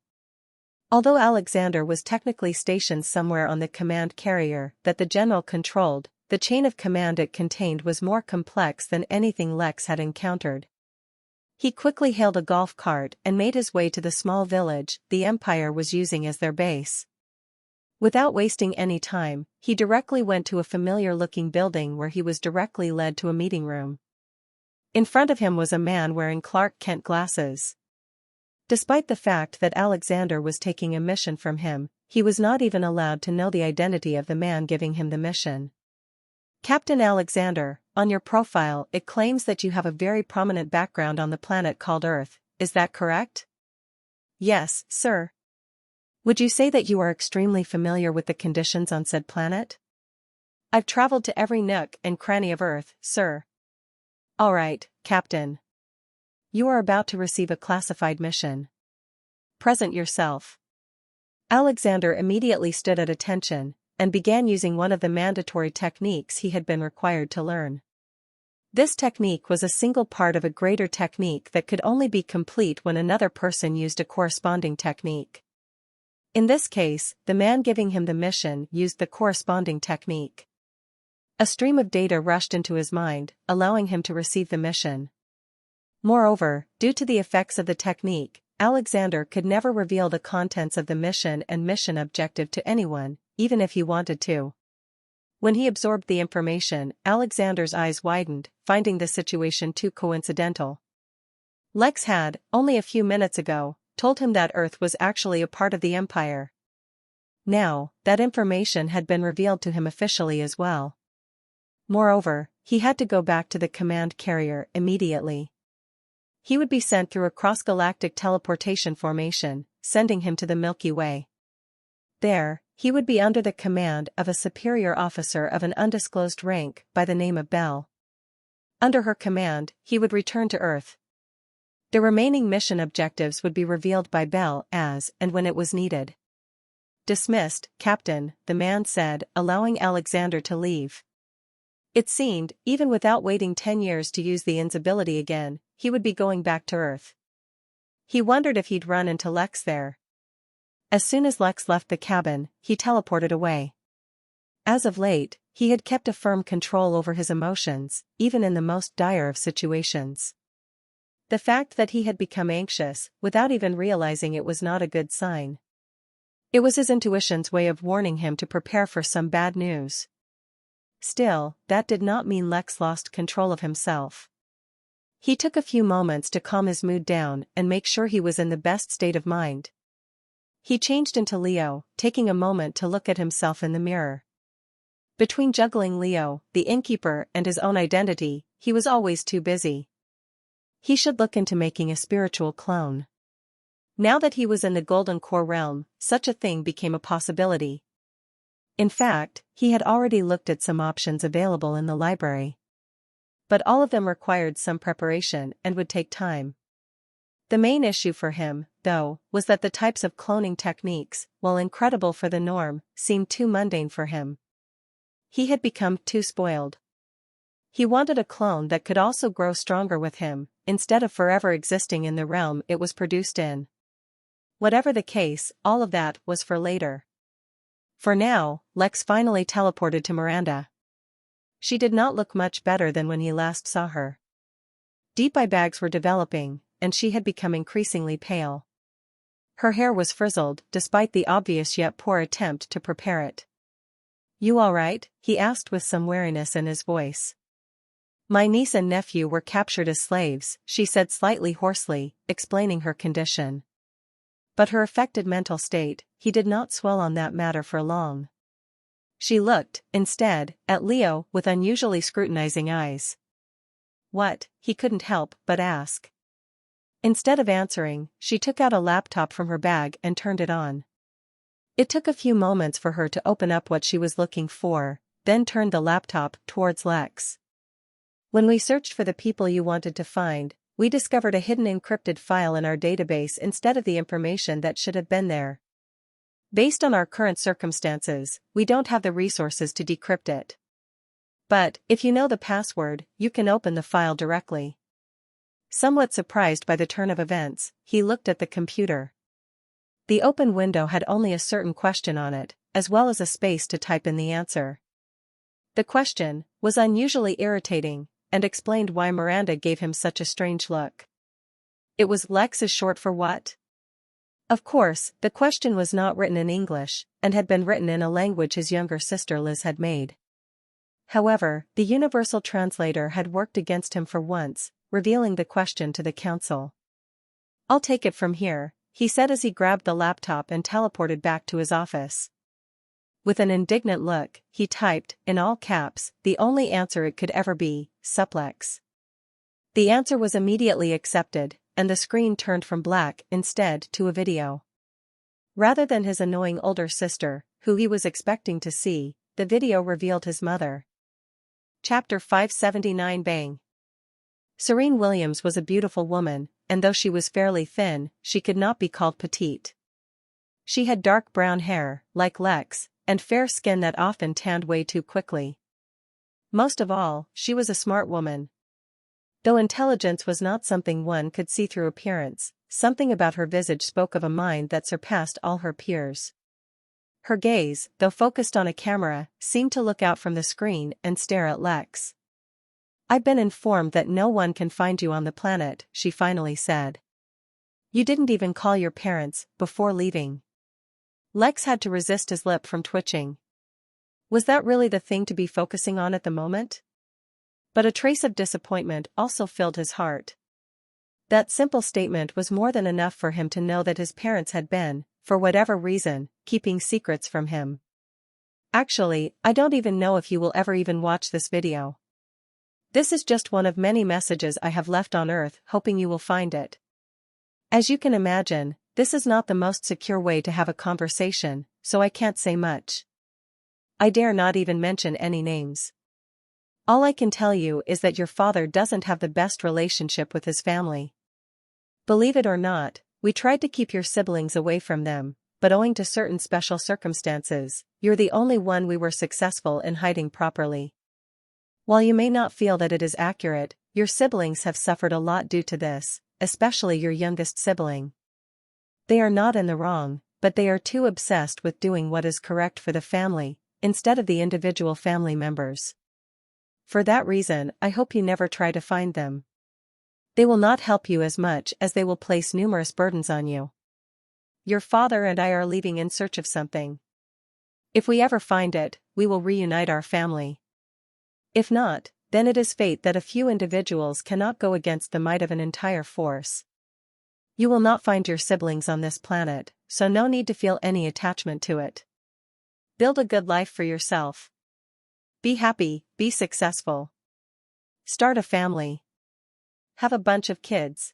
S1: Although Alexander was technically stationed somewhere on the command carrier that the general controlled, the chain of command it contained was more complex than anything Lex had encountered. He quickly hailed a golf cart and made his way to the small village the Empire was using as their base. Without wasting any time, he directly went to a familiar-looking building where he was directly led to a meeting room. In front of him was a man wearing Clark Kent glasses. Despite the fact that Alexander was taking a mission from him, he was not even allowed to know the identity of the man giving him the mission. "Captain Alexander, on your profile it claims that you have a very prominent background on the planet called Earth, is that correct?" "Yes, sir." "Would you say that you are extremely familiar with the conditions on said planet?" "I've traveled to every nook and cranny of Earth, sir." "All right, Captain. You are about to receive a classified mission. Present yourself." Alexander immediately stood at attention, and began using one of the mandatory techniques he had been required to learn. This technique was a single part of a greater technique that could only be complete when another person used a corresponding technique. In this case, the man giving him the mission used the corresponding technique. A stream of data rushed into his mind, allowing him to receive the mission. Moreover, due to the effects of the technique, Alexander could never reveal the contents of the mission and mission objective to anyone, even if he wanted to. When he absorbed the information, Alexander's eyes widened, finding the situation too coincidental. Lex had, only a few minutes ago, told him that Earth was actually a part of the Empire. Now, that information had been revealed to him officially as well. Moreover, he had to go back to the command carrier immediately. He would be sent through a cross-galactic teleportation formation, sending him to the Milky Way. There, he would be under the command of a superior officer of an undisclosed rank by the name of Bell. Under her command, he would return to Earth. The remaining mission objectives would be revealed by Bell as and when it was needed. "Dismissed, Captain," the man said, allowing Alexander to leave. It seemed, even without waiting 10 years to use the IN's ability again, he would be going back to Earth. He wondered if he'd run into Lex there. As soon as Lex left the cabin, he teleported away. As of late, he had kept a firm control over his emotions, even in the most dire of situations. The fact that he had become anxious, without even realizing it, was not a good sign. It was his intuition's way of warning him to prepare for some bad news. Still, that did not mean Lex lost control of himself. He took a few moments to calm his mood down and make sure he was in the best state of mind. He changed into Leo, taking a moment to look at himself in the mirror. Between juggling Leo, the Innkeeper, and his own identity, he was always too busy. He should look into making a spiritual clone. Now that he was in the Golden Core realm, such a thing became a possibility. In fact, he had already looked at some options available in the library. But all of them required some preparation and would take time. The main issue for him, though, was that the types of cloning techniques, while incredible for the norm, seemed too mundane for him. He had become too spoiled. He wanted a clone that could also grow stronger with him, instead of forever existing in the realm it was produced in. Whatever the case, all of that was for later. For now, Lex finally teleported to Miranda. She did not look much better than when he last saw her. Deep eye bags were developing, and she had become increasingly pale. Her hair was frizzled, despite the obvious yet poor attempt to prepare it. "You all right?" he asked with some wariness in his voice. "My niece and nephew were captured as slaves," she said slightly hoarsely, explaining her condition. But her affected mental state, he did not dwell on that matter for long. She looked, instead, at Leo with unusually scrutinizing eyes. "What?" he couldn't help but ask. Instead of answering, she took out a laptop from her bag and turned it on. It took a few moments for her to open up what she was looking for, then turned the laptop towards Lex. "When we searched for the people you wanted to find, we discovered a hidden encrypted file in our database instead of the information that should have been there. Based on our current circumstances, we don't have the resources to decrypt it. But, if you know the password, you can open the file directly." Somewhat surprised by the turn of events, he looked at the computer. The open window had only a certain question on it, as well as a space to type in the answer. The question was unusually irritating, and explained why Miranda gave him such a strange look. It was "Lex is short for what?" Of course, the question was not written in English, and had been written in a language his younger sister Liz had made. However, the universal translator had worked against him for once, revealing the question to the council. "I'll take it from here," he said as he grabbed the laptop and teleported back to his office. With an indignant look, he typed, in all caps, the only answer it could ever be, "Supplex." The answer was immediately accepted, and the screen turned from black instead to a video. Rather than his annoying older sister, who he was expecting to see, the video revealed his mother. Chapter 579 Bang. Serene Williams was a beautiful woman, and though she was fairly thin, she could not be called petite. She had dark brown hair, like Lex, and fair skin that often tanned way too quickly. Most of all, she was a smart woman. Though intelligence was not something one could see through appearance, something about her visage spoke of a mind that surpassed all her peers. Her gaze, though focused on a camera, seemed to look out from the screen and stare at Lex. "I've been informed that no one can find you on the planet," she finally said. "You didn't even call your parents before leaving." Lex had to resist his lip from twitching. Was that really the thing to be focusing on at the moment? But a trace of disappointment also filled his heart. That simple statement was more than enough for him to know that his parents had been, for whatever reason, keeping secrets from him. "Actually, I don't even know if you will ever even watch this video. This is just one of many messages I have left on Earth, hoping you will find it." As you can imagine, this is not the most secure way to have a conversation, so I can't say much. I dare not even mention any names. All I can tell you is that your father doesn't have the best relationship with his family. Believe it or not, we tried to keep your siblings away from them, but owing to certain special circumstances, you're the only one we were successful in hiding properly. While you may not feel that it is accurate, your siblings have suffered a lot due to this, especially your youngest sibling. They are not in the wrong, but they are too obsessed with doing what is correct for the family, instead of the individual family members. For that reason, I hope you never try to find them. They will not help you as much as they will place numerous burdens on you. Your father and I are leaving in search of something. If we ever find it, we will reunite our family. If not, then it is fate that a few individuals cannot go against the might of an entire force. You will not find your siblings on this planet, so no need to feel any attachment to it. Build a good life for yourself. Be happy, be successful. Start a family. Have a bunch of kids."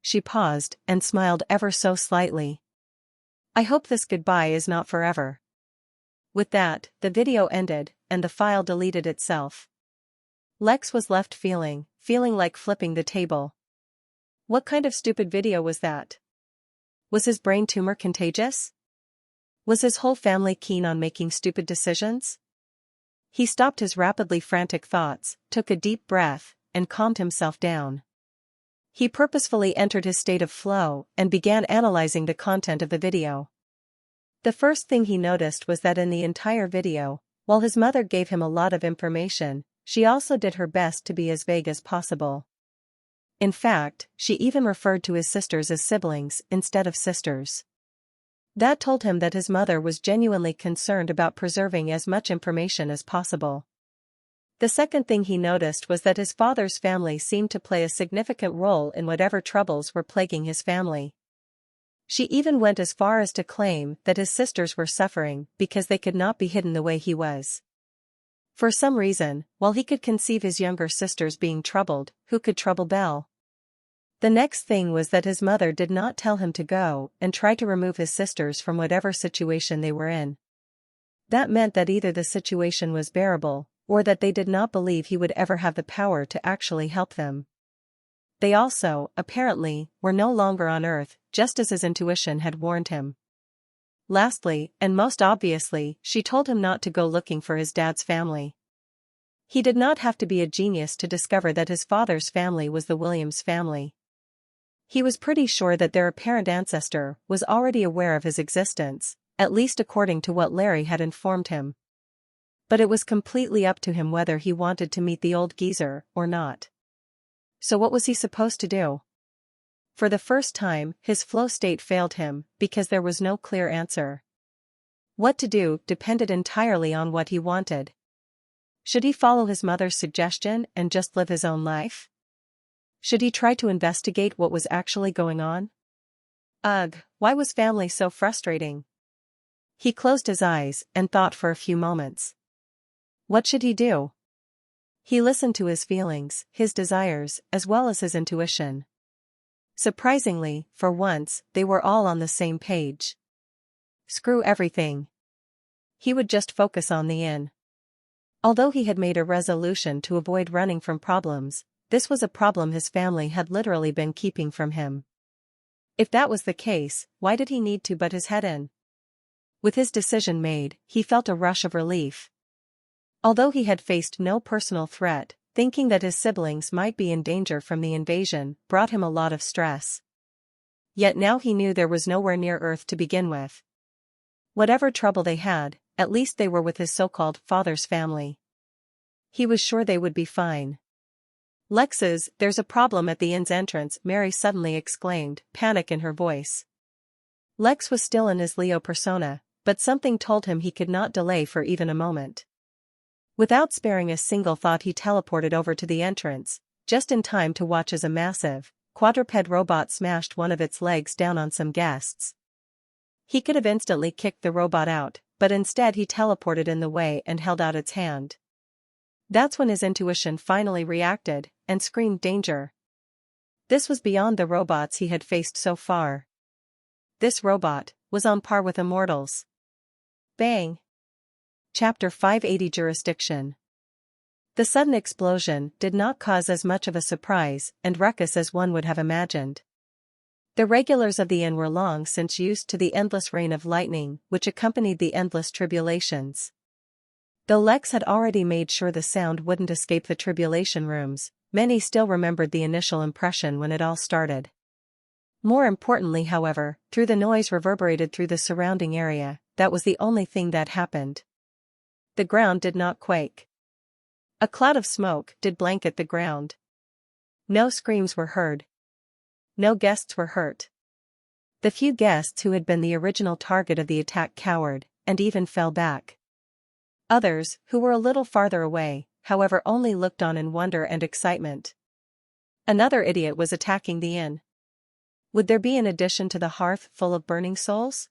S1: She paused and smiled ever so slightly. "I hope this goodbye is not forever." With that, the video ended, and the file deleted itself. Lex was left feeling like flipping the table. What kind of stupid video was that? Was his brain tumor contagious? Was his whole family keen on making stupid decisions? He stopped his rapidly frantic thoughts, took a deep breath, and calmed himself down. He purposefully entered his state of flow and began analyzing the content of the video. The first thing he noticed was that in the entire video, while his mother gave him a lot of information, she also did her best to be as vague as possible. In fact, she even referred to his sisters as siblings instead of sisters. That told him that his mother was genuinely concerned about preserving as much information as possible. The second thing he noticed was that his father's family seemed to play a significant role in whatever troubles were plaguing his family. She even went as far as to claim that his sisters were suffering because they could not be hidden the way he was. For some reason, while he could conceive his younger sisters being troubled, who could trouble Belle? The next thing was that his mother did not tell him to go and try to remove his sisters from whatever situation they were in. That meant that either the situation was bearable, or that they did not believe he would ever have the power to actually help them. They also, apparently, were no longer on Earth, just as his intuition had warned him. Lastly, and most obviously, she told him not to go looking for his dad's family. He did not have to be a genius to discover that his father's family was the Williams family. He was pretty sure that their apparent ancestor was already aware of his existence, at least according to what Larry had informed him. But it was completely up to him whether he wanted to meet the old geezer or not. So what was he supposed to do? For the first time, his flow state failed him because there was no clear answer. What to do depended entirely on what he wanted. Should he follow his mother's suggestion and just live his own life? Should he try to investigate what was actually going on? Ugh, why was family so frustrating? He closed his eyes and thought for a few moments. What should he do? He listened to his feelings, his desires, as well as his intuition. Surprisingly, for once, they were all on the same page. Screw everything. He would just focus on the inn. Although he had made a resolution to avoid running from problems, this was a problem his family had literally been keeping from him. If that was the case, why did he need to butt his head in? With his decision made, he felt a rush of relief. Although he had faced no personal threat, thinking that his siblings might be in danger from the invasion brought him a lot of stress. Yet now he knew there was nowhere near Earth to begin with. Whatever trouble they had, at least they were with his so-called father's family. He was sure they would be fine. Lex's, there's a problem at the inn's entrance, Mary suddenly exclaimed, panic in her voice. Lex was still in his Leo persona, but something told him he could not delay for even a moment. Without sparing a single thought he teleported over to the entrance, just in time to watch as a massive, quadruped robot smashed one of its legs down on some guests. He could have instantly kicked the robot out, but instead he teleported in the way and held out its hand. That's when his intuition finally reacted, and screamed danger. This was beyond the robots he had faced so far. This robot was on par with immortals. Bang! Chapter 580 Jurisdiction. The sudden explosion did not cause as much of a surprise and ruckus as one would have imagined. The regulars of the inn were long since used to the endless rain of lightning which accompanied the endless tribulations. Though Lex had already made sure the sound wouldn't escape the tribulation rooms, many still remembered the initial impression when it all started. More importantly, however, through the noise reverberated through the surrounding area, that was the only thing that happened. The ground did not quake. A cloud of smoke did blanket the ground. No screams were heard. No guests were hurt. The few guests who had been the original target of the attack cowered, and even fell back. Others, who were a little farther away, however, only looked on in wonder and excitement. Another idiot was attacking the inn. Would there be an addition to the hearth full of burning souls?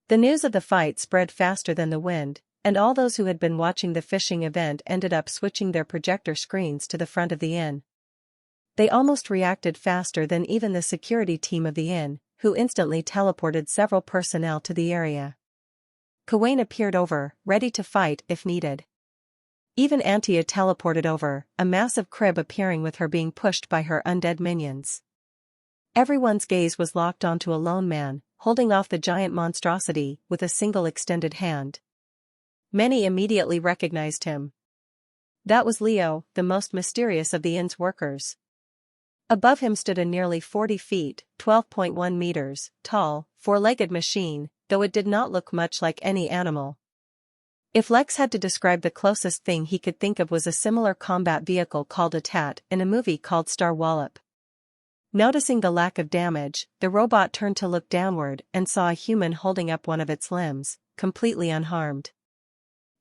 S1: The news of the fight spread faster than the wind, and all those who had been watching the fishing event ended up switching their projector screens to the front of the inn. They almost reacted faster than even the security team of the inn, who instantly teleported several personnel to the area. Kawain appeared over, ready to fight if needed. Even Antia teleported over, a massive crib appearing with her being pushed by her undead minions. Everyone's gaze was locked onto a lone man, holding off the giant monstrosity with a single extended hand. Many immediately recognized him. That was Leo, the most mysterious of the inn's workers. Above him stood a nearly 40 feet, 12.1 meters, tall, four-legged machine, though it did not look much like any animal. If Lex had to describe the closest thing he could think of was a similar combat vehicle called a Tat in a movie called Star Wallop. Noticing the lack of damage, the robot turned to look downward and saw a human holding up one of its limbs, completely unharmed.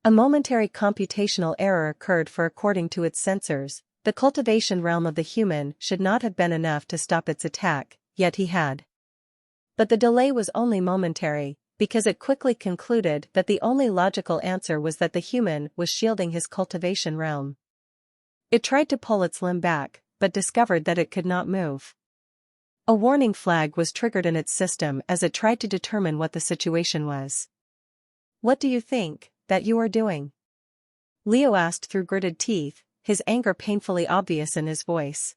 S1: A momentary computational error occurred, for according to its sensors, the cultivation realm of the human should not have been enough to stop its attack, yet he had. But the delay was only momentary, because it quickly concluded that the only logical answer was that the human was shielding his cultivation realm. It tried to pull its limb back, but discovered that it could not move. A warning flag was triggered in its system as it tried to determine what the situation was. "What do you think that you are doing?" Leo asked through gritted teeth, his anger painfully obvious in his voice.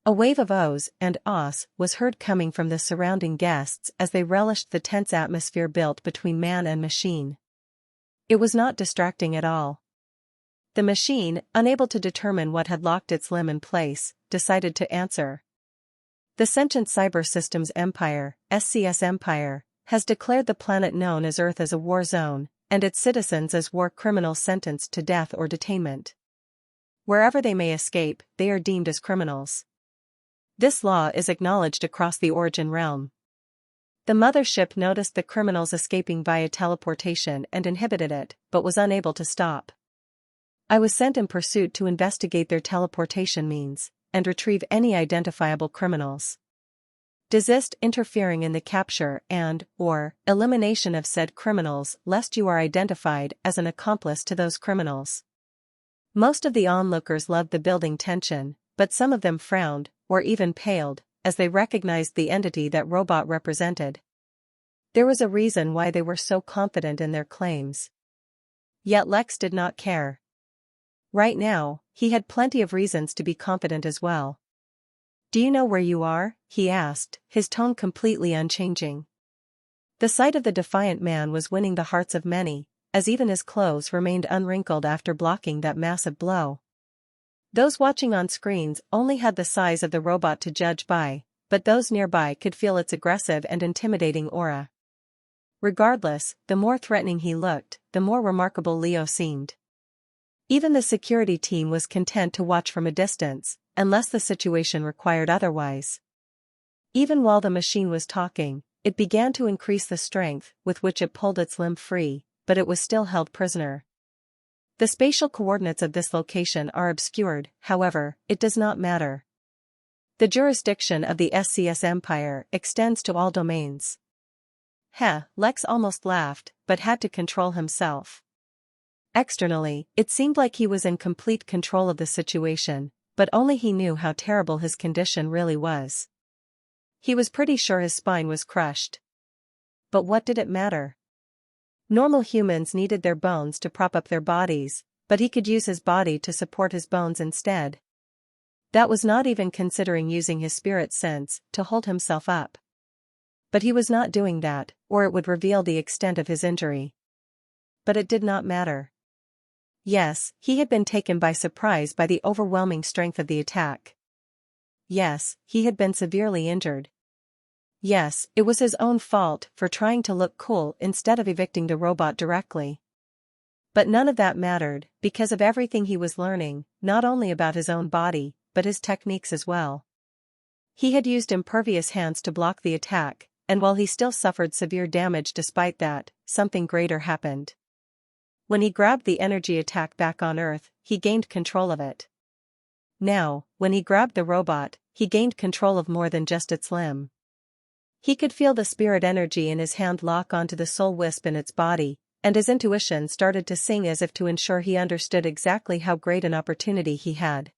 S1: A wave of ohs and ahs was heard coming from the surrounding guests as they relished the tense atmosphere built between man and machine. It was not distracting at all. The machine, unable to determine what had locked its limb in place, decided to answer. The Sentient Cyber Systems Empire, SCS Empire, has declared the planet known as Earth as a war zone, and its citizens as war criminals sentenced to death or detainment. Wherever they may escape, they are deemed as criminals. This law is acknowledged across the Origin realm. The mothership noticed the criminals escaping via teleportation and inhibited it, but was unable to stop. I was sent in pursuit to investigate their teleportation means, and retrieve any identifiable criminals. Desist interfering in the capture and/or elimination of said criminals lest you are identified as an accomplice to those criminals. Most of the onlookers loved the building tension, but some of them frowned, or even paled, as they recognized the entity that robot represented. There was a reason why they were so confident in their claims. Yet Lex did not care. Right now, he had plenty of reasons to be confident as well. "Do you know where you are?" he asked, his tone completely unchanging. The sight of the defiant man was winning the hearts of many, as even his clothes remained unwrinkled after blocking that massive blow. Those watching on screens only had the size of the robot to judge by, but those nearby could feel its aggressive and intimidating aura. Regardless, the more threatening he looked, the more remarkable Leo seemed. Even the security team was content to watch from a distance, unless the situation required otherwise. Even while the machine was talking, it began to increase the strength with which it pulled its limb free, but it was still held prisoner. The spatial coordinates of this location are obscured, however, it does not matter. The jurisdiction of the SCS Empire extends to all domains. Lex almost laughed, but had to control himself. Externally, it seemed like he was in complete control of the situation, but only he knew how terrible his condition really was. He was pretty sure his spine was crushed. But what did it matter? Normal humans needed their bones to prop up their bodies, but he could use his body to support his bones instead. That was not even considering using his spirit sense to hold himself up. But he was not doing that, or it would reveal the extent of his injury. But it did not matter. Yes, he had been taken by surprise by the overwhelming strength of the attack. Yes, he had been severely injured. Yes, it was his own fault for trying to look cool instead of evicting the robot directly. But none of that mattered, because of everything he was learning, not only about his own body, but his techniques as well. He had used impervious hands to block the attack, and while he still suffered severe damage despite that, something greater happened. When he grabbed the energy attack back on Earth, he gained control of it. Now, when he grabbed the robot, he gained control of more than just its limb. He could feel the spirit energy in his hand lock onto the soul wisp in its body, and his intuition started to sing as if to ensure he understood exactly how great an opportunity he had.